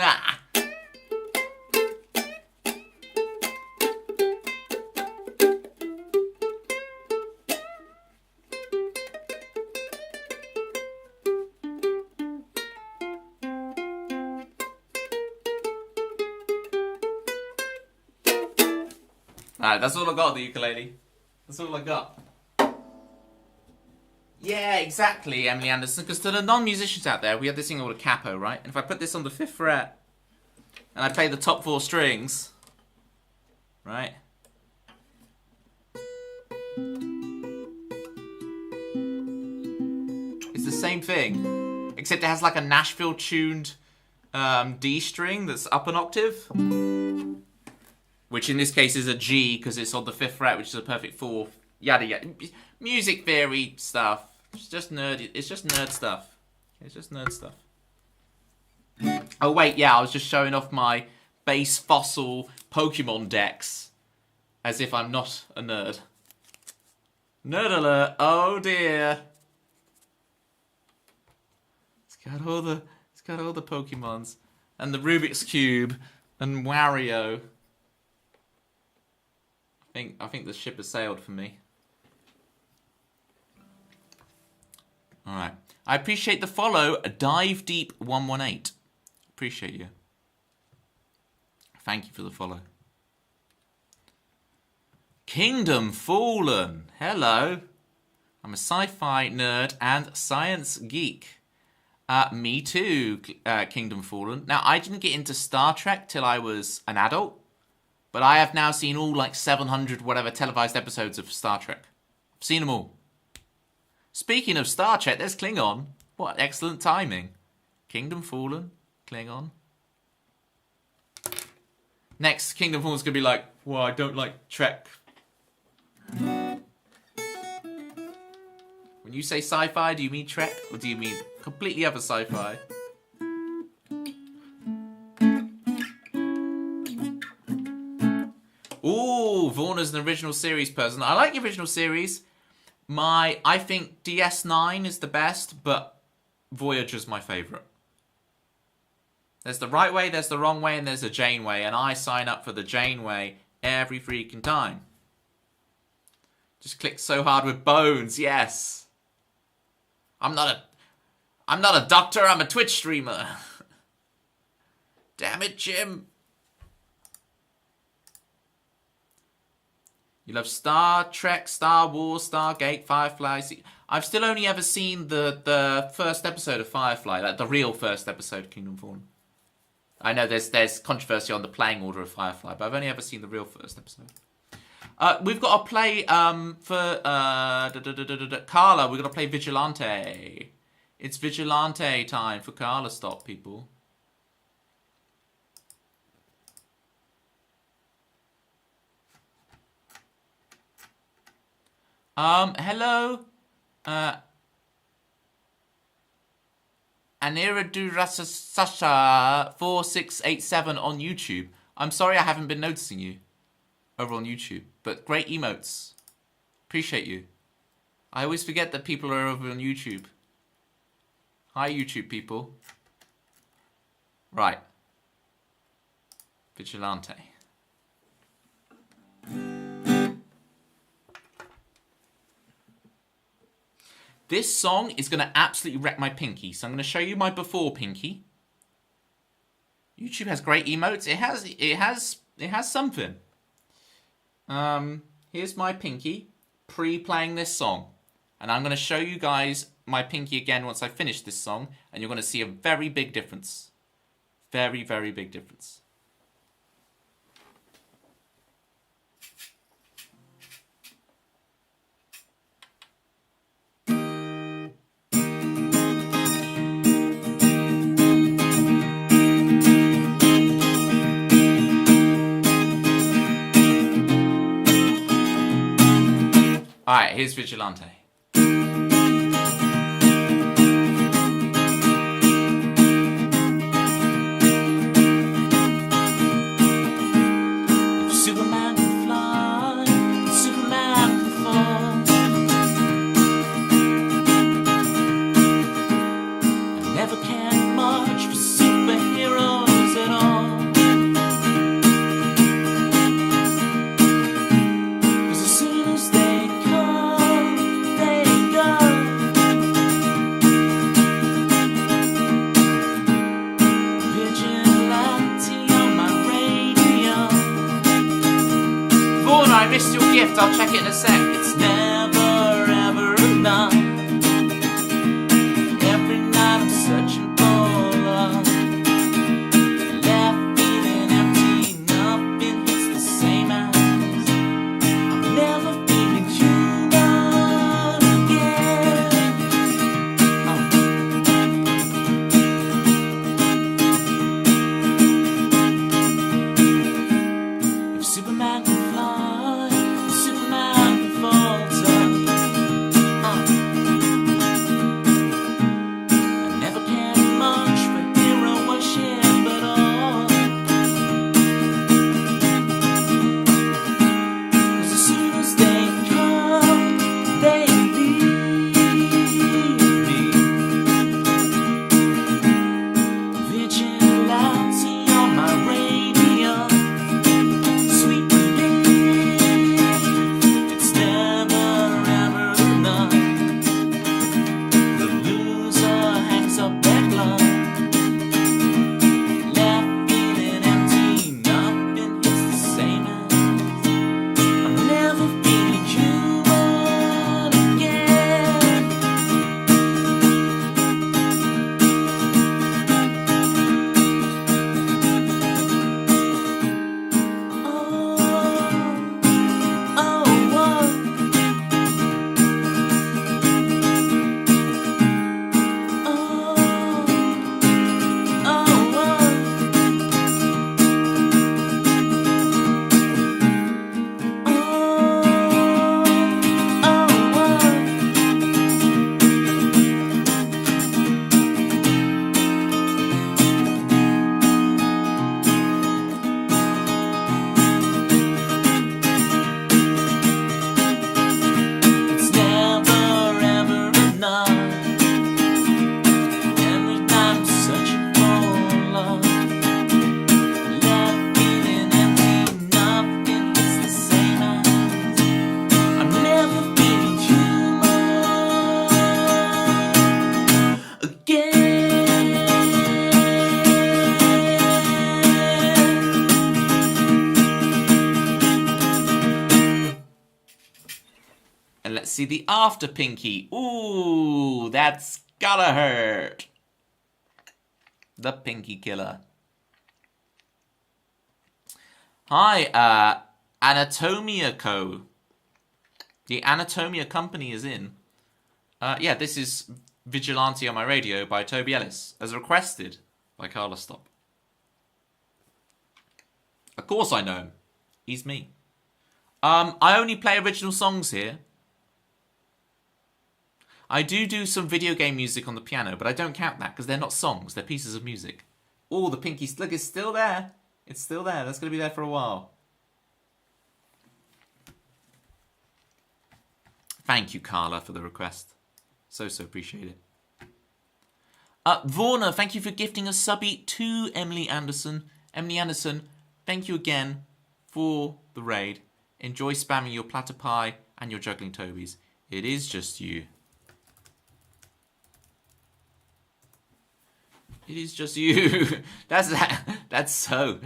Ah. Alright, that's all I got, the ukulele. That's all I got. Yeah, exactly, Emily Anderson. Because to the non-musicians out there, we have this thing called a capo, right? And if I put this on the 5th fret, and I play the top 4 strings, right? It's the same thing, except it has like a Nashville-tuned D string that's up an octave. Which in this case is a G, because it's on the 5th fret, which is a perfect 4th. Yada yada. Music theory stuff. It's just nerdy. It's just nerd stuff. It's just nerd stuff. Oh wait, yeah, I was just showing off my base fossil Pokemon decks, as if I'm not a nerd. Nerd alert! Oh dear. It's got all the Pokemons and the Rubik's Cube and Wario. I think the ship has sailed for me. Alright. I appreciate the follow, Dive Deep 118. Appreciate you. Thank you for the follow. Kingdom Fallen. Hello. I'm a sci-fi nerd and science geek. Me too, Kingdom Fallen. Now, I didn't get into Star Trek till I was an adult, but I have now seen all like 700 whatever televised episodes of Star Trek. I've seen them all. Speaking of Star Trek, there's Klingon. What excellent timing. Kingdom Fallen, Klingon. Next, Kingdom Fallen's going to be like, well, I don't like Trek. When you say sci-fi, do you mean Trek? Or do you mean completely other sci-fi? Ooh, Vorna's an original series person. I like the original series. I think DS9 is the best, but Voyager's my favourite. There's the right way, there's the wrong way, and there's a Janeway, and I sign up for the Janeway every freaking time. Just click so hard with bones, yes. I'm not a doctor, I'm a Twitch streamer. Damn it, Jim. You love Star Trek, Star Wars, Stargate, Firefly. I've still only ever seen the first episode of Firefly, like the real first episode of Kingdom Fallen. I know there's controversy on the playing order of Firefly, but I've only ever seen the real first episode. We've got to play for Carla. We've got to play Vigilante. It's Vigilante time for Carla. Stop, people. Hello. Aniradurasasasha 4687 on YouTube. I'm sorry I haven't been noticing you over on YouTube, but great emotes. Appreciate you. I always forget that people are over on YouTube. Hi, YouTube people. Right. Vigilante. This song is going to absolutely wreck my pinky, so I'm going to show you my before pinky. YouTube has great emotes. It has something. Here's my pinky pre-playing this song, and I'm going to show you guys my pinky again once I finish this song, and you're going to see a very big difference. Very, very big difference. Alright, here's Vigilante. If Superman can fly, Superman can fall. I never cared much for superheroes at all. I missed your gift, I'll check it in a sec. It's never ever enough. Every night I'm searching for love. Left feeling empty, nothing hits the same as I'm never feeling human again. If Superman can fly, Superman can fall. see the after Pinky. Ooh, that's gotta hurt. The Pinky Killer. Hi, Anatomia Co. The Anatomia Company is in. Yeah, this is Vigilante on My Radio by Toby Ellis, as requested by Carla Stop. Of course I know him. He's me. I only play original songs here. I do some video game music on the piano, but I don't count that because they're not songs, they're pieces of music. Oh, the Pinky Look, it's still there. It's still there. That's going to be there for a while. Thank you, Carla, for the request. So appreciate it. Vorna, thank you for gifting a subby to Emily Anderson. Emily Anderson, thank you again for the raid. Enjoy spamming your platter pie and your juggling Tobies. It is just you. It is just you. That's so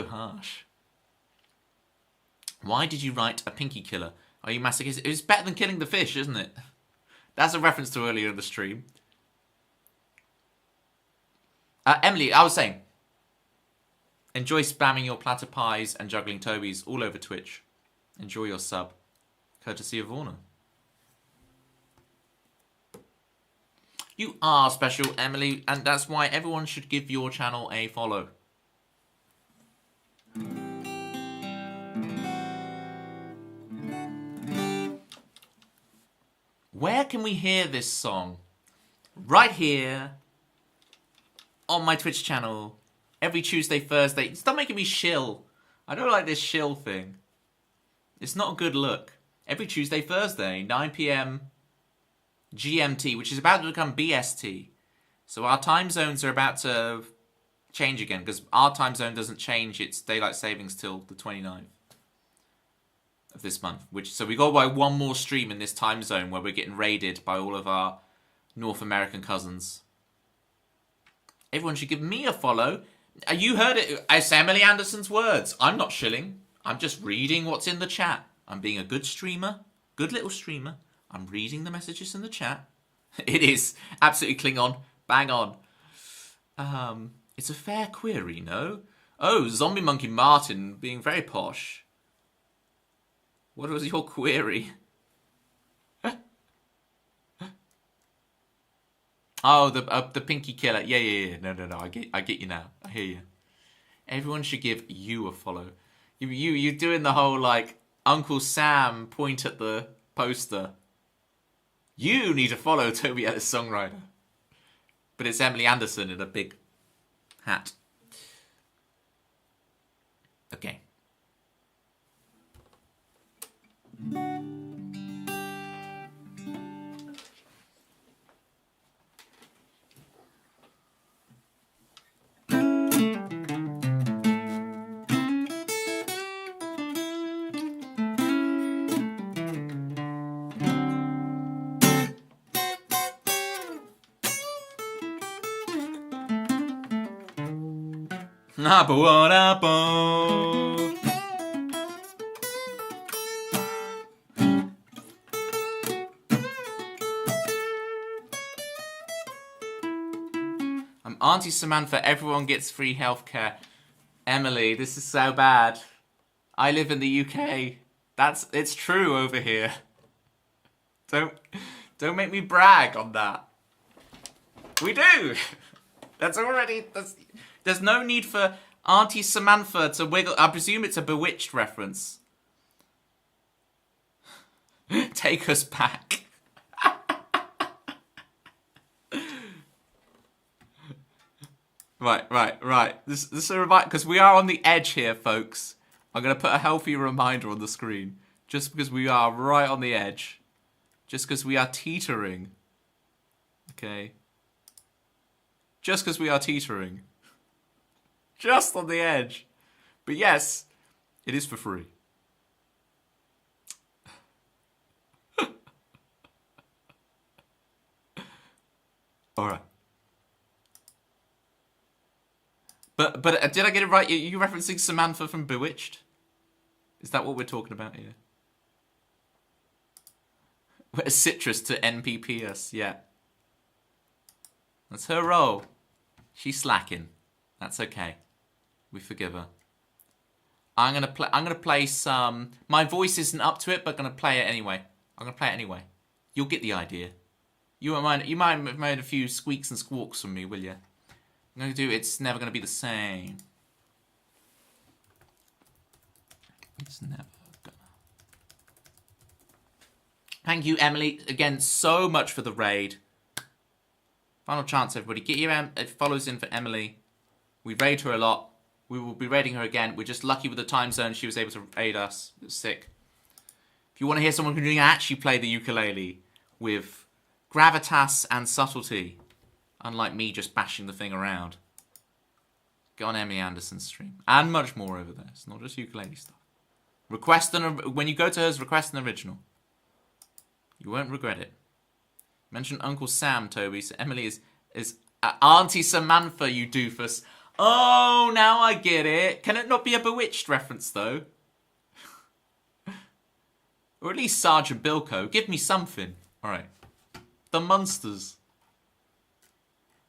harsh. Why did you write a Pinky Killer? Are you masochistic? It's better than killing the fish, isn't it? That's a reference to earlier in the stream. Emily, I was saying, enjoy spamming your platter pies and juggling Tobies all over Twitch. Enjoy your sub. Courtesy of Vorna. You are special, Emily, and that's why everyone should give your channel a follow. Where can we hear this song? Right here on my Twitch channel. Every Tuesday, Thursday. Stop making me shill. I don't like this shill thing. It's not a good look. Every Tuesday, Thursday, 9 PM GMT, which is about to become BST. So our time zones are about to change again, because our time zone doesn't change its daylight savings till the 29th of this month. So we got by one more stream in this time zone where we're getting raided by all of our North American cousins. Everyone should give me a follow. You heard it. It's Emily Anderson's words. I'm not shilling. I'm just reading what's in the chat. I'm being a good streamer. Good little streamer. I'm reading the messages in the chat. It is absolutely Klingon. Bang on. It's a fair query, no? Oh, Zombie Monkey Martin being very posh. What was your query? Oh, the Pinky Killer. Yeah. No. I get you now. I hear you. Everyone should give you a follow. You're doing the whole like Uncle Sam point at the poster. You need to follow Toby Ellis, songwriter. But it's Emily Anderson in a big hat. Okay. I'm Auntie Samantha. Everyone gets free healthcare. Emily, this is so bad. I live in the UK. It's true over here. Don't make me brag on that. We do. There's no need for Auntie Samantha to wiggle. I presume it's a Bewitched reference. Take us back. Right. This is a reminder, because we are on the edge here, folks. I'm going to put a healthy reminder on the screen. Just because we are right on the edge. Just because we are teetering. Okay. Just because we are teetering. Just on the edge. But yes, it is for free. Alright. But did I get it right? You're referencing Samantha from Bewitched? Is that what we're talking about here? Where's Citrus to NPP us? Yeah. That's her role. She's slacking. That's okay. We forgive her. I'm gonna play some. My voice isn't up to it, but I'm gonna play it anyway. I'm gonna play it anyway. You'll get the idea. You won't mind. You might have made a few squeaks and squawks from me, will you? I'm gonna do. It's never gonna be the same. It's never gonna. Thank you, Emily, again so much for the raid. Final chance, everybody. Get your follows in for Emily. We raid her a lot. We will be raiding her again. We're just lucky with the time zone. She was able to raid us. It was sick. If you want to hear someone who can actually play the ukulele with gravitas and subtlety, unlike me just bashing the thing around, get on Emily Anderson's stream. And much more over there. It's not just ukulele stuff. When you go to hers, request an original. You won't regret it. Mention Uncle Sam, Toby. So Emily is Auntie Samantha, you doofus. Oh, now I get it. Can it not be a Bewitched reference, though? Or at least Sergeant Bilko. Give me something. All right. The Munsters.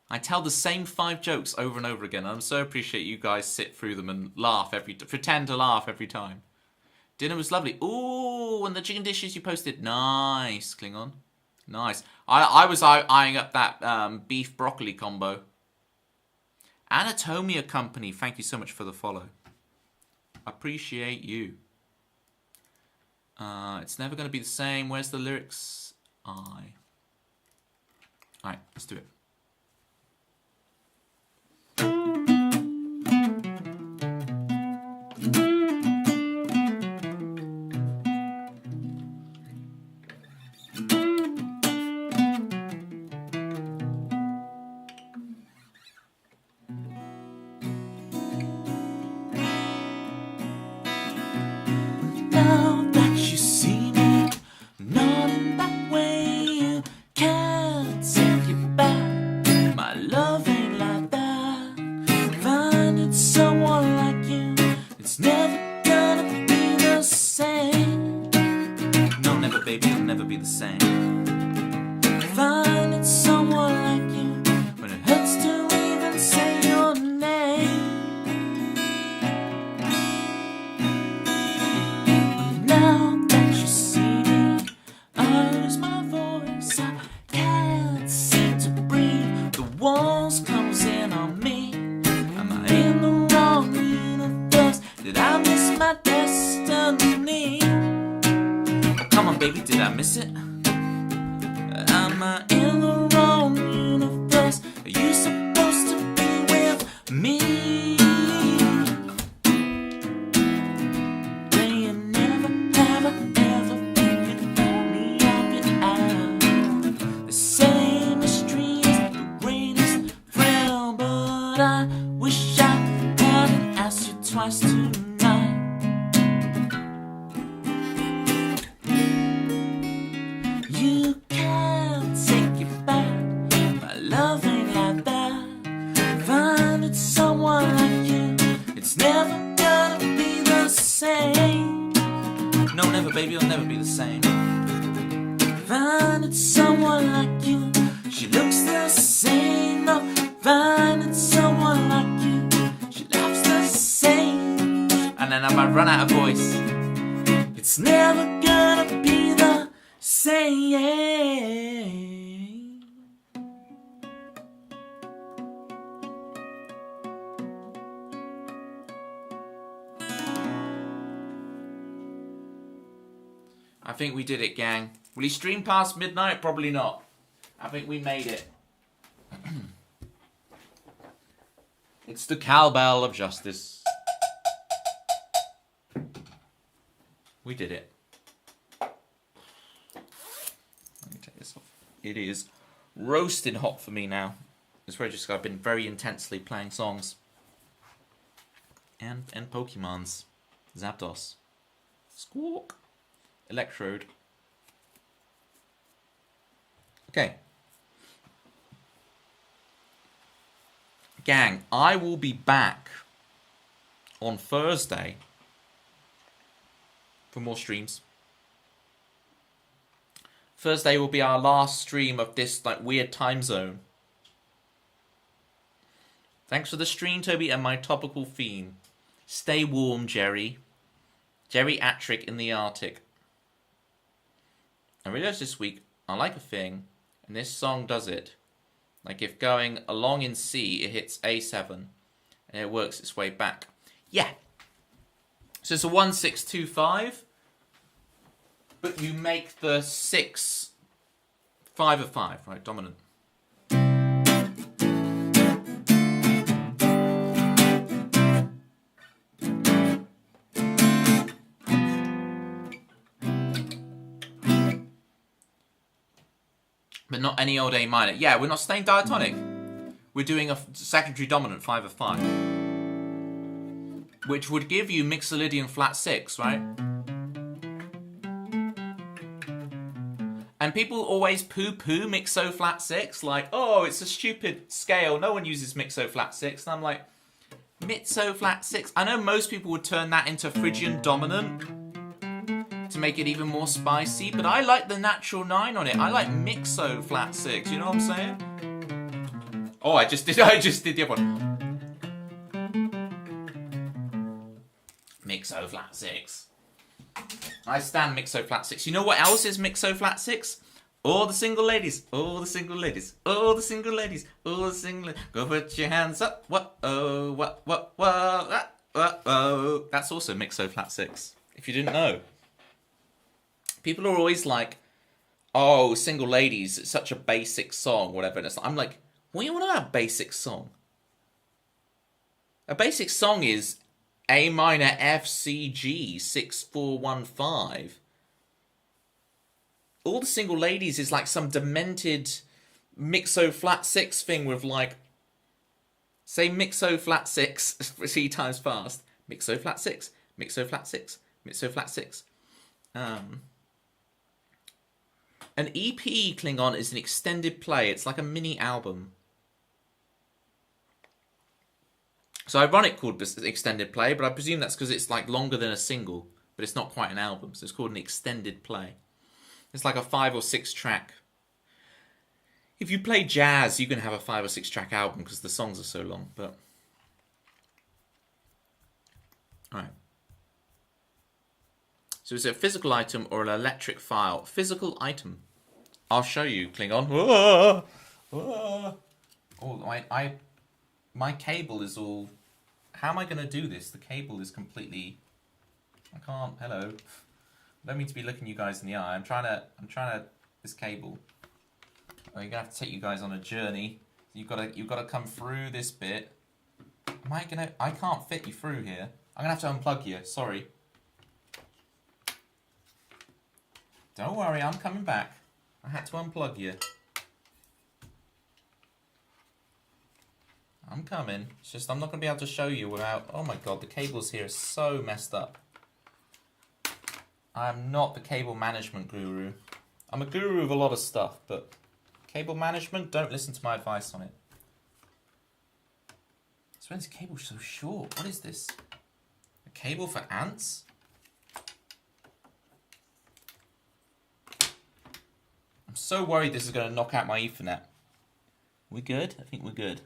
I tell the same 5 jokes over and over again. I'm so appreciate you guys sit through them and pretend to laugh every time. Dinner was lovely. Ooh, and the chicken dishes you posted. Nice, Klingon. Nice. I was eyeing up that beef broccoli combo. Anatomia Company, thank you so much for the follow. Appreciate you. It's never going to be the same. Where's the lyrics? Alright, let's do it. I think we did it, gang. Will he stream past midnight? Probably not. I think we made it. It's the cowbell of justice. We did it. Let me take this off. It is roasting hot for me now. It's very just I've been very intensely playing songs. And Pokemons. Zapdos. Squawk. Electrode. Okay. Gang, I will be back on Thursday for more streams. Thursday will be our last stream of this like weird time zone. Thanks for the stream, Toby, and my topical theme. Stay warm, Jerry. Geriatric in the Arctic. I realised this week I like a thing, and this song does it. Like if going along in C, it hits A7, and it works its way back. Yeah. So it's a 1-6-2-5, but you make the 6 5 of 5, right? Dominant. But not any old A minor. Yeah, we're not staying diatonic. We're doing a secondary dominant 5 of 5. Which would give you Mixolydian flat 6, right? And people always poo-poo Mixo flat 6. Like, oh, it's a stupid scale. No one uses Mixo flat 6. And I'm like, Mixo flat 6? I know most people would turn that into Phrygian dominant to make it even more spicy, but I like the natural 9 on it. I like Mixo flat 6, you know what I'm saying? Oh, I just did the other one. Mixo flat 6. I stand Mixo flat 6. You know what else is Mixo flat 6? All the single ladies, all the single ladies, all the single ladies, all the single ladies. Go put your hands up. What-oh, what-oh. That's also Mixo flat 6, if you didn't know. People are always like, oh, Single Ladies, it's such a basic song, whatever. And I'm like, what do you want about basic song? A basic song is A minor F C G 6-4-1-5. All the Single Ladies is like some demented Mixo flat 6 thing with like, say Mixo flat 6 3 times fast. Mixo flat 6, Mixo flat 6, Mixo flat 6. An EP, Klingon, is an extended play. It's like a mini album. So ironic called extended play, but I presume that's because it's like longer than a single, but it's not quite an album, so it's called an extended play. It's like a 5 or 6 track. If you play jazz, you can have a 5 or 6 track album because the songs are so long, but... Alright. So is it a physical item or an electric file? Physical item. I'll show you, Klingon. Whoa! Whoa! Oh, my cable is all... How am I going to do this? The cable is completely... I can't... Hello. I don't mean to be looking you guys in the eye. I'm trying to... This cable. Oh, you're going to have to take you guys on a journey. You've got to come through this bit. Am I going to... I can't fit you through here. I'm going to have to unplug you. Sorry. Don't worry, I'm coming back. I had to unplug you. I'm coming. It's just I'm not going to be able to show you without... Oh my god, the cables here are so messed up. I'm not the cable management guru. I'm a guru of a lot of stuff, but cable management, don't listen to my advice on it. So when's the cable so short? What is this? A cable for ants? I'm so worried this is going to knock out my Ethernet. We good? I think we're good.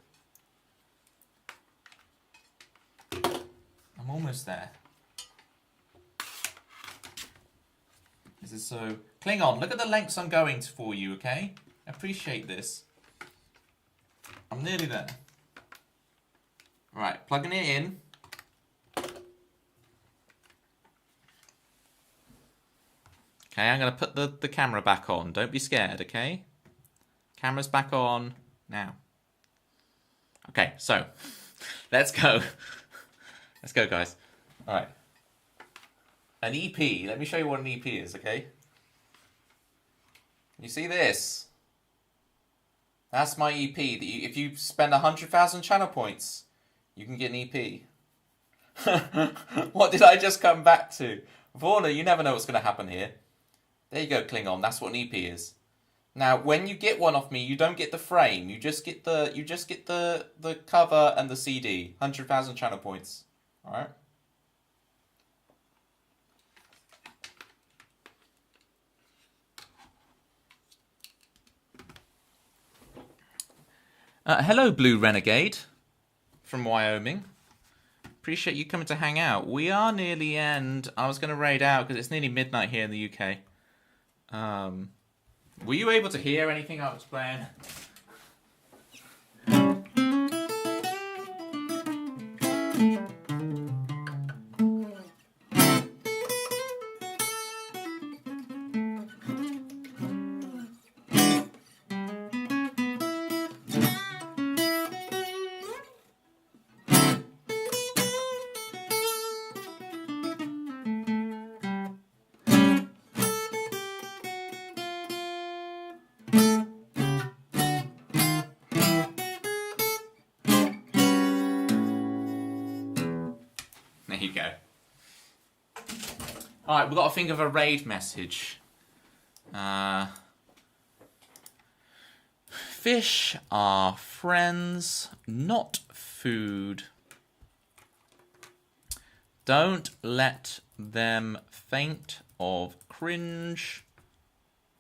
I'm almost there. This is so... Klingon, look at the lengths I'm going to for you, okay? I appreciate this. I'm nearly there. Right, plugging it in. Okay, I'm going to put the camera back on. Don't be scared, okay? Camera's back on now. Okay, so let's go. Let's go, guys. All right. An EP. Let me show you what an EP is, okay? You see this? That's my EP. If you spend 100,000 channel points, you can get an EP. What did I just come back to? Warner, you never know what's going to happen here. There you go, Klingon. That's what an EP is. Now, when you get one off me, you don't get the frame. You just get the cover and the CD. 100,000 channel points. All right. Hello, Blue Renegade from Wyoming. Appreciate you coming to hang out. We are near the end. I was going to raid out because it's nearly midnight here in the UK. Were you able to hear anything I was playing? There you go. Alright, we've got to think of a raid message. Fish are friends, not food. Don't let them faint of cringe.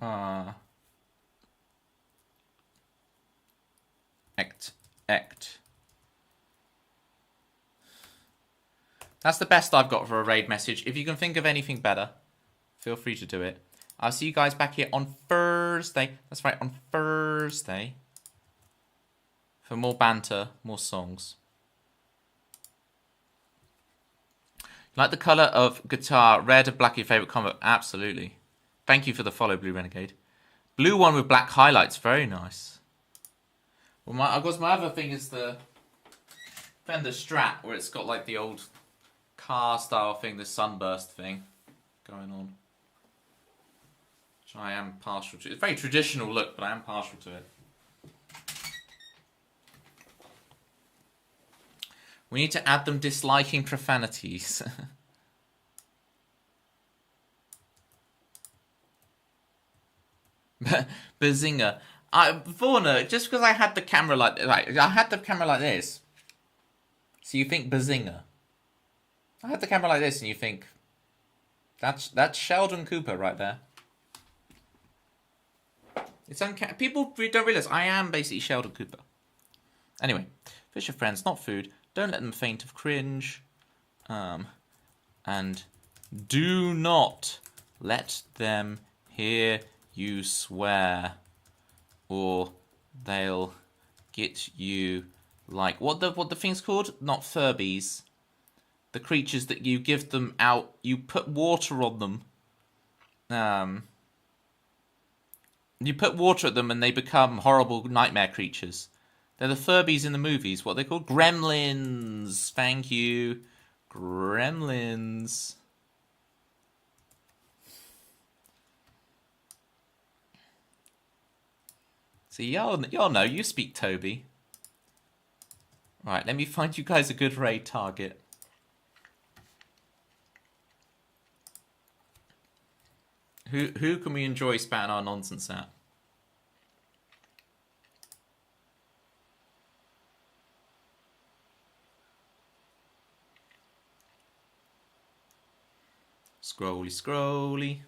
Act. That's the best I've got for a raid message. If you can think of anything better, feel free to do it. I'll see you guys back here on Thursday. That's right, on Thursday. For more banter, more songs. Like the colour of guitar, red and black, your favourite combo? Absolutely. Thank you for the follow, Blue Renegade. Blue one with black highlights, very nice. Well, of course, my other thing is the Fender Strat, where it's got like the old car style thing, the sunburst thing going on. Which I am partial to. It's a very traditional look, but I am partial to it. We need to add them disliking profanities. Bazinga. Vorna, just because I had the camera like this. So you think Bazinga. I had the camera like this and you think that's Sheldon Cooper right there. It's people don't realise I am basically Sheldon Cooper. Anyway, fish are friends, not food. Don't let them faint of cringe. And do not let them hear you swear, or they'll get you like what the thing's called? Not Furbies. The creatures that you give them out, you put water on them. You put water at them and they become horrible nightmare creatures. They're the Furbies in the movies. What are they called? Gremlins. Thank you. Gremlins. See, y'all know. You speak Toby. Right, let me find you guys a good raid target. Who can we enjoy spouting our nonsense at? Scrolly, scrolly.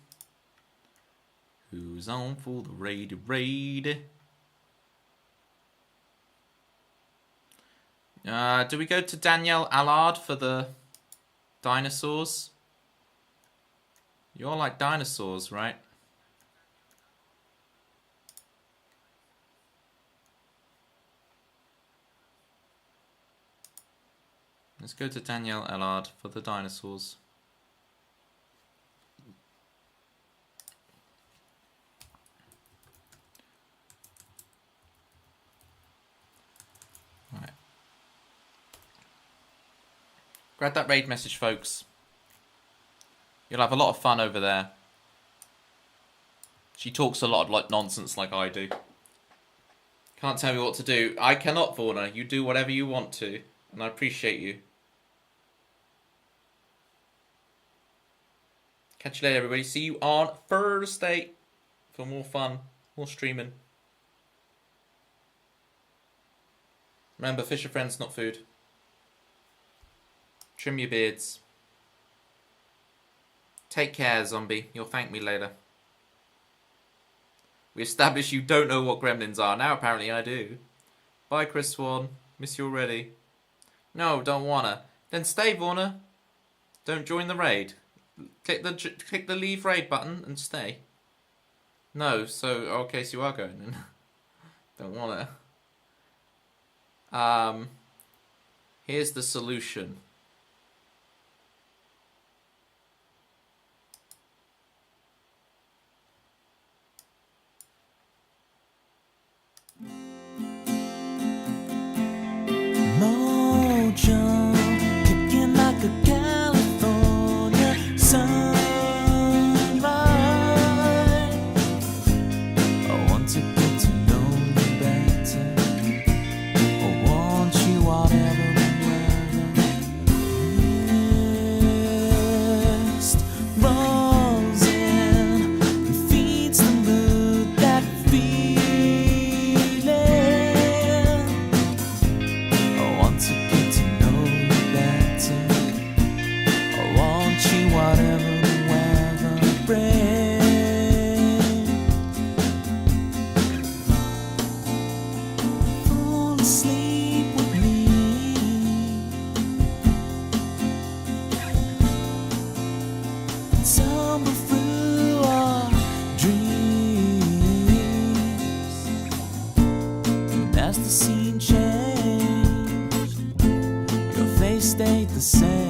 Who's on for the raid? Do we go to Danielle Allard for the dinosaurs? You all like dinosaurs, right? Let's go to Danielle Allard for the dinosaurs. Right. Grab that raid message, folks. You'll have a lot of fun over there. She talks a lot of like nonsense like I do. Can't tell me what to do. I cannot, Vorna. You do whatever you want to, and I appreciate you. Catch you later, everybody. See you on Thursday for more fun, more streaming. Remember, fish are friends, not food. Trim your beards. Take care, zombie. You'll thank me later. We established you don't know what gremlins are. Now apparently I do. Bye, Chris Swan. Miss you already. No, don't wanna. Then stay, Warner. Don't join the raid. Click the leave raid button and stay. No, so okay, so you are going then. Don't wanna. Here's the solution. Mojo, kicking like a California sunrise. I want to get to know you better. I want you whatever the weather. Mist rolls in and feeds the mood, that feeling. I want to get to know you better. I want you whatever the weather brings. Fall asleep with me. Tumble through our dreams. And as the scene changed, your face stayed the same.